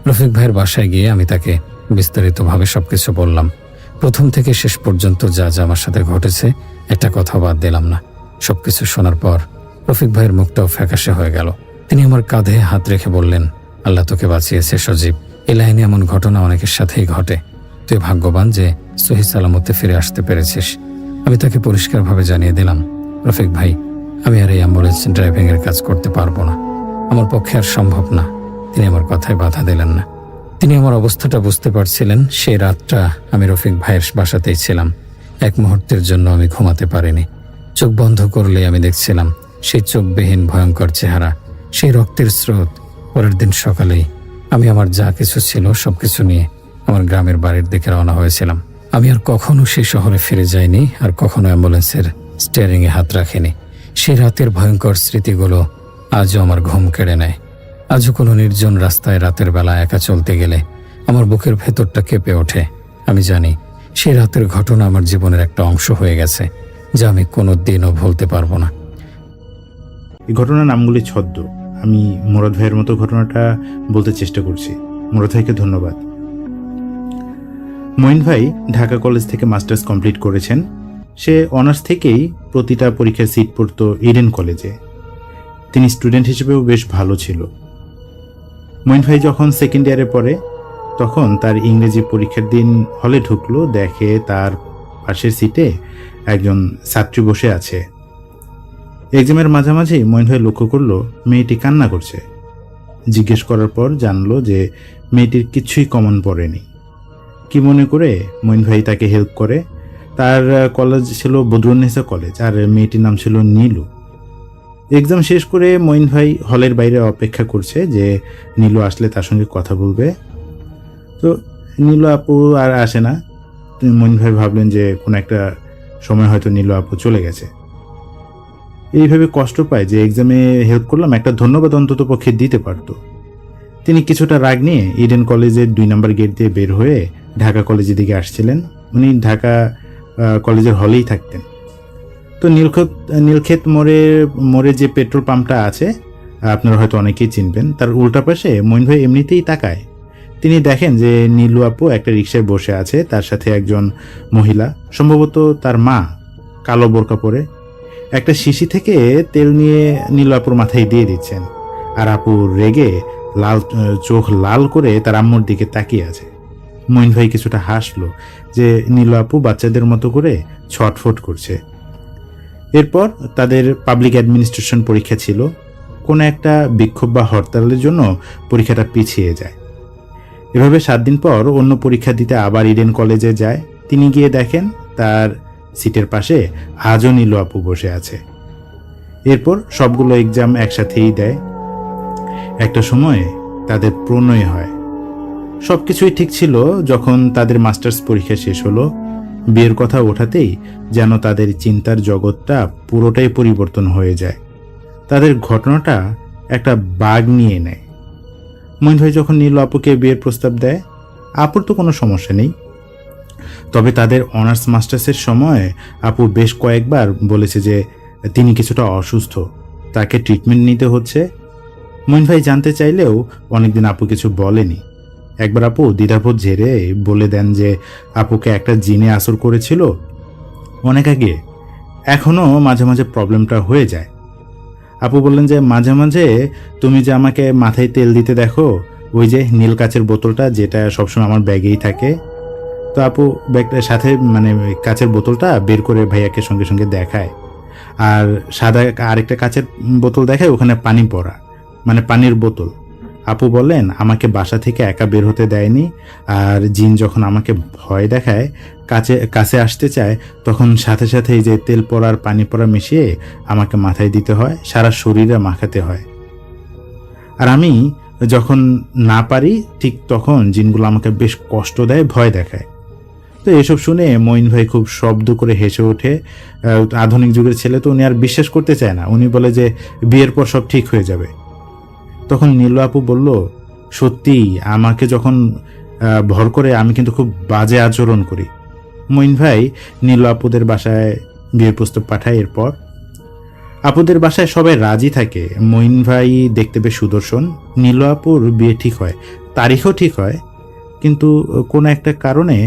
Speaker 3: রফিক ভাইয়ের বাসায় গিয়ে আমি তাকে বিস্তারিতভাবে সবকিছু বললাম। প্রথম থেকে শেষ পর্যন্ত যা যা আমার সাথে ঘটেছে একটা কথা বাদ দিলাম না। সবকিছু শোনার পর রফিক ভাইয়ের মুখটাও ফ্যাকাশে হয়ে গেল। তিনি আমার কাঁধে হাত রেখে বললেন, আল্লাহ তোকে বাঁচিয়েছে সজীব। এই লাইনে এমন ঘটনা অনেকের সাথেই ঘটে। তুই ভাগ্যবান যে সহি সালামতে ফিরে আসতে পেরেছিস। আমি তাকে পরিষ্কারভাবে জানিয়ে দিলাম, রফিক ভাই, আমি আর এই অ্যাম্বুলেন্স ড্রাইভিং এর কাজ করতে পারবো না, আমার পক্ষে আর সম্ভব না। তিনি আমার কথায় বাধা দিলেন না। তিনি আমার অবস্থাটা বুঝতে পারছিলেন। সেই রাতটা আমি রফিক ভাইয়ের বাসাতেই ছিলাম। এক মুহূর্তের জন্য আমি ঘুমাতে পারিনি। চোখ বন্ধ করলেই আমি দেখছিলাম সেই চোখবিহীন ভয়ঙ্কর চেহারা, সেই রক্তের স্রোত। পরের দিন সকালেই আমি আমার যা কিছু ছিল সবকিছু নিয়ে আমার গ্রামের বাড়ির দিকে রওনা হয়েছিলাম। আমি আর কখনো সেই শহরে ফিরে যাইনি, আর কখনো অ্যাম্বুলেন্সের স্টিয়ারিংয়ে হাত রাখিনি। সেই রাতের ভয়ঙ্কর স্মৃতিগুলো আজও আমার ঘুম কেড়ে নেয়। আজও কোনো নির্জন রাস্তায় রাতের বেলা একা চলতে গেলে আমার বুকের ভেতরটা কেঁপে ওঠে। আমি জানি সেই রাতের ঘটনা আমার জীবনের একটা অংশ হয়ে গেছে, যা আমি কোনো দিনও ভুলতে পারবো না।
Speaker 4: এই ঘটনার নামগুলি ছদ্ম। আমি মুরাদ ভাইয়ের মতো ঘটনাটা বলতে চেষ্টা করছি। মুরাদ ভাইকে ধন্যবাদ। মঈন ভাই ঢাকা কলেজ থেকে মাস্টার্স কমপ্লিট করেছেন। সে অনার্স থেকেই প্রতিটা পরীক্ষার সিট পড়তো ইডেন কলেজে। তিনি স্টুডেন্ট হিসেবেও বেশ ভালো ছিল। মঈন ভাই যখন সেকেন্ড ইয়ারে পড়ে তখন তার ইংরেজি পরীক্ষার দিন হলে ঢুকলো, দেখে তার পাশের সিটে একজন ছাত্রী বসে আছে। এক্সামের মাঝামাঝি মঈন ভাই লক্ষ্য করলো মেয়েটি কান্না করছে। জিজ্ঞেস করার পর জানলো যে মেয়েটির কিছুই কমন পড়েনি। কি মনে করে মঈন ভাই তাকে হেল্প করে। তার কলেজ ছিল বদরুন্নেসা কলেজ, আর মেয়েটির নাম ছিল নীলু। এক্সাম শেষ করে মঈন ভাই হলের বাইরে অপেক্ষা করছে যে নীলু আসলে তার সঙ্গে কথা বলবে। তো নীলু আপু আর আসে না। মঈন ভাই ভাবলেন যে কোনো একটা সময় হয়তো নীলু আপু চলে গেছে। এইভাবে কষ্ট পায় যে এক্সামে হেল্প করলাম, একটা ধন্যবাদ অন্তত পক্ষে দিতে পারতো। তিনি কিছুটা রাগ নিয়ে ইডেন কলেজের 2 নম্বর গেট দিয়ে বের হয়ে ঢাকা কলেজের দিকে আসছিলেন। উনি ঢাকা কলেজের হলেই থাকতেন। তো নীলক্ষেত মোড়ে যে পেট্রোল পাম্পটা আছে আপনারা হয়তো অনেকেই চিনবেন, তার উল্টা পাশে মঈন ভাই এমনিতেই তাকায়। তিনি দেখেন যে নীলু আপু একটা রিকশায় বসে আছে, তার সাথে একজন মহিলা, সম্ভবত তার মা, কালো বোরকা পরে একটা শিশি থেকে তেল নিয়ে নীলু আপুর মাথায় দিয়ে দিচ্ছেন। আর আপু রেগে চোখ লাল করে তার আম্মুর দিকে তাকিয়ে আছে। মঈন ভাই কিছুটা হাসলো যে নীলু আপু বাচ্চাদের মতো করে ছটফট করছে। এরপর তাদের পাবলিক অ্যাডমিনিস্ট্রেশন পরীক্ষা ছিল। কোনো একটা বিক্ষোভ বা হরতালের জন্য পরীক্ষাটা পিছিয়ে যায়। এভাবে 7 দিন পর অন্য পরীক্ষা দিতে আবার ইডেন কলেজে যায়। তিনি গিয়ে দেখেন তার সিটের পাশে আজও নীলু আপু বসে আছে। এরপর সবগুলো এক্সাম একসাথেই দেয়। একটা সময় তাদের প্রণয় হয়। সবকিছুই ঠিক ছিল যখন তাদের মাস্টার্স পরীক্ষা শেষ হলো। বিয়ের কথা ওঠাতেই যেন তাদের চিন্তার জগৎটা পুরোটাই পরিবর্তন হয়ে যায়। তাদের ঘটনাটা একটা বাগ নিয়ে নেয়। মঈন ভাই যখন নীলু আপুকে বিয়ের প্রস্তাব দেয়, আপুর তো কোনো সমস্যা নেই, তবে তাদের অনার্স মাস্টার্সের সময় আপু বেশ কয়েকবার বলেছে যে তিনি কিছুটা অসুস্থ, তাকে ট্রিটমেন্ট নিতে হচ্ছে। মঈন ভাই জানতে চাইলেও অনেকদিন আপু কিছু বলেনি। একবার আপু দ্বিধাবোধ ঝেড়ে বলে দেন যে আপুকে একটা জিনে আসর করেছিল অনেক আগে, এখনও মাঝে মাঝে প্রবলেমটা হয়ে যায়। আপু বললেন যে মাঝে মাঝে তুমি যে আমাকে মাথায় তেল দিতে দেখো, ওই যে নীল কাচের বোতলটা যেটা সবসময় আমার ব্যাগেই থাকে। তো আপু ব্যাগটার সাথে মানে কাচের বোতলটা বের করে ভাইয়াকে সঙ্গে সঙ্গে দেখায়, আর সাদা আরেকটা কাচের বোতল দেখায়, ওখানে পানি পড়া, মানে পানির বোতল। আপু বললেন আমাকে বাসা থেকে একা বের হতে দেয়নি, আর জিন যখন আমাকে ভয় দেখায়, কাছে আসতে চায়, তখন সাথে সাথে এই যে তেল পড়া আর পানি পড়া মিশিয়ে আমাকে মাথায় দিতে হয়, সারা শরীরে মাখাতে হয়। আর আমি যখন না পারি ঠিক তখন জিনগুলো আমাকে বেশ কষ্ট দেয়, ভয় দেখায়। তো এসব শুনে মঈন ভাই খুব শব্দ করে হেসে ওঠে। আধুনিক যুগের ছেলে তো, উনি আর বিশ্বাস করতে চায় না। উনি বলে যে বিয়ের পর সব ঠিক হয়ে যাবে। তখন নীলু আপু বলল, সত্যি আমাকে যখন ভর করে আমি কিন্তু খুব বাজে আচরণ করি। মঈন ভাই নীলু আপুদের বাসায় বিয়ের প্রস্তাব পাঠায়। এরপর আপুদের বাসায় সবাই রাজি থাকে। মঈন ভাই দেখতে বেশ সুদর্শন। নীলু আপুর বিয়ে ঠিক হয়, তারিখও ঠিক হয়, কিন্তু কোনো একটা কারণে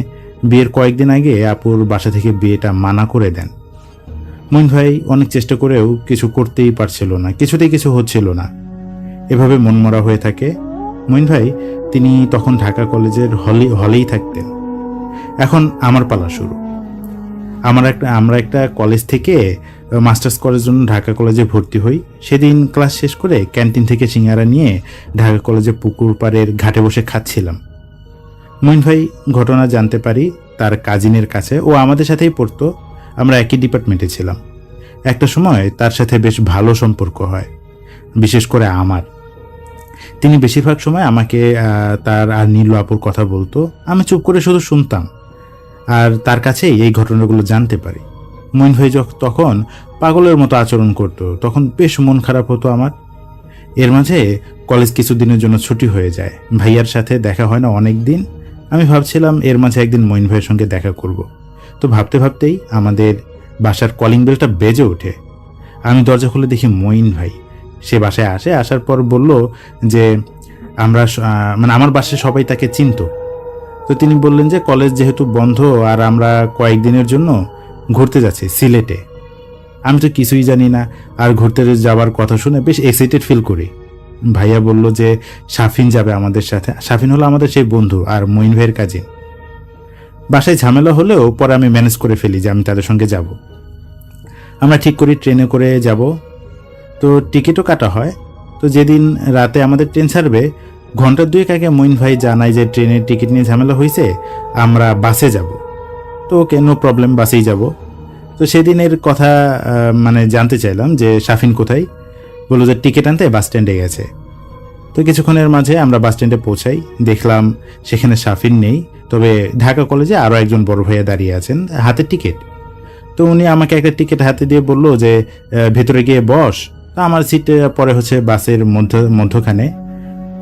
Speaker 4: বিয়ের কয়েকদিন আগে আপুর বাসা থেকে বিয়েটা মানা করে দেন। মঈন ভাই অনেক চেষ্টা করেও কিছু করতেই পারছিল না, কিছুতেই কিছু হচ্ছিল না। এভাবে মনমরা হয়ে থাকে মঈন ভাই। তিনি তখন ঢাকা কলেজের হলেই থাকতেন। এখন আমার পালা শুরু। আমরা একটা কলেজ থেকে মাস্টার্স করার জন্য ঢাকা কলেজে ভর্তি হই। সেদিন ক্লাস শেষ করে ক্যান্টিন থেকে সিঙ্গারা নিয়ে ঢাকা কলেজে পুকুর পাড়ের ঘাটে বসে খাচ্ছিলাম। মঈন ভাই ঘটনা জানতে পারি তার কাজিনের কাছে। ও আমাদের সাথেই পড়তো, আমরা একই ডিপার্টমেন্টে ছিলাম। একটা সময় তার সাথে বেশ ভালো সম্পর্ক হয়, বিশেষ করে আমার। তিনি বেশিরভাগ সময় আমাকে তার আর নীলু আপুর কথা বলতো, আমি চুপ করে শুধু শুনতাম, আর তার কাছেই এই ঘটনাগুলো জানতে পারি। মঈন ভাই তখন পাগলের মতো আচরণ করতো, তখন বেশ মন খারাপ হতো আমার। এর মাঝে কলেজ কিছুদিনের জন্য ছুটি হয়ে যায়, ভাইয়ার সাথে দেখা হয় না অনেক দিন। আমি ভাবছিলাম এর মাঝে একদিন মঈন ভাইয়ের সঙ্গে দেখা করব। তো ভাবতে ভাবতেই আমাদের বাসার কলিং বেলটা বেজে ওঠে। আমি দরজা খুলে দেখি মঈন ভাই। সে বাসায় আসে, আসার পর বলল যে আমার বাসায় সবাই তাকে চিনত। তো তিনি বললেন যে কলেজ যেহেতু বন্ধ আর আমরা কয়েকদিনের জন্য ঘুরতে যাচ্ছি সিলেটে। আমি তো কিছুই জানি না, আর ঘুরতে যাওয়ার কথা শুনে বেশ এক্সাইটেড ফিল করি। ভাইয়া বলল যে শাফিন যাবে আমাদের সাথে। শাফিন হলো আমাদের সেই বন্ধু আর মঈন ভাইয়ের কাজিন। বাসায় ঝামেলা হলেও পরে আমি ম্যানেজ করে ফেলি যে আমি তাদের সঙ্গে যাব। আমরা ঠিক করি ট্রেনে করে যাব। তো টিকিটও কাটা হয়। তো যেদিন রাতে আমাদের ট্রেন ছাড়বে, ঘন্টা দুয়েক আগে মঈন ভাই জানায় যে ট্রেনের টিকিট নিয়ে ঝামেলা হয়েছে, আমরা বাসে যাব। তো ওকে, নো প্রবলেম, বাসেই যাব। তো সেদিনের কথা জানতে চাইলাম যে শাফিন কোথায়। বললো যে টিকিট আনতে বাস স্ট্যান্ডে গেছে। তো কিছুক্ষণের মাঝে আমরা বাস স্ট্যান্ডে পৌঁছাই, দেখলাম সেখানে শাফিন নেই, তবে ঢাকা কলেজে আরও একজন বড় ভাইয়া দাঁড়িয়ে আছেন, হাতে টিকিট। তো উনি আমাকে একটা টিকিট হাতে দিয়ে বললো যে ভেতরে গিয়ে বস। তো আমার সিটে পরে হচ্ছে বাসের মধ্যখানে।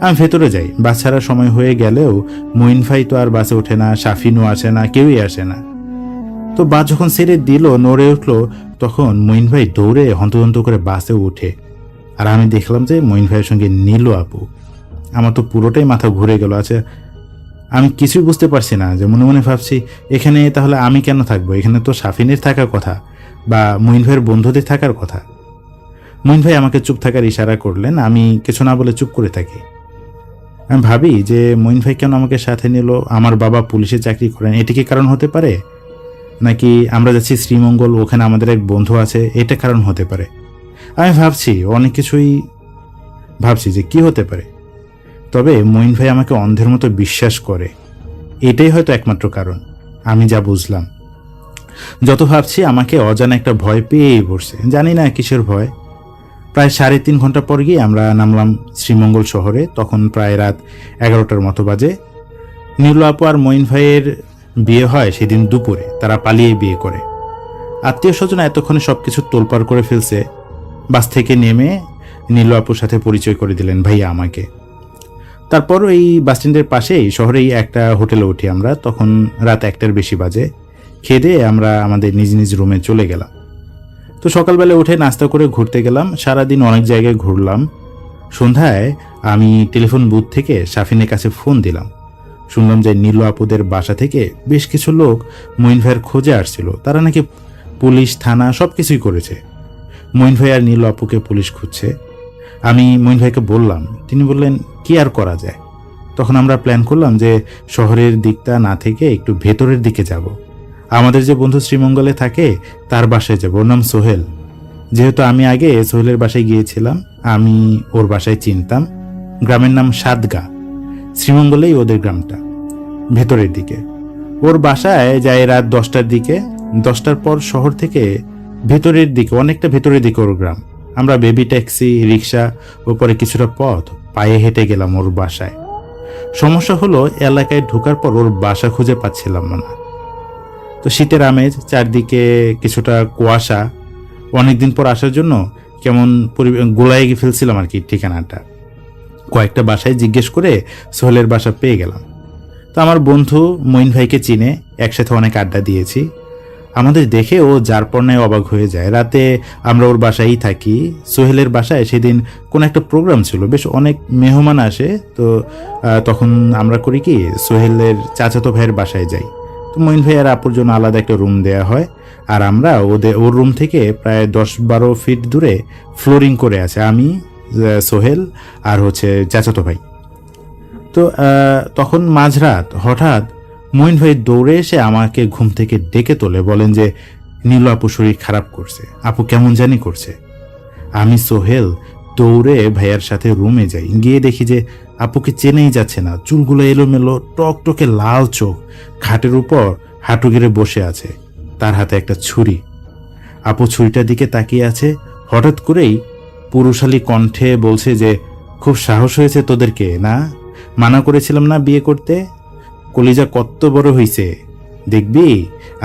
Speaker 4: আমি ভেতরে যাই। বাস ছাড়ার সময় হয়ে গেলেও মঈন ভাই তো আর বাসে ওঠে না, শাফিনও আসে না, কেউই আসে না। তো বাস যখন ছেড়ে দিল, নড়ে উঠলো, তখন মঈন ভাই দৌড়ে হন্তদন্ত করে বাসে উঠে। আর আমি দেখলাম যে মঈন ভাইয়ের সঙ্গে নীলু আপু। আমার তো পুরোটাই মাথা ঘুরে গেল। আচ্ছা, আমি কিছুই বুঝতে পারছি না, যে মনে মনে ভাবছি এখানে তাহলে আমি কেন থাকবো? এখানে তো শাফিনের থাকার কথা বা মঈন ভাইয়ের বন্ধুদের থাকার কথা। মঈন ভাই আমাকে চুপ থাকার ইশারা করলেন। আমি কিছু না বলে চুপ করে থাকি। আমি ভাবি যে মঈন ভাই কেন আমাকে সাথে নিল? আমার বাবা পুলিশে চাকরি করেন, এটি কি কারণ হতে পারে? নাকি আমরা যাচ্ছি শ্রীমঙ্গল, ওখানে আমাদের এক বন্ধু আছে, এটা কারণ হতে পারে? আমি ভাবছি অনেক কিছুই, ভাবছি যে কি হতে পারে। তবে মঈন ভাই আমাকে অন্ধের মতো বিশ্বাস করে, এটাই হয়তো একমাত্র কারণ। আমি যা বুঝলাম। যত ভাবছি আমাকে অজানা একটা ভয় পেয়েই বসছে, জানি না কিসের ভয়। প্রায় 3.5 ঘন্টা পর গিয়ে আমরা নামলাম শ্রীমঙ্গল শহরে। তখন প্রায় রাত 11টার মতো বাজে। নীলু আপু আর মঈন ভাইয়ের বিয়ে হয় সেদিন দুপুরে। তারা পালিয়ে বিয়ে করে। আত্মীয় স্বজন এতক্ষণে সবকিছু তোলপাড় করে ফেলছে। বাস থেকে নেমে নীলু আপুর সাথে পরিচয় করে দিলেন ভাইয়া আমাকে। তারপর এই বাসস্ট্যান্ডের পাশেই শহরেই একটা হোটেলে উঠি আমরা। তখন রাত 1টার বেশি বাজে। খেয়ে দিয়ে আমরা আমাদের নিজ নিজ রুমে চলে গেলাম। তো সকালবেলা উঠে নাস্তা করে ঘুরতে গেলাম। সারাদিন অনেক জায়গায় ঘুরলাম। সন্ধ্যায় আমি টেলিফোন বুথ থেকে শাফিনের কাছে ফোন দিলাম। শুনলাম যে নীলু আপুদের বাসা থেকে বেশ কিছু লোক মঈন ভাইয়ের খোঁজে আসছিল। তারা নাকি পুলিশ, থানা সব কিছুই করেছে। মঈন ভাই আর নীলু আপুকে পুলিশ খুঁজছে। আমি মঈন ভাইকে বললাম, তিনি বললেন কি আর করা যায়। তখন আমরা প্ল্যান করলাম যে শহরের দিকটা না থেকে একটু ভেতরের দিকে যাব। আমাদের যে বন্ধু শ্রীমঙ্গলে থাকে তার বাসায় যাব। ওর নাম সোহেল। যেহেতু আমি আগে সোহেলের বাসায় গিয়েছিলাম, আমি ওর বাসায় চিনতাম। গ্রামের নাম সাদগা। শ্রীমঙ্গলেই ওদের গ্রামটা, ভেতরের দিকে। ওর বাসায় যায় রাত 10টার দিকে। 10টার পর শহর থেকে ভেতরের দিকে, অনেকটা ভেতরের দিকে ওর গ্রাম। আমরা বেবি ট্যাক্সি, রিক্সা, ওপরে কিছুটা পথ পায়ে হেঁটে গেলাম ওর বাসায়। সমস্যা হলো এলাকায় ঢোকার পর ওর বাসা খুঁজে পাচ্ছিলাম না। তো শীতের আমেজ, চারদিকে কিছুটা কুয়াশা। অনেকদিন পর আসার জন্য কেমন গোলায় গিয়ে ফেলছিলাম আর কি ঠিকানাটা। কয়েকটা বাসায় জিজ্ঞেস করে সোহেলের বাসা পেয়ে গেলাম। তো আমার বন্ধু মঈন ভাইকে চিনে, একসাথে অনেক আড্ডা দিয়েছি। আমাদের দেখে ও যার পর্যায়ে অবাক হয়ে যায়। রাতে আমরা ওর বাসায়ই থাকি। সোহেলের বাসায় সেদিন কোন একটা প্রোগ্রাম ছিল, বেশ অনেক মেহমান আসে। তো তখন আমরা করি কি, সোহেলের চাচাতো ভাইয়ের বাসায় যাই। তো মঈন ভাই আর আপুর জন্য আলাদা একটা রুম দেয়া হয়। আর আমরা ওর রুম থেকে প্রায় 10-12 ফিট দূরে ফ্লোরিং করে আছে আমি, সোহেল আর চাচাতো ভাই। তো তখন মাঝরাত হঠাৎ মঈন ভাই দৌড়ে এসে আমাকে ঘুম থেকে ডেকে তোলে, বলেন যে নীলু আপু শরীর খারাপ করছে, আপু কেমন জানি করছে। আমি সোহেল দৌড়ে ভাইয়ার সাথে রুমে যাই। গিয়ে দেখি যে আপুকে চেনেই যাচ্ছে না। চুলগুলো এলোমেলো, টকটকে লাল চোখ, খাটের উপর হাঁটু গেড়ে বসে আছে, তার হাতে একটা ছুরি। আপু ছুরিটার দিকে তাকিয়ে আছে। হঠাৎ করেই পুরুষালী কণ্ঠে বলছে যে খুব সাহস হয়েছে তোদেরকে না, মানা করেছিলাম না বিয়ে করতে, কলিজা কত বড় হইছে দেখবি,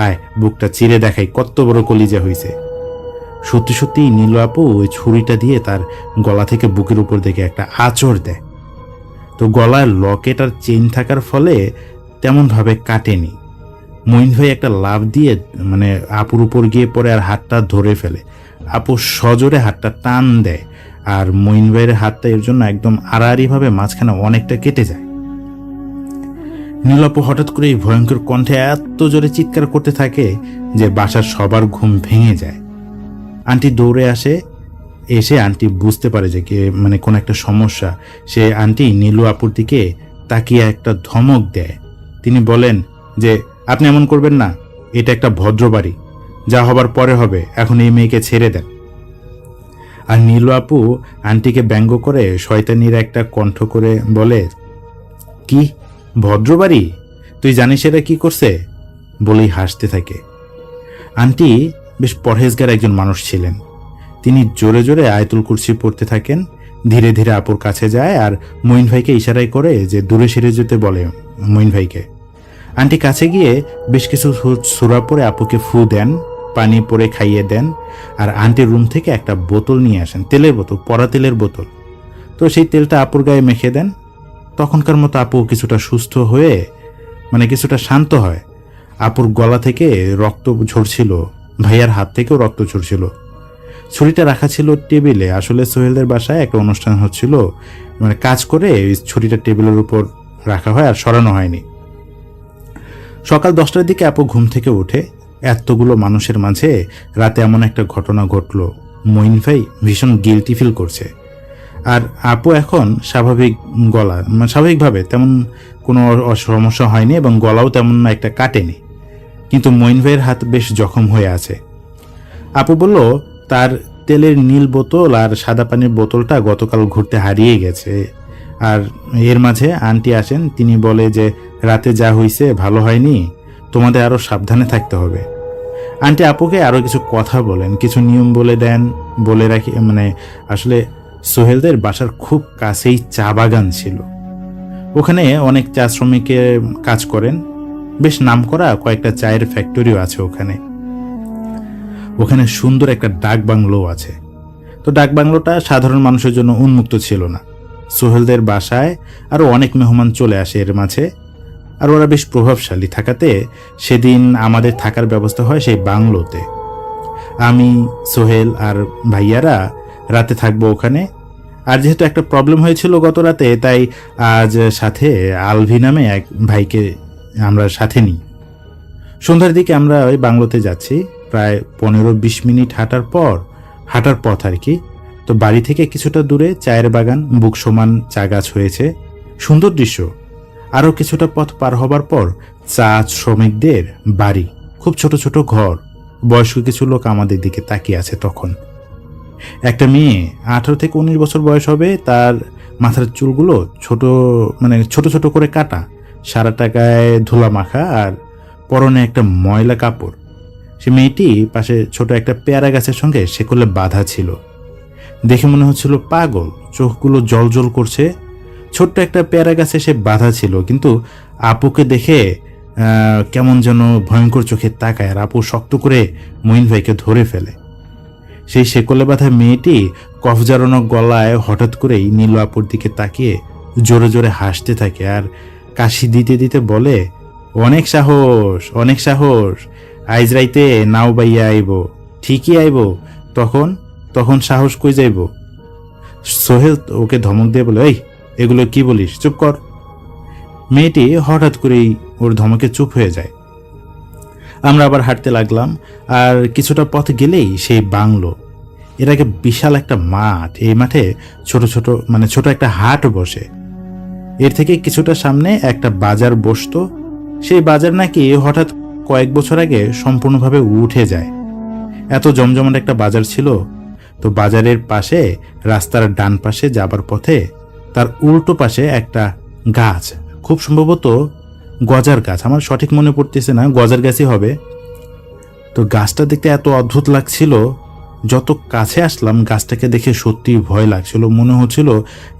Speaker 4: আয় বুকটা চিরে দেখাই কত বড় কলিজা হইছে। সত্যি সত্যি নীলু আপু ওই ছুরিটা দিয়ে তার গলা থেকে বুকের উপর দিকে একটা আঁচড় দেয়। তো গলার লকেট আর চেইন থাকার ফলে তেমন ভাবে কাটেনি। মঈন ভাই একটা লাফ দিয়ে আপুর উপর গিয়ে পড়ে আর হাতটা ধরে ফেলে। আপু সজোরে হাতটা টান দেয় আর মঈন ভাইয়ের হাতটা এর জন্য একদম আড়াআড়ি ভাবে মাঝখানে অনেকটা কেটে যায়। নীলু আপু হঠাৎ করে এই ভয়ঙ্কর কণ্ঠে এত জোরে চিৎকার করতে থাকে যে বাসার সবার ঘুম ভেঙে যায়। আন্টি দৌড়ে আসে। এসে আন্টি বুঝতে পারে যে কোন একটা সমস্যা। সে আন্টি নীলু আপুর দিকে তাকিয়ে একটা ধমক দেয়। তিনি বলেন যে আপনি এমন করবেন না, এটা একটা ভদ্র বাড়ি, যা হবার পরে হবে, এখন এই মেয়েকে ছেড়ে দেন। আর নীলু আপু আন্টিকে ব্যঙ্গ করে শয়তানির একটা কণ্ঠ করে বলে, কি ভদ্র বাড়ি, তুই জানিস এরা কি করছে, বলেই হাসতে থাকে। আন্টি বেশ পরহেজগার একজন মানুষ ছিলেন। তিনি জোরে জোরে আয়াতুল কুরসি পড়তে থাকেন। ধীরে ধীরে আপুর কাছে যায় আর মঈন ভাইকে ইশারাই করে যে দূরে সরে যেতে বলে মঈন ভাইকে। আন্টি কাছে গিয়ে বেশ কিছু সূরা পড়ে আপুকে ফু দেন, পানি পরে খাইয়ে দেন। আর আন্টির রুম থেকে একটা বোতল নিয়ে আসেন, তেলের বোতল, পরা তেলের বোতল। তো সেই তেলটা আপুর গায়ে মেখে দেন। তখনকার মতো আপু কিছুটা সুস্থ হয়ে কিছুটা শান্ত হয়। আপুর গলা থেকে রক্ত ঝরছিল, ভাইয়ার হাত থেকেও রক্ত ঝরছিল। ছুরিটা রাখা ছিল টেবিলে। আসলে সোহেলদের বাসায় একটা অনুষ্ঠান হচ্ছিল, কাজ করে ছুরিটা টেবিলের উপর রাখা হয় আর সরানো হয়নি। সকাল 10টার দিকে আপু ঘুম থেকে উঠে। এতগুলো মানুষের মাঝে রাতে এমন একটা ঘটনা ঘটলো। মঈন ভাই ভীষণ গিল্টি ফিল করছে। আর আপু এখন স্বাভাবিকভাবে তেমন কোনো সমস্যা হয়নি এবং গলাও তেমন একটা কাটেনি, কিন্তু মঈন ভাইয়ের হাত বেশ জখম হয়ে আছে। আপু বলল তার তেলের নীল বোতল আর সাদা পানির বোতলটা গতকাল ঘুরতে হারিয়ে গেছে। আর এর মাঝে আন্টি আসেন। তিনি বলে যে রাতে যা হয়েছে ভালো হয়নি, তোমাদের আরো সাবধানে থাকতে হবে। আন্টি আপুকে আরো কিছু কথা বলেন, কিছু নিয়ম বলে দেন। বলে রাখি আসলে সোহেলদের বাসার খুব কাছেই চা বাগান ছিল। ওখানে অনেক চা শ্রমিকে কাজ করেন। বেশ নামকরা কয়েকটা চায়ের ফ্যাক্টরিও আছে ওখানে। ওখানে সুন্দর একটা ডাক বাংলো আছে। তো ডাক বাংলোটা সাধারণ মানুষের জন্য উন্মুক্ত ছিল না, সোহেলদের বাসায় আরও অনেক মেহমান চলে আসে এর মাঝে। আর ওরা বেশ প্রভাবশালী থাকাতে সেদিন আমাদের থাকার ব্যবস্থা হয় সেই বাংলোতে। আমি, সোহেল আর ভাইয়ারা রাতে থাকবো ওখানে। আর যেহেতু একটা প্রবলেম হয়েছিল গত রাতে, তাই আজ সাথে আলভি নামে এক ভাইকে আমরা সাথে নিই। সন্ধ্যার দিকে আমরা ওই বাংলোতে যাচ্ছি। প্রায় 15-20 মিনিট হাঁটার পথ আর কি। তো বাড়ি থেকে কিছুটা দূরে চায়ের বাগান, বুক সমান চা গাছ হয়েছে, সুন্দর দৃশ্য। আরও কিছুটা পথ পার হবার পর চা শ্রমিকদের বাড়ি, খুব ছোট ছোট ঘর। বয়স্ক কিছু লোক আমাদের দিকে তাকিয়ে আছে তখন। একটা মেয়ে 18 থেকে 19 বছর বয়স হবে, তার মাথার চুলগুলো ছোট ছোট করে কাটা, সারাটা গায়ে ধুলা মাখা, আর পরনে একটা ময়লা কাপড়। সে মেয়েটি পাশে ছোট একটা পেয়ারা গাছের সঙ্গে শেকলে বাঁধা ছিল। দেখে মনে হচ্ছিল পাগল, চোখগুলো জল করছে। ছোট্ট একটা পেয়ারা গাছে সে বাঁধা ছিল, কিন্তু আপুকে দেখে কেমন যেন ভয়ঙ্কর চোখে তাকায়। আর আপু শক্ত করে মঈন ভাইকে ধরে ফেলে। সেই শেকলে বাঁধা মেয়েটি কফজারণ গলায় হঠাৎ করেই নীলু আপুর দিকে তাকিয়ে জোরে জোরে হাসতে থাকে, আর কাশি দিতে দিতে বলে, অনেক সাহস, আইজ রাইতে নাও বাইয়া আইব, ঠিকই আইব। তখন সাহস কই যাইব? সোহেল ওকে ধমক দিয়ে বলে, এই এগুলো কি বলিস, চুপ কর। মেয়েটি হঠাৎ করেই ওর ধমকে চুপ হয়ে যায়। আমরা আবার হাঁটতে লাগলাম। আর কিছুটা পথ গেলেই সেই বাংলো। এর আগে বিশাল একটা মাঠ, এই মাঠে ছোট একটা হাট বসে। এর থেকে কিছুটা সামনে একটা বাজার বসতো। সেই বাজার নাকি হঠাৎ কয়েক বছর আগে সম্পূর্ণভাবে উঠে যায়। এত জমজমাট একটা বাজার ছিল। তো বাজারের পাশে, রাস্তার ডান পাশে যাবার পথে তার উল্টো পাশে একটা গাছ, খুব সম্ভবত গজার গাছ, আমার সঠিক মনে পড়তেছে না, গজার গাছই হবে। তো গাছটা দেখতে এত অদ্ভুত লাগছিল, যত কাছে আসলাম গাছটাকে দেখে সত্যি ভয় লাগছিল। মনে হচ্ছিল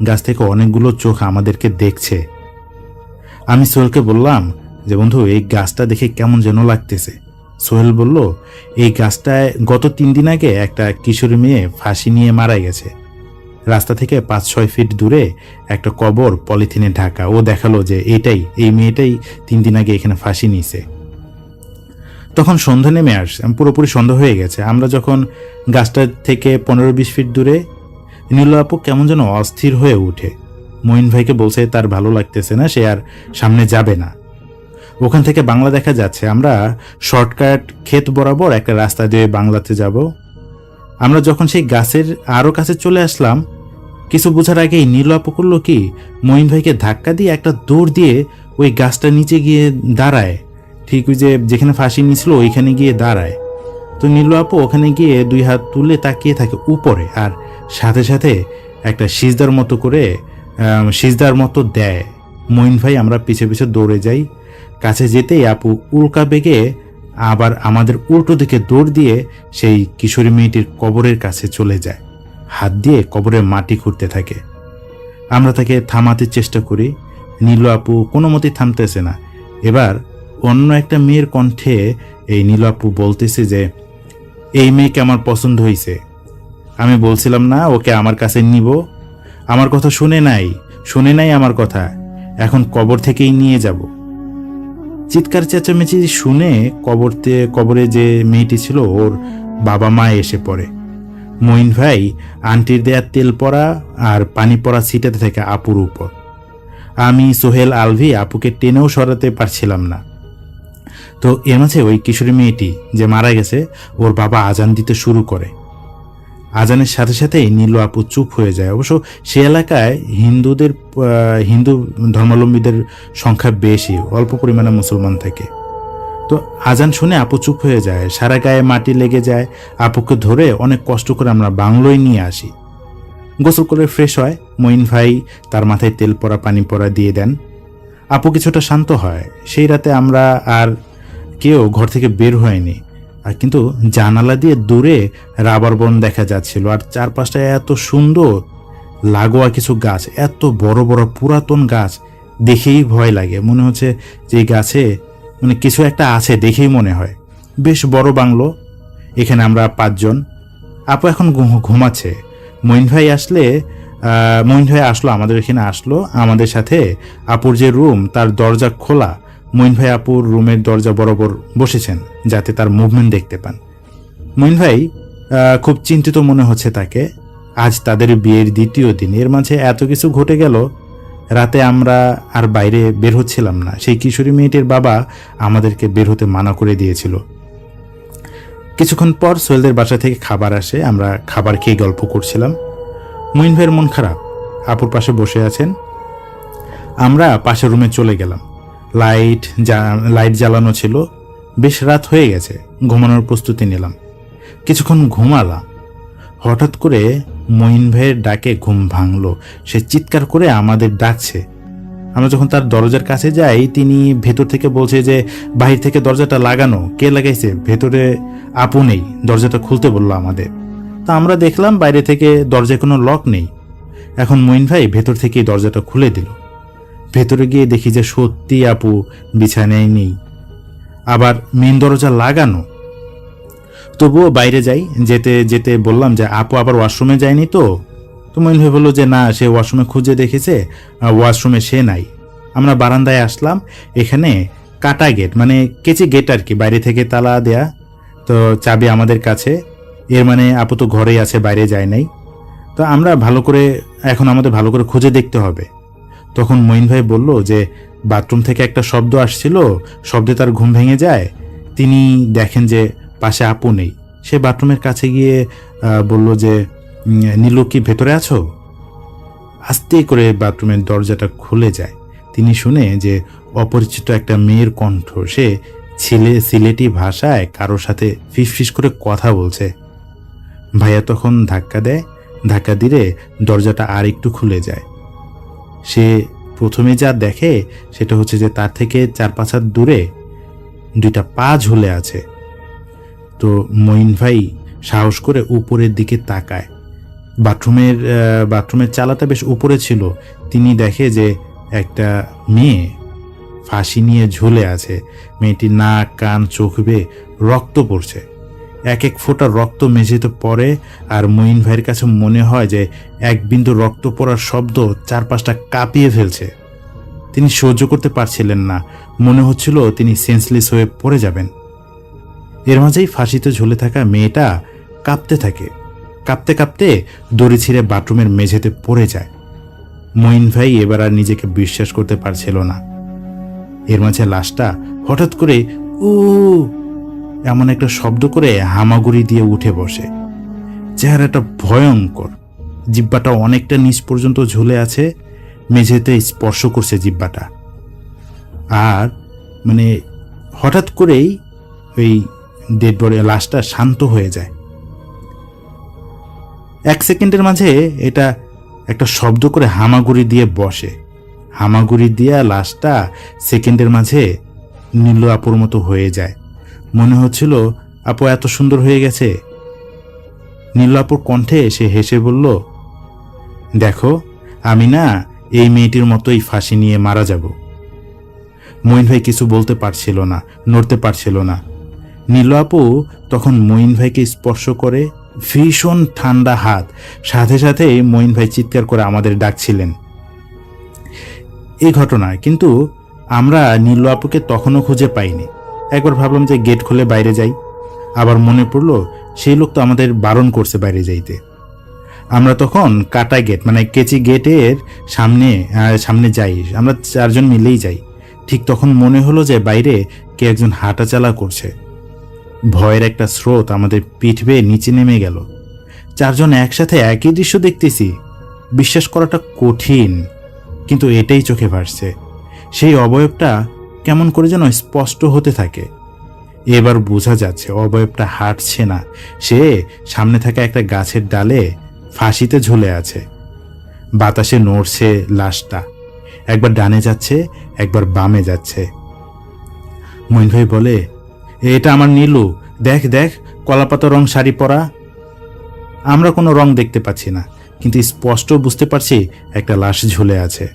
Speaker 4: গাছ থেকে অনেকগুলো চোখ আমাদেরকে দেখছে। আমি সোহেলকে বললাম যে, বন্ধু এই গাছটা দেখে কেমন যেন লাগতেছে। সোহেল বলল, এই গাছটায় গত 3 দিন আগে একটা কিশোরী মেয়ে ফাঁসি নিয়ে মারা গেছে। রাস্তা থেকে 5-6 ফিট দূরে একটা কবর পলিথিনে ঢাকা। ও দেখালো যে এই মেয়েটাই 3 দিন আগে এখানে ফাঁসি নিয়েছে। তখন সন্ধ্যা নেমে আসছে, পুরোপুরি সন্ধ্যা হয়ে গেছে। আমরা যখন গাছটা থেকে 15-20 ফিট দূরে, নীলু আপু কেমন যেন অস্থির হয়ে উঠে। মঈন ভাইকে বলছে তার ভালো লাগতেছে না, সে আর সামনে যাবে না। ওখান থেকে বাংলা দেখা যাচ্ছে। আমরা শর্টকাট ক্ষেত বরাবর একটা রাস্তা দিয়ে বাংলাতে যাব। আমরা যখন সেই গাছের আরো কাছে চলে আসলাম, কিছু বোঝার আগেই নীলু আপু করলো কি, মঈন ভাইকে ধাক্কা দিয়ে একটা দৌড় দিয়ে ওই গাছটা নিচে গিয়ে দাঁড়ায়। ঠিক ওই যেখানে ফাঁসি নিয়েছিল ওইখানে গিয়ে দাঁড়ায়। তো নীলু আপু ওখানে গিয়ে 2 হাত তুলে তাকিয়ে থাকে উপরে, আর সাথে সাথে একটা সিজদার মতো দেয়। মঈন ভাই আমরা পিছে পিছে দৌড়ে যাই। কাছে যেতেই আপু উল্কা বেগে আবার আমাদের উল্টো দিকে দৌড় দিয়ে সেই কিশোরী মেয়েটির কবরের কাছে চলে যায়। হাত দিয়ে কবরের মাটি খুঁড়তে থাকে। আমরা তাকে থামাতে চেষ্টা করি। নীলু আপু কোনো মতেই থামতেছে না। এবার অন্য একটা মেয়ের কণ্ঠে এই নীলু আপু বলতেছে যে, এই মেয়েকে আমার পছন্দ হয়েছে। আমি বলছিলাম না ওকে আমার কাছে নিব? আমার কথা শুনে নাই আমার কথা। এখন কবর থেকেই নিয়ে যাব। চিৎকার চেঁচামেচি শুনে কবরে যে মেয়েটি ছিল ওর বাবা মা এসে পড়ে। মঈন ভাই আন্টির দেয়া তেল পড়া আর পানি পড়া ছিটাতে থাকে আপুর উপর। আমি, সোহেল, আলভি আপুকে টেনেও সরাতে পারছিলাম না। তো এর মাঝে ওই কিশোরী মেয়েটি যে মারা গেছে, ওর বাবা আজান দিতে শুরু করে। আজানের সাথে সাথেই নীলু আপু চুপ হয়ে যায়। অবশ্য সে এলাকায় হিন্দু ধর্মাবলম্বীদের সংখ্যা বেশি, অল্প পরিমাণে মুসলমান থাকে। তো আজান শুনে আপু চুপ হয়ে যায়, সারা গায়ে মাটি লেগে যায়। আপুকে ধরে অনেক কষ্ট করে আমরা বাংলোয় নিয়ে আসি। গোসল করে ফ্রেশ হয়। মঈন ভাই তার মাথায় তেল পড়া পানি পড়া দিয়ে দেন। আপু কিছুটা শান্ত হয়। সেই রাতে আমরা আর কেউ ঘর থেকে বের হয়নি। আর কিন্তু জানালা দিয়ে দূরে রাবার বন দেখা যাচ্ছিল, আর চারপাশটায় এত সুন্দর লাগোয়া কিছু গাছ, এত বড় বড় পুরাতন গাছ, দেখেই ভয় লাগে। মনে হচ্ছে যে গাছে কিছু একটা আছে, দেখেই মনে হয়। বেশ বড় বাংলো। এখানে আমরা 5 জন। আপু এখন ঘুমাচ্ছে। মঈন ভাই আসলে মঈন ভাই আসলো, আমাদের এখানে আসলো, আমাদের সাথে আপুর যে রুম তার দরজা খোলা, মঈন ভাই আপুর রুমের দরজা বরাবর বসেছেন যাতে তার মুভমেন্ট দেখতে পান। মঈন ভাই খুব চিন্তিত মনে হচ্ছে তাকে। আজ তাদের বিয়ের দ্বিতীয় দিন, এর মাঝে এত কিছু ঘটে গেল। রাতে আমরা আর বাইরে বের হচ্ছিলাম না, সেই কিশোরী মেয়েটির বাবা আমাদেরকে বের হতে মানা করে দিয়েছিল। কিছুক্ষণ পর সোহেলদের বাসা থেকে খাবার আসে, আমরা খাবার খেয়ে গল্প করছিলাম। মঈন ভাইয়ের মন খারাপ, আপুর পাশে বসে আছেন। আমরা পাশের রুমে চলে গেলাম। লাইট জ্বালানো ছিল, বেশ রাত হয়ে গেছে, ঘুমানোর প্রস্তুতি নিলাম। কিছুক্ষণ ঘুমালাম, হঠাৎ করে মঈন ভাইয়ের ডাকে ঘুম ভাঙলো। সে চিৎকার করে আমাদের ডাকছে। আমরা যখন তার দরজার কাছে যাই, তিনি ভেতর থেকে বলছে যে বাহির থেকে দরজাটা লাগানো, কে লাগাইছে, ভেতরে আপু নেই, দরজাটা খুলতে বললো আমাদের। তা আমরা দেখলাম বাইরে থেকে দরজায় কোনো লক নেই। এখন মঈন ভাই ভেতর থেকেই দরজাটা খুলে দিল। ভেতরে গিয়ে দেখি যে সত্যি আপু বিছানায় নেই, আবার মেন দরজা লাগানো। তবুও বাইরে যাই, যেতে যেতে বললাম যে আপু আবার ওয়াশরুমে যায়নি তো? মঈন ভাই বললো যে না, সে ওয়াশরুমে খুঁজে দেখেছে, ওয়াশরুমে সে নাই। আমরা বারান্দায় আসলাম, এখানে কাটা গেট, মানে কেচি গেট আর কি, বাইরে থেকে তালা দেয়া, তো চাবি আমাদের কাছে। এর মানে আপু তো ঘরেই আছে, বাইরে যায় নাই। তো আমরা এখন আমাদের ভালো করে খুঁজে দেখতে হবে। তখন মঈন ভাই বলল যে বাথরুম থেকে একটা শব্দ আসছিল, শব্দে তার ঘুম ভেঙে যায়। তিনি দেখেন যে পাশে আপু নেই। সে বাথরুমের কাছে গিয়ে বলল যে নীলু কি ভেতরে আছো? আস্তে করে বাথরুমের দরজাটা খুলে যায়। তিনি শুনে যে অপরিচিত একটা মেয়ের কণ্ঠ, সে সিলেটি ভাষায় কারোর সাথে ফিসফিস করে কথা বলছে। ভাইয়া তখন ধাক্কা দেয়, ধাক্কা দিলে দরজাটা আর একটু খুলে যায়। সে প্রথমে যা দেখে সেটা হচ্ছে যে তার থেকে 4-5 হাত দূরে 2টা পা ঝুলে আছে। তো মঈন ভাই সাহস করে উপরের দিকে তাকায়। বাথরুমের চালাটা বেশ উপরে ছিল। তিনি দেখে যে একটা মেয়ে ফাঁসি নিয়ে ঝুলে আছে। মেয়েটির নাক, কান, চোখ বেয়ে রক্ত পড়ছে। এক ফোঁটা রক্ত মেঝেতে পড়ে, আর মঈন ভাইয়ের কাছে মনে হয় যে এক বিন্দু রক্ত পড়ার শব্দ চারপাশটা কাঁপিয়ে ফেলছে। তিনি সহ্য করতে পারছিলেন না, মনে হচ্ছিল তিনি সেন্সলেস হয়ে পড়ে যাবেন। এর মাঝেই ফাঁসিতে ঝুলে থাকা মেয়েটা কাঁপতে থাকে। কাঁপতে কাঁপতে দড়ি ছিঁড়ে বাথরুমের মেঝেতে পড়ে যায়। মঈন ভাই এবার আর নিজেকে বিশ্বাস করতে পারছিল না। এর মাঝে লাশটা হঠাৎ করে এমন একটা শব্দ করে হামাগুড়ি দিয়ে উঠে বসে। চেহারাটা ভয়ঙ্কর, জিহ্বাটা অনেকটা নিচ পর্যন্ত ঝুলে আছে, মেঝেতে স্পর্শ করছে জিহ্বাটা। আর মানে হঠাৎ করেই ওই ডেড বডি লাশটা শান্ত হয়ে যায়। 1 সেকেন্ডের মাঝে এটা একটা শব্দ করে হামাগুড়ি দিয়ে বসে। হামাগুড়ি দিয়া লাশটা সেকেন্ডের মাঝে নীলু আপুর মতো হয়ে যায়। মনে হচ্ছিল আপু এত সুন্দর হয়ে গেছে। নীলু আপুর কণ্ঠে সে হেসে বলল, দেখো আমি না এই মেয়েটির মতোই ফাঁসি নিয়ে মারা যাব। মঈন ভাই কিছু বলতে পারছিল না, নড়তে পারছিল না। নীলু আপু তখন মঈন ভাইকে স্পর্শ করে, ভীষণ ঠান্ডা হাত। সাথে সাথে মঈন ভাই চিৎকার করে আমাদের ডাকছিলেন। এই ঘটনা কিন্তু আমরা নীলু আপুকে তখনও খুঁজে পাইনি। একবার ভাবলাম যে গেট খুলে বাইরে যাই, আবার মনে পড়লো সেই লোক তো আমাদের বারণ করছে বাইরে যাইতে। আমরা তখন কাটা গেট, মানে কেচি গেটের সামনে যাই, আমরা 4 জন মিলেই যাই। ঠিক তখন মনে হলো যে বাইরে কে একজন হাঁটাচালা করছে। ভয়ের একটা স্রোত আমাদের পিঠ বেয়ে নিচে নেমে গেল। 4 জন একসাথে একই দৃশ্য দেখতেছি। বিশ্বাস করাটা কঠিন, কিন্তু এটাই চোখে ভাসছে। সেই অবয়বটা কেমন করে যেন স্পষ্ট হতে থাকে। এবার বোঝা যাচ্ছে অবয়বটা হাঁটছে না, সে সামনে থাকা একটা গাছের ডালে ফাঁসিতে ঝুলে আছে। বাতাসে নড়ছে লাশটা, একবার ডানে যাচ্ছে, একবার বামে যাচ্ছে। মঈন ভাই বলে, এটা আমার নীলু, দেখ দেখ কলাপাতা রং শাড়ি পরা। আমরা কোনো রং দেখতে পাচ্ছি না, কিন্তু স্পষ্ট বুঝতে পারছি একটা লাশ ঝুলে আছে।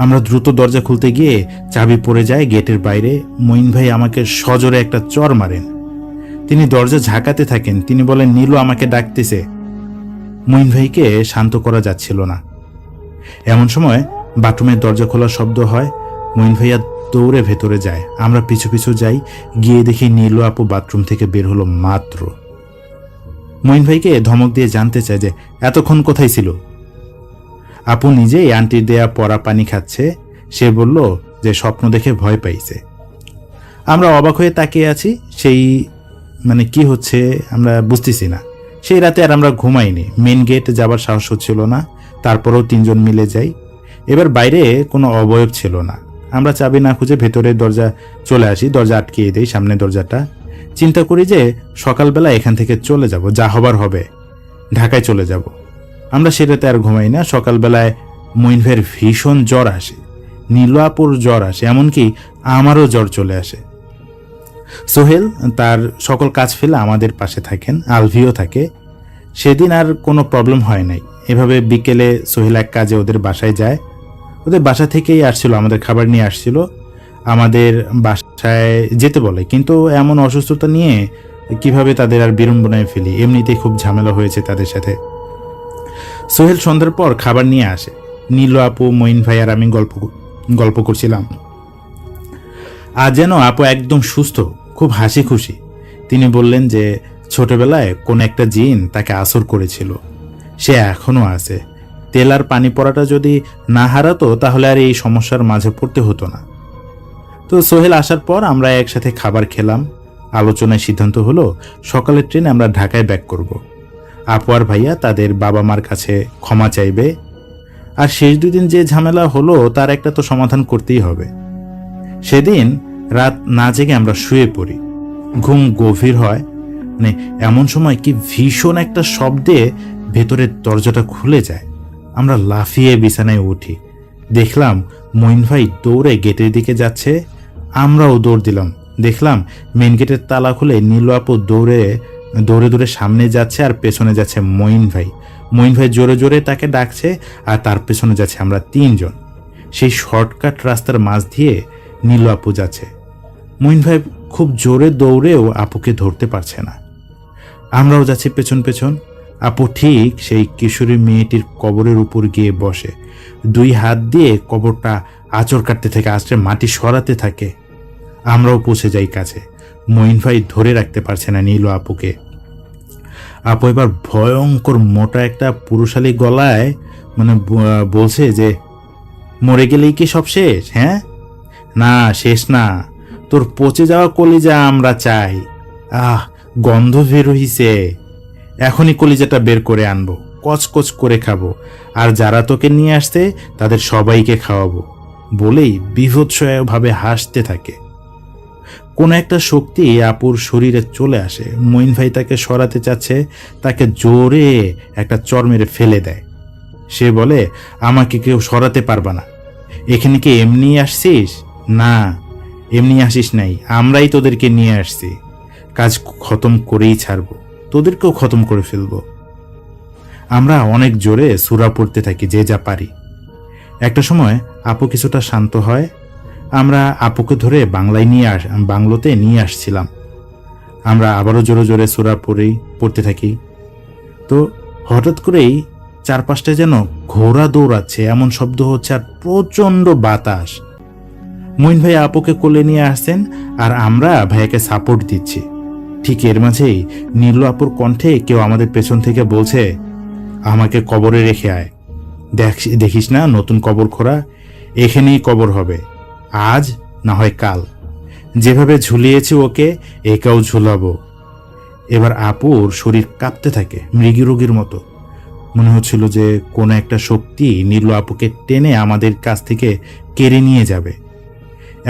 Speaker 4: আমরা দ্রুত দরজা খুলতে গিয়ে চাবি পড়ে যায় গেটের বাইরে। মঈন ভাই আমাকে সজোরে একটা চড় মারেন। তিনি দরজা ঝাঁকাতে থাকেন। তিনি বলেন, নীলু আমাকে ডাকতেছে। মঈন ভাইকে শান্ত করা যাচ্ছিল না। এমন সময় বাথরুমের দরজা খোলার শব্দ হয়। মঈন ভাইয়া দৌড়ে ভেতরে যায়। আমরা পিছু পিছু যাই। গিয়ে দেখি নীলু আপু বাথরুম থেকে বের হলো মাত্র। মঈন ভাইকে ধমক দিয়ে জানতে চায় যে এতক্ষণ কোথায় ছিল। আপু নিজেই আন্টির দেয়া পরা পানি খাচ্ছে। সে বলল যে স্বপ্ন দেখে ভয় পাইছে। আমরা অবাক হয়ে তাকিয়ে আছি। সেই কি হচ্ছে আমরা বুঝতেছি না। সেই রাতে আর আমরা ঘুমাইনি। মেন গেট যাবার সাহস হচ্ছিল না। তারপরেও 3 জন মিলে যাই। এবার বাইরে কোনো অবয়ব ছিল না। আমরা চাবি না খুঁজে ভেতরের দরজা চলে আসি। দরজা আটকিয়ে দেই, সামনে দরজাটা। চিন্তা করি যে সকালবেলা এখান থেকে চলে যাব, যা হবার হবে, ঢাকায় চলে যাব। আমরা সেটাতে আর ঘুমাই না। সকালবেলায় মঈন ভাইয়ের ভীষণ জ্বর আসে, নীলু আপুর জ্বর আসে, এমনকি আমারও জ্বর চলে আসে। সোহেল তার সকল কাজ ফেলে আমাদের পাশে থাকেন, আলভিও থাকে। সেদিন আর কোনো প্রবলেম হয় নাই। এভাবে বিকেলে সোহেল এক কাজে ওদের বাসায় যায়। ওদের বাসা থেকেই আসছিল, আমাদের খাবার নিয়ে আসছিল, আমাদের বাসায় যেতে বলে। কিন্তু এমন অসুস্থতা নিয়ে কিভাবে তাদের আর বিড়ম্বনায় ফেলি, এমনিতেই খুব ঝামেলা হয়েছে তাদের সাথে। সোহেল সন্ধ্যার পর খাবার নিয়ে আসে। নীলু আপু, মঈন ভাই আর আমি গল্প করছিলাম। আজ যেন আপু একদম সুস্থ, খুব হাসি খুশি। তিনি বললেন যে ছোটবেলায় কোন একটা জিন তাকে আসর করেছিল, সে এখনো আছে। তেল আর পানি পড়াটা যদি না হারাতো তাহলে আর এই সমস্যার মাঝে পড়তে হতো না। তো সোহেল আসার পর আমরা একসাথে খাবার খেলাম। আলোচনায় সিদ্ধান্ত হলো সকালের ট্রেনে আমরা ঢাকায় ব্যাক করব। আপু আর ভাইয়া তাদের বাবা মার কাছে ক্ষমা চাইবে। আর শেষ 2 দিন যে ঝামেলা হলো তার একটা তো সমাধান করতেই হবে। সেদিন রাত না জেগে আমরা শুয়ে পড়ি। ঘুম গভীর হয়। এমন সময় কি ভীষণ একটা শব্দে ভেতরের দরজাটা খুলে যায়। আমরা লাফিয়ে বিছানায় উঠি। দেখলাম মঈন ভাই দৌড়ে গেটের দিকে যাচ্ছে। আমরাও দৌড় দিলাম। দেখলাম মেন গেটের তালা খুলে নীলু আপু দৌড়ে দৌড়ে সামনে যাচ্ছে আর পেছনে যাচ্ছে মঈন ভাই। মঈন ভাই জোরে জোরে তাকে ডাকছে আর তার পেছনে যাচ্ছে আমরা 3 জন। সেই শর্টকাট রাস্তার মাঝ দিয়ে নীলু আপু যাচ্ছে। মঈন ভাই খুব জোরে দৌড়েও আপুকে ধরতে পারছে না। আমরাও যাচ্ছি পেছন পেছন। আপু ঠিক সেই কিশোরী মেয়েটির কবরের উপর গিয়ে বসে। 2 হাত দিয়ে কবরটা আঁচড় কাটতে থাকে, আঁচড়ে মাটি সরাতে থাকে। আমরাও পৌঁছে যাই কাছে। মঈন ভাই ধরে রাখতে পারছে না নীলু আপুকে। আপু এবার ভয়ঙ্কর মোটা একটা পুরুষালী গলায় বলছে যে মরে গেলেই কি সব শেষ? হ্যাঁ, না শেষ না, তোর পচে যাওয়া কলিজা আমরা চাই। গন্ধ বের হইছে, এখনই কলিজাটা বের করে আনবো, কচকচ করে খাবো, আর যারা তোকে নিয়ে আসছে তাদের সবাইকে খাওয়াবো বলেই বিভৎসভাবে হাসতে থাকে। কোন একটা শক্তি আপুর শরীরে চলে আসে। মঈন ভাই তাকে সরাতে চাচ্ছে, তাকে জোরে একটা চড় মেরে ফেলে দেয়। সে বলে, আমাকে কেউ সরাতে পারবা না। এখানে কি এমনি আসছিস? না, এমনি আসিস নাই, আমরাই তোদেরকে নিয়ে আসছি। কাজ খতম করেই ছাড়বো, তোদেরকেও খতম করে ফেলবো। আমরা অনেক জোরে সূরা পড়তে থাকি, যে যা পারি। একটা সময় আপু কিছুটা শান্ত হয়। আমরা আপুকে ধরে বাংলোতে নিয়ে আসছিলাম। আমরা আবারও জোরে জোরে সূরা পড়তে থাকি। তো হঠাৎ করেই চারপাশটা যেন ঘোড়া দৌড়াচ্ছে এমন শব্দ হচ্ছে, আর প্রচন্ড বাতাস। মঈন ভাই আপুকে কোলে নিয়ে আসছেন আর আমরা ভাইয়াকে সাপোর্ট দিচ্ছি। ঠিক এর মাঝেই নীলু আপুর কণ্ঠে কেউ আমাদের পেছন থেকে বলছে, আমাকে কবরে রেখে আয়। দেখিস না নতুন কবর খোঁড়া, এখানেই কবর হবে, আজ না হয় কাল। যেভাবে ঝুলিয়েছি ওকে, একেও ঝুলাবো। এবার আপুর শরীর কাঁপতে থাকে মৃগী মতো। মনে হচ্ছিল যে কোনো একটা শক্তি নীলু আপুকে টেনে আমাদের কাছ থেকে কেড়ে নিয়ে যাবে।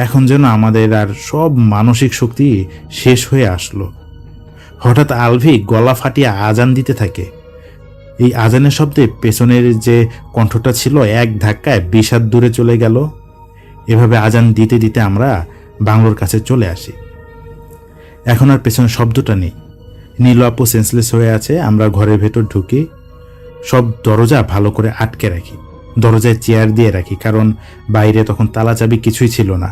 Speaker 4: এখন যেন আমাদের আর সব মানসিক শক্তি শেষ হয়ে আসলো। হঠাৎ আলভি গলা ফাটিয়ে আজান দিতে থাকে। এই আজানের শব্দে পেছনের যে কণ্ঠটা ছিল এক ধাক্কায় 20 হাত দূরে চলে গেল। এভাবে আজান দিতে দিতে আমরা বাংলোর কাছে চলে আসি। এখন আর পেছনের শব্দটা নেই। নীলু আপু সেন্সলেস হয়ে আছে। আমরা ঘরের ভেতর ঢুকি, সব দরজা ভালো করে আটকে রাখি, দরজায় চেয়ার দিয়ে রাখি, কারণ বাইরে তখন তালা চাবি কিছুই ছিল না।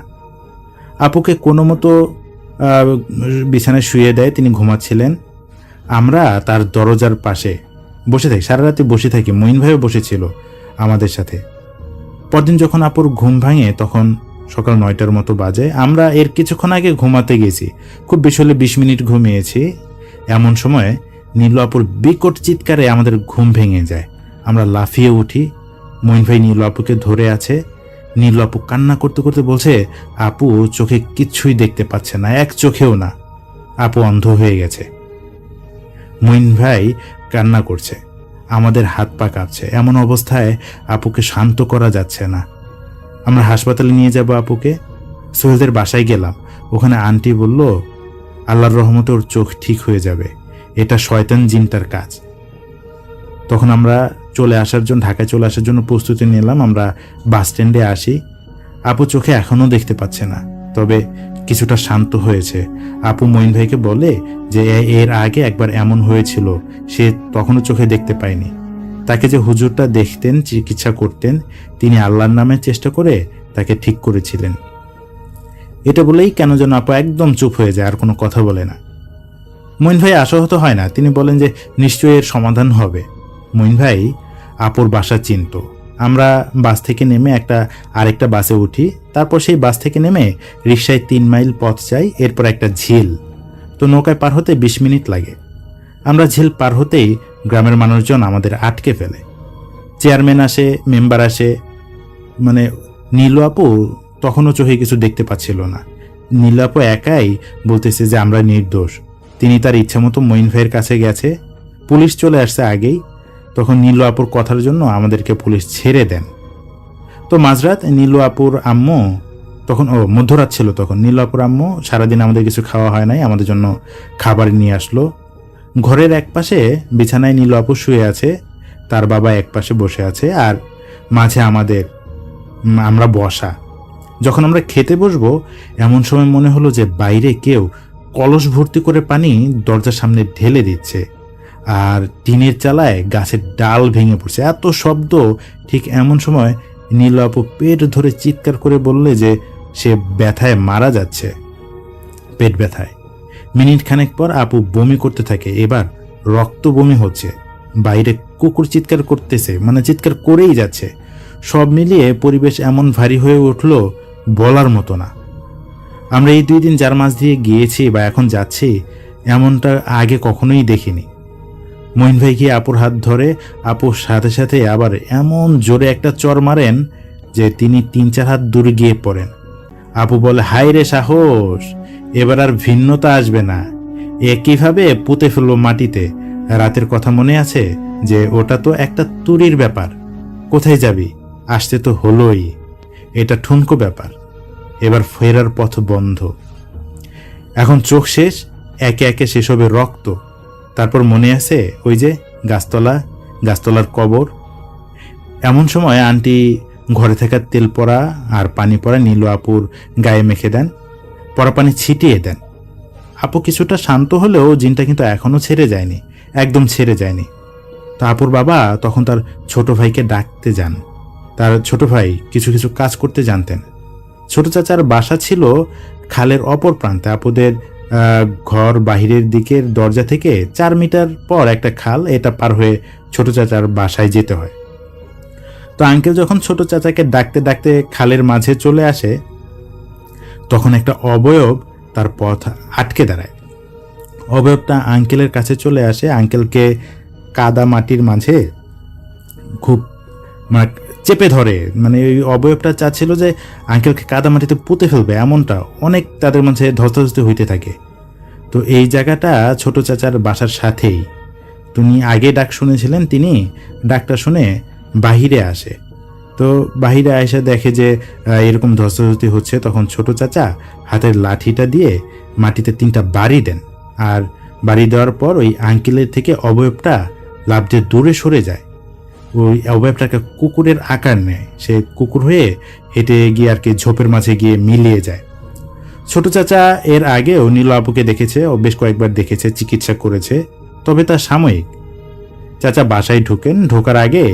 Speaker 4: আপুকে কোনো মতো বিছানায় শুয়ে দেয়, তিনি ঘুমাচ্ছিলেন। আমরা তার দরজার পাশে বসে থাকি, সারা রাতে বসে থাকি। মঈন ভাইও বসেছিল আমাদের সাথে। পরদিন যখন আপুর ঘুম ভাঙে তখন সকাল 9টার মতো বাজে। আমরা এর কিছুক্ষণ আগে ঘুমাতে গেছি, খুব বেশি হলে 20 মিনিট ঘুমিয়েছি। এমন সময় নীলু আপুর বিকট চিৎকারে আমাদের ঘুম ভেঙে যায়। আমরা লাফিয়ে উঠি। মঈন ভাই নীলু আপুকে ধরে আছে। নীলু আপু কান্না করতে করতে বলছে আপু চোখে কিচ্ছুই দেখতে পাচ্ছে না, এক চোখেও না, আপু অন্ধ হয়ে গেছে। মঈন ভাই কান্না করছে, আমাদের হাত পা কাঁপছে। এমন অবস্থায় আপুকে শান্ত করা যাচ্ছে না। আমরা হাসপাতালে নিয়ে যাব আপুকে। সোহেলদের বাসায় গেলাম, ওখানে আন্টি বলল আল্লাহর রহমতে ওর চোখ ঠিক হয়ে যাবে, এটা শয়তান জিনটার কাজ। তখন আমরা ঢাকায় চলে আসার জন্য প্রস্তুতি নিলাম। আমরা বাস স্ট্যান্ডে আসি। আপু চোখে এখনো দেখতে পাচ্ছে না, তবে কিছুটা শান্ত হয়েছে। আপু মঈন ভাইকে বলে যে এর আগে একবার এমন হয়েছিল, সে তখনও চোখে দেখতে পায়নি। তাকে যে হুজুরটা দেখতেন, চিকিৎসা করতেন, তিনি আল্লাহর নামে চেষ্টা করে তাকে ঠিক করেছিলেন। এটা বলেই কেন যেন আপু একদম চুপ হয়ে যায়, আর কোনো কথা বলে না। মঈন ভাই আশাহত হয় না, তিনি বলেন যে নিশ্চয়ই এর সমাধান হবে। মঈন ভাই আপুর বাসা চিনত। আমরা বাস থেকে নেমে আরেকটা বাসে উঠি। তারপর সেই বাস থেকে নেমে রিকশায় 3 মাইল পথ যাই, এরপর একটা ঝিল। তো নৌকায় পার হতে 20 মিনিট লাগে। আমরা ঝিল পার হতেই গ্রামের মানুষজন আমাদের আটকে ফেলে। চেয়ারম্যান আসে, মেম্বার আসে। মানে নীলু আপু তখনও চোখে কিছু দেখতে পাচ্ছিল না। নীলু আপু একাই বলতেছে যে আমরা নির্দোষ। তিনি তার ইচ্ছা মতো মঈন ভাইয়ের কাছে গেছে। পুলিশ চলে আসছে আগেই। তখন নীলু আপুর কথার জন্য আমাদেরকে পুলিশ ছেড়ে দেন। তো মাঝরাত নীলু আপুর আম্মু তখন মধ্যরাত ছিল। তখন নীলু আপুর আম্মু সারাদিন আমাদের কিছু খাওয়া হয় নাই, আমাদের জন্য খাবার নিয়ে আসলো। ঘরের একপাশে বিছানায় নীলু আপু শুয়ে আছে, তার বাবা একপাশে বসে আছে, আর মাঝে আমরা বসা। যখন আমরা খেতে বসবো এমন সময় মনে হলো যে বাইরে কেউ কলস ভর্তি করে পানি দরজার সামনে ঢেলে দিচ্ছে, আর টিনের চালায় গাছের ডাল ভেঙে পড়ছে, এত শব্দ। ঠিক এমন সময় নীলু আপু পেট ধরে চিৎকার করে বললে যে সে ব্যথায় মারা যাচ্ছে, পেট ব্যথায়। মিনিট খানেক পর আপু বমি করতে থাকে, এবার রক্ত বমি হচ্ছে। বাইরে কুকুর চিৎকার করতেছে, মানে চিৎকার করেই যাচ্ছে। সব মিলিয়ে পরিবেশ এমন ভারী হয়ে উঠলো বলার মতো না। আমরা এই 2 দিন যার মাঝ দিয়ে গিয়েছি বা এখন যাচ্ছি, এমনটা আগে কখনোই দেখিনি। মঈন ভাই গিয়ে আপুর হাত ধরে আপুর সাথে সাথে আবার এমন জোরে একটা চর মারেন যে তিনি 3-4 হাত দূরে গিয়ে পড়েন। আপু বলে হায় রে সাহস, এবার আর ভিন্নতা আসবে না, একইভাবে পুঁতে ফেলবো মাটিতে। রাতের কথা মনে আছে যে ওটা তো একটা তুরির ব্যাপার, কোথায় যাবি, আসতে তো হলোই, এটা ঠুনকো ব্যাপার, এবার ফেরার পথ বন্ধ। এখন চোখ শেষ, একে একে শেষ হবে রক্ত। তারপর মনে আছে ওই যে গাছতলার কবর। এমন সময় আন্টি ঘরে থাকা তেল পড়া আর পানি পড়া নীলু আপুর গায়ে মেখে দেন, পড়া পানি ছিটিয়ে দেন। আপু কিছুটা শান্ত হলেও জিনটা কিন্তু এখনো ছেড়ে যায়নি, একদম ছেড়ে যায়নি। তা আপুর বাবা তখন তার ছোট ভাইকে ডাকতে যান। তার ছোট ভাই কিছু কিছু কাজ করতে জানতেন। ছোট চাচার বাসা ছিল খালের অপর প্রান্তে। আপুদের ঘর বাহিরের দিকের দরজা থেকে 4 মিটার পর একটা খাল, এটা পার হয়ে ছোট চাচার বাসায় যেতে হয়। তো আঙ্কেল যখন ছোট চাচাকে ডাকতে ডাকতে খালের মাঝে চলে আসে, তখন একটা অবয়ব তার পথ আটকে দাঁড়ায়। অবয়বটা আঙ্কেলের কাছে চলে আসে, আঙ্কেলকে কাদা মাটির মাঝে খুব চেপে ধরে। মানে ওই অবয়বটা চাচ্ছিল যে আঙ্কেলকে কাদা মাটিতে পুঁতে ফেলবে, এমনটা অনেক তাদের মাঝে ধস্তাধস্তি হইতে থাকে। তো এই জায়গাটা ছোট চাচার বাসার সাথেই। তিনি আগে ডাক শুনেছিলেন, তিনি ডাকটা শুনে বাহিরে আসে। তো বাহিরে এসে দেখে যে এরকম ধস্তাধস্তি হচ্ছে। তখন ছোট চাচা হাতের লাঠিটা দিয়ে মাটিতে 3টা বাড়ি দেন, আর বাড়ি দেওয়ার পর ওই আঙ্কেলের থেকে অবয়বটা লাফ দিয়ে দূরে সরে যায়। ওই অবয়বটাকে কুকুরের আকার নেয়, সে কুকুর হয়ে হেঁটে গিয়ে আর কি ঝোপের মাঝে গিয়ে মিলিয়ে যায়। ছোট চাচা এর আগেও নীলু আপুকে দেখেছে, ও বেশ কয়েকবার দেখেছে, চিকিৎসা করেছে, তবে তা সাময়িক। চাচা বাসায় ঢোকার আগে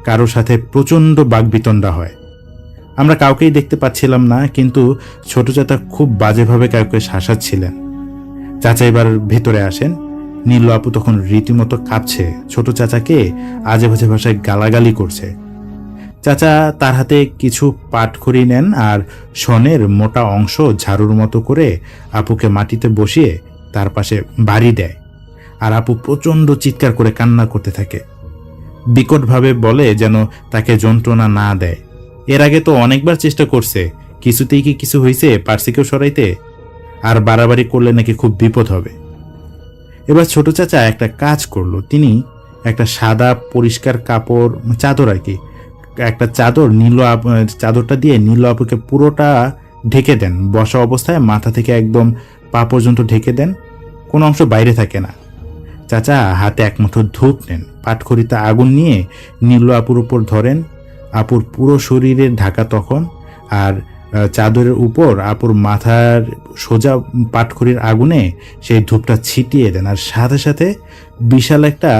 Speaker 4: কারোর সাথে প্রচণ্ড বাকবিতণ্ডা হয়। আমরা কাউকেই দেখতে পাচ্ছিলাম না, কিন্তু ছোট চাচা খুব বাজেভাবে কাউকে শাসাচ্ছিলেন। চাচা এবার ভেতরে আসেন, নীল আপু তখন রীতিমতো কাঁপছে, ছোট চাচাকে আজে বাজে ভাষায় গালাগালি করছে। চাচা তার হাতে কিছু পাটখড়ি নেন আর শনের মোটা অংশ ঝাড়ুর মতো করে আপুকে মাটিতে বসিয়ে তার পাশে বাড়ি দেয়। আর আপু প্রচণ্ড চিৎকার করে কান্না করতে থাকে, বিকটভাবে বলে যেন তাকে যন্ত্রণা না দেয়। এর আগে তো অনেকবার চেষ্টা করছে, কিছুতেই কি কিছু হয়েছে পারছে কেউ সরাইতে? আর বাড়াবাড়ি করলে নাকি খুব বিপদ হবে। এবার ছোট চাচা একটা কাজ করলো, তিনি একটা সাদা পরিষ্কার কাপড়, চাদর আর কি, একটা চাদর চাদরটা দিয়ে নীল আপুকে পুরোটা ঢেকে দেন। বসা অবস্থায় মাথা থেকে একদম পা পর্যন্ত ঢেকে দেন, কোনো অংশ বাইরে থাকে না। চাচা হাতে এক মুঠো ধূপ নেন, পাটখড়িতে আগুন নিয়ে নীল আপুর উপর ধরেন। আপুর পুরো শরীরের ঢাকা তখন, আর চাদরের উপর আপুর মাথার সোজা পাটখড়ির আগুনে সেই ধূপটা ছিটিয়ে দেন। আর সাথে সাথে বিশাল একটা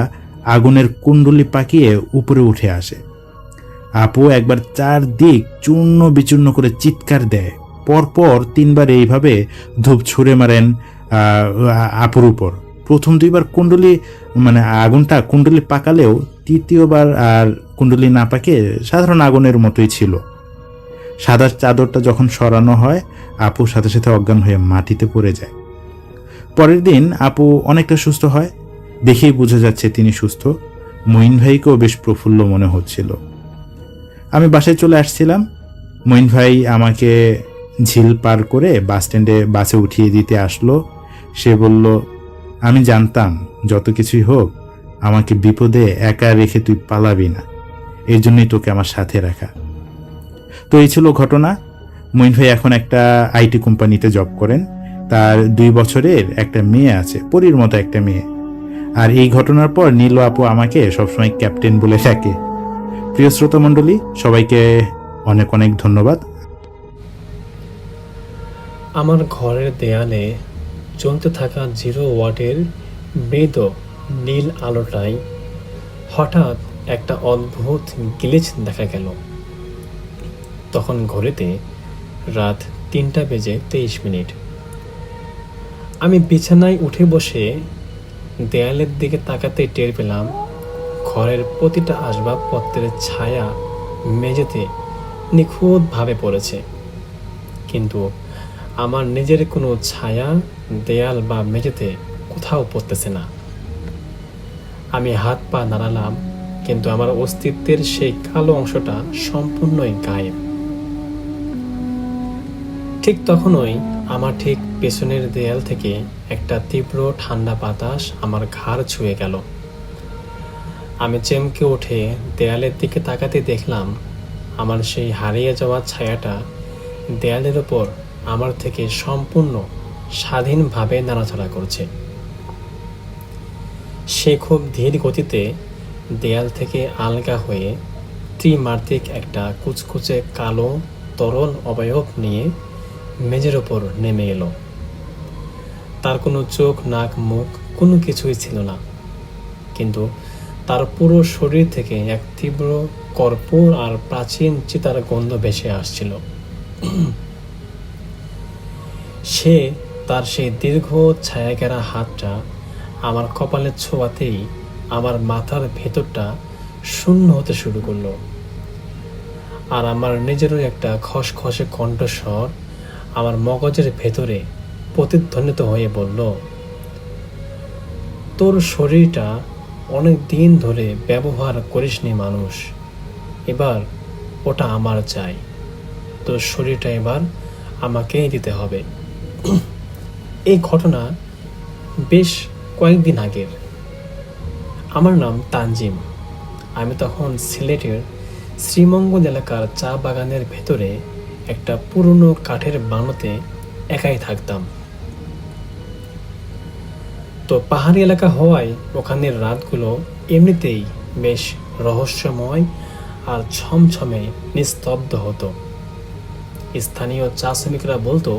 Speaker 4: আগুনের কুণ্ডলি পাকিয়ে উপরে উঠে আসে। আপু একবার চারদিক চূর্ণ বিচূর্ণ করে চিৎকার দেয়। পরপর 3বার এইভাবে ধূপ ছুঁড়ে মারেন আপুর উপর। প্রথম 2বার আগুনটা কুণ্ডলি পাকালেও 3য়বার আর কুণ্ডলি না পাকে সাধারণ আগুনের মতোই ছিল। সাদা চাদরটা যখন সরানো হয়, আপু সাথে সাথে অজ্ঞান হয়ে মাটিতে পড়ে যায়। পরের দিন আপু অনেকটা সুস্থ হয়, দেখেই বোঝা যাচ্ছে তিনি সুস্থ। মঈন ভাইকেও বেশ প্রফুল্ল মনে হচ্ছিল। আমি বাসায় চলে আসছিলাম, মঈন ভাই আমাকে ঝিল পার করে বাস স্ট্যান্ডে বাসে উঠিয়ে দিতে আসলো। সে বলল, আমি জানতাম যত কিছুই হোক আমাকে বিপদে একা রেখে তুই পালাবি না, এই জন্যই তোকে আমার সাথে রাখা। তো এই ছিল ঘটনা। মঈন ভাই এখন একটা আইটি কোম্পানিতে জব করেন, তার 2 বছরের একটা মেয়ে আছে, পরীর মতো একটা মেয়ে। আর এই ঘটনার পর নীল আপু আমাকে সবসময় ক্যাপ্টেন বলে ডাকে। প্রিয় শ্রোতা মণ্ডলী, সবাইকে অনেক অনেক ধন্যবাদ।
Speaker 5: আমার ঘরের দেয়ালে জ্বলতে থাকা 0 ওয়াটের মৃদ নীল আলোটায় হঠাৎ একটা অদ্ভুত গ্লিচ দেখা গেল। তখন ঘড়িতে রাত 3:23। আমি বিছানায় উঠে বসে দেয়ালের দিকে তাকাতে টের পেলাম ঘরের প্রতিটা আসবাবপত্রের ছায়া মেঝেতে নিখুঁতভাবে পড়েছে, কিন্তু আমার নিজের কোনো ছায়া দেয়াল বা মেঝেতে কোথাও পড়তেছে না। আমি হাত পা নাড়ালাম, কিন্তু আমার অস্তিত্বের সেই কালো অংশটা সম্পূর্ণই গায়েব। ঠিক তখনই আমার ঠিক পেছনের দেয়াল থেকে একটা তীব্র ঠান্ডা বাতাস আমার ঘাড় ছুঁয়ে গেল। আমি চমকে উঠে দেয়ালের দিকে তাকাতে দেখলাম আমার সেই হারিয়ে যাওয়া ছায়াটা দেয়ালের ওপর আমার থেকে সম্পূর্ণ স্বাধীনভাবে নাড়াচাড়া করছে। সে খুব ধীর গতিতে দেয়াল থেকে আলগা হয়ে ত্রিমাত্রিক একটা কুচকুচে কালো তরল অবয়ব নিয়ে মেঝের ওপর নেমে এলো। তার কোনো চোখ, নাক, মুখ কোনো কিছুই ছিল না, কিন্তু তার পুরো শরীর থেকে এক তীব্র কর্পূর আর প্রাচীন চিতার গন্ধ ভেসে আসছিল। সে তার সেই দীর্ঘ ছায়াঘেরা হাতটা আমার কপালের ছোঁয়াতেই আমার মাথার ভেতরটা শূন্য হতে শুরু করলো। আর আমার নিজেরও একটা খসখসে কণ্ঠস্বর আমার মগজের ভেতরে প্রতিধ্বনিত হয়ে বলল, তোর শরীরটা অনেক দিন ধরে ব্যবহার করিসনি মানুষ, এবার ওটা আমার চাই, তোর শরীরটা এবার আমাকেই দিতে হবে। এই ঘটনা বেশ কয়েকদিন আগের। আমার নাম তানজিম। আমি তখন সিলেটের শ্রীমঙ্গল এলাকার চা বাগানের ভেতরে একটা পুরনো কাঠের বানোতে একাই থাকতাম। তো পাহাড়ি এলাকা হওয়ায় ওখানের রাতগুলো এমনিতেই বেশ রহস্যময় আর ছমছমে নিস্তব্ধ হতো। স্থানীয় চা শ্রমিকরা বলতো,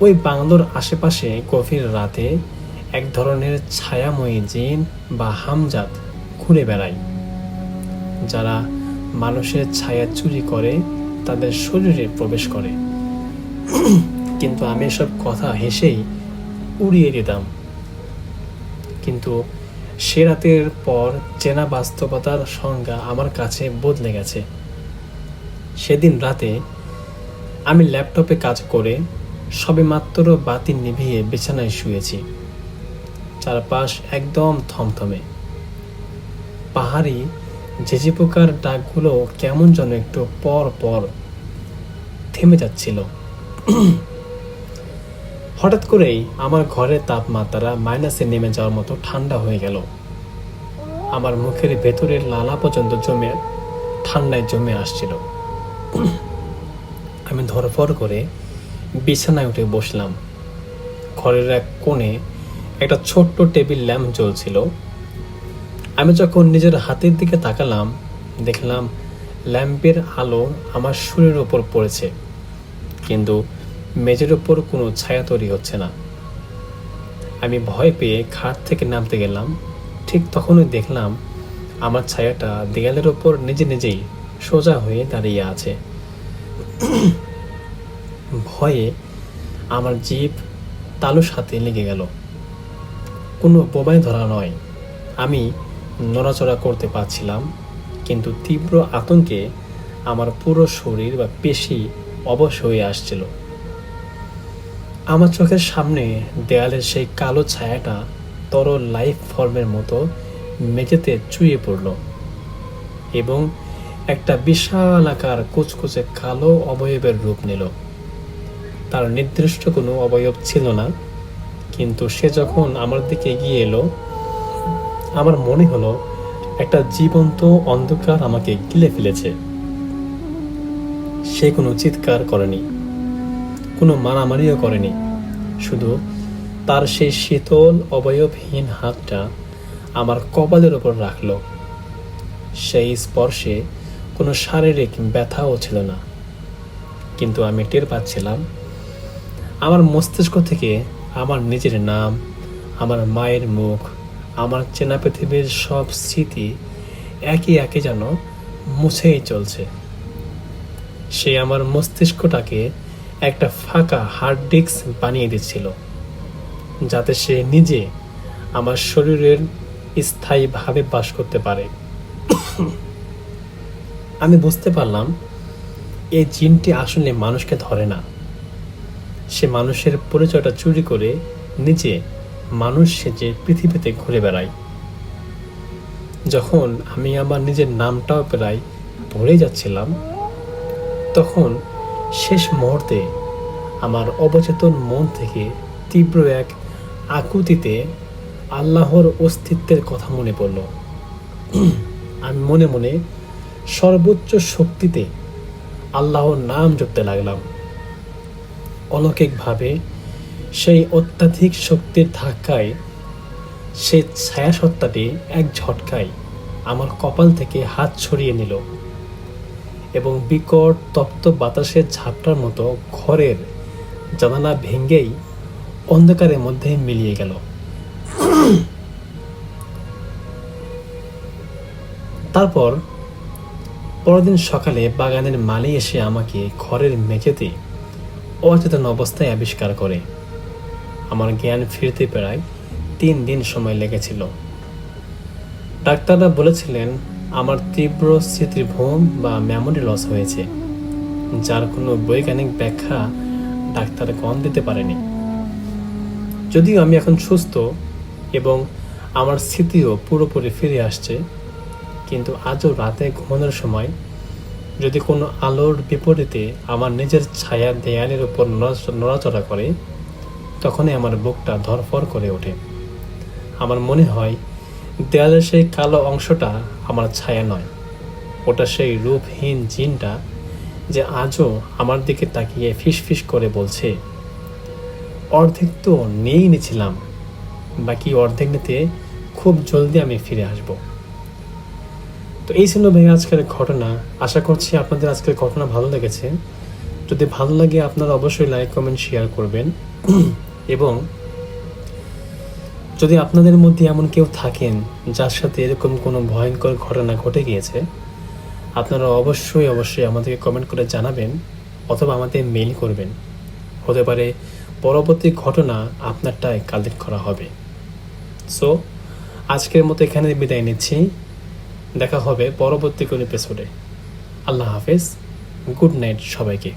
Speaker 5: ওই বাংলোর আশেপাশে গভীর রাতে এক ধরনের ছায়াময়ী জিন বা হামজাত ঘুরে বেড়ায়, যারা মানুষের ছায়া চুরি করে তাদের শরীরে প্রবেশ করে। কিন্তু আমি এসব কথা হেসেই উড়িয়ে দিতাম। কিন্তু সে রাতের পর চেনা বাস্তবতার সংজ্ঞা আমার কাছে বদলে গেছে। সেদিন রাতে আমি ল্যাপটপে কাজ করে সবেমাত্র বাতি নিভিয়ে বিছানায় শুয়েছি। চারপাশ একদম থমথমে। পাহাড়ি ঝিঝি পোকার ডাকগুলো কেমন যেন একটু পর পর থেমে যাচ্ছিল। হঠাৎ করেই আমার ঘরের তাপমাত্রা মাইনাসে নেমে যাওয়ার মতো ঠান্ডা হয়ে গেল। আমার মুখের ভেতরের লালা পর্যন্ত ঠান্ডায় জমে আসছিল। আমি ধরফর করে বিছানায় উঠে বসলাম। ঘরের এক কোণে একটা ছোট্ট টেবিল ল্যাম্প জ্বলছিল। আমি যখন নিজের হাতের দিকে তাকালাম, দেখলাম ল্যাম্পের আলো আমার শরীরের ওপর পড়েছে, কিন্তু মেঝের ওপর কোনো ছায়া তৈরি হচ্ছে না। আমি ভয় পেয়ে খাট থেকে নামতে গেলাম। ঠিক তখনই দেখলাম আমার ছায়াটা দেয়ালের ওপর নিজে নিজেই সোজা হয়ে দাঁড়িয়ে আছে। ভয়ে আমার জিভ তালুর সাথে লেগে গেল। কোনো বোবায় ধরা নয়, আমি নড়াচড়া করতে পারছিলাম, কিন্তু তীব্র আতঙ্কে আমার পুরো শরীর বা পেশি অবশ হয়ে আসছিল। আমার চোখের সামনে দেয়ালের সেই কালো ছায়াটা তরল লাইফ ফর্মের মতো মেঝেতে চুইয়ে পড়ল এবং একটা বিশাল আকার কুচকুচে কালো অবয়বের রূপ নিল। তার নির্দিষ্ট কোনো অবয়ব ছিল না, কিন্তু সে যখন আমার দিকে এগিয়ে এলো, আমার মনে হলো একটা জীবন্ত অন্ধকার আমাকে গিলে ফেলেছে। সে কোনো চিৎকার করেনি, কোনো মারামারিও করেনি, শুধু তার সেই শীতল অবয়বহীন হাতটা আমার কপালের ওপর রাখলো। সেই স্পর্শে কোনো শারীরিক ব্যথাও ছিল না, কিন্তু আমি টের পাচ্ছিলাম আমার মস্তিষ্ক থেকে আমার নিজের নাম, আমার মায়ের মুখ, আমার চেনা পৃথিবীর সব স্মৃতি একে একে যেন মুছেই চলছে। সে আমার মস্তিষ্কটাকে একটা ফাঁকা হার্ড ডিস্ক বানিয়ে দিচ্ছিল, যাতে সে নিজে আমার শরীরের স্থায়ীভাবে বাস করতে পারে। আমি বুঝতে পারলাম এই জিনটি আসলে মানুষকে ধরে না। সে মানুষের পরিচয়টা চুরি করে নিজে মানুষ সেজে পৃথিবীতে ঘুরে বেড়ায়। যখন আমি আমার নিজের নামটাও প্রায় ভুলে যাচ্ছিলাম, তখন শেষ মুহূর্তে আমার অবচেতন মন থেকে তীব্র এক আকুতিতে আল্লাহর অস্তিত্বের কথা মনে পড়ল। আমি মনে মনে সর্বোচ্চ শক্তিতে আল্লাহর নাম জপতে লাগলাম। অলৌকিকভাবে সেই অত্যাধিক শক্তির ধাক্কায় সেই ছায়া সত্তাটি এক ঝটকায় আমার কপাল থেকে হাত ছড়িয়ে নিল এবং বিকট তপ্ত বাতাসের ঝাপটার মতো ঘরের জানালা ভেঙেই অন্ধকারের মধ্যে মিলিয়ে গেল। তারপর পরদিন সকালে বাগানের মালি এসে আমাকে ঘরের মেঝেতে অচেতন অবস্থায় আবিষ্কার করে। আমার জ্ঞান ফিরতে প্রায় 3 দিন সময় লেগেছিল। ডাক্তাররা বলেছিলেন আমার তীব্র স্মৃতিভ্রম বা মেমোরি লস হয়েছে, যার কোনো বৈজ্ঞানিক ব্যাখ্যা ডাক্তারগণ দিতে পারেনি। যদিও আমি এখন সুস্থ এবং আমার স্মৃতিও পুরোপুরি ফিরে আসছে, কিন্তু আজও রাতে ঘুমানোর সময় যদি কোনো আলোর বিপরীতে আমার নিজের ছায়া দেয়ালের উপর নড়াচড়া করে, তখনই আমার বুকটা ধরফর করে ওঠে। আমার মনে হয় দেয়ালের সেই কালো অংশটা আমার ছায়া নয়, ওটা সেই রূপহীন জিনটা যে আজও আমার দিকে তাকিয়ে ফিসফিস করে বলছে, অর্ধেক তো নিয়েই নিয়েছিলাম, বাকি অর্ধেক নিতে খুব জলদি আমি ফিরে আসব। তো এই ছিল ভাই আজকের ঘটনা। আশা করছি আপনাদের আজকের ঘটনা ভালো লেগেছে। যদি ভালো লাগে আপনারা অবশ্যই লাইক, কমেন্ট, শেয়ার করবেন। এবং যদি আপনাদের মধ্যে এমন কেউ থাকেন যার সাথে এরকম কোনো ভয়ঙ্কর ঘটনা ঘটে গিয়েছে, আপনারা অবশ্যই আমাদেরকে কমেন্ট করে জানাবেন অথবা আমাদের মেইল করবেন। হতে পারে পরবর্তী ঘটনা আপনারটাই কালেক্ট করা হবে। সো আজকের মতো এখানে বিদায় নিচ্ছি। দেখা হবে পরবর্তী কোনো এপিসোডে। আল্লাহ হাফেজ, গুড নাইট সবাইকে।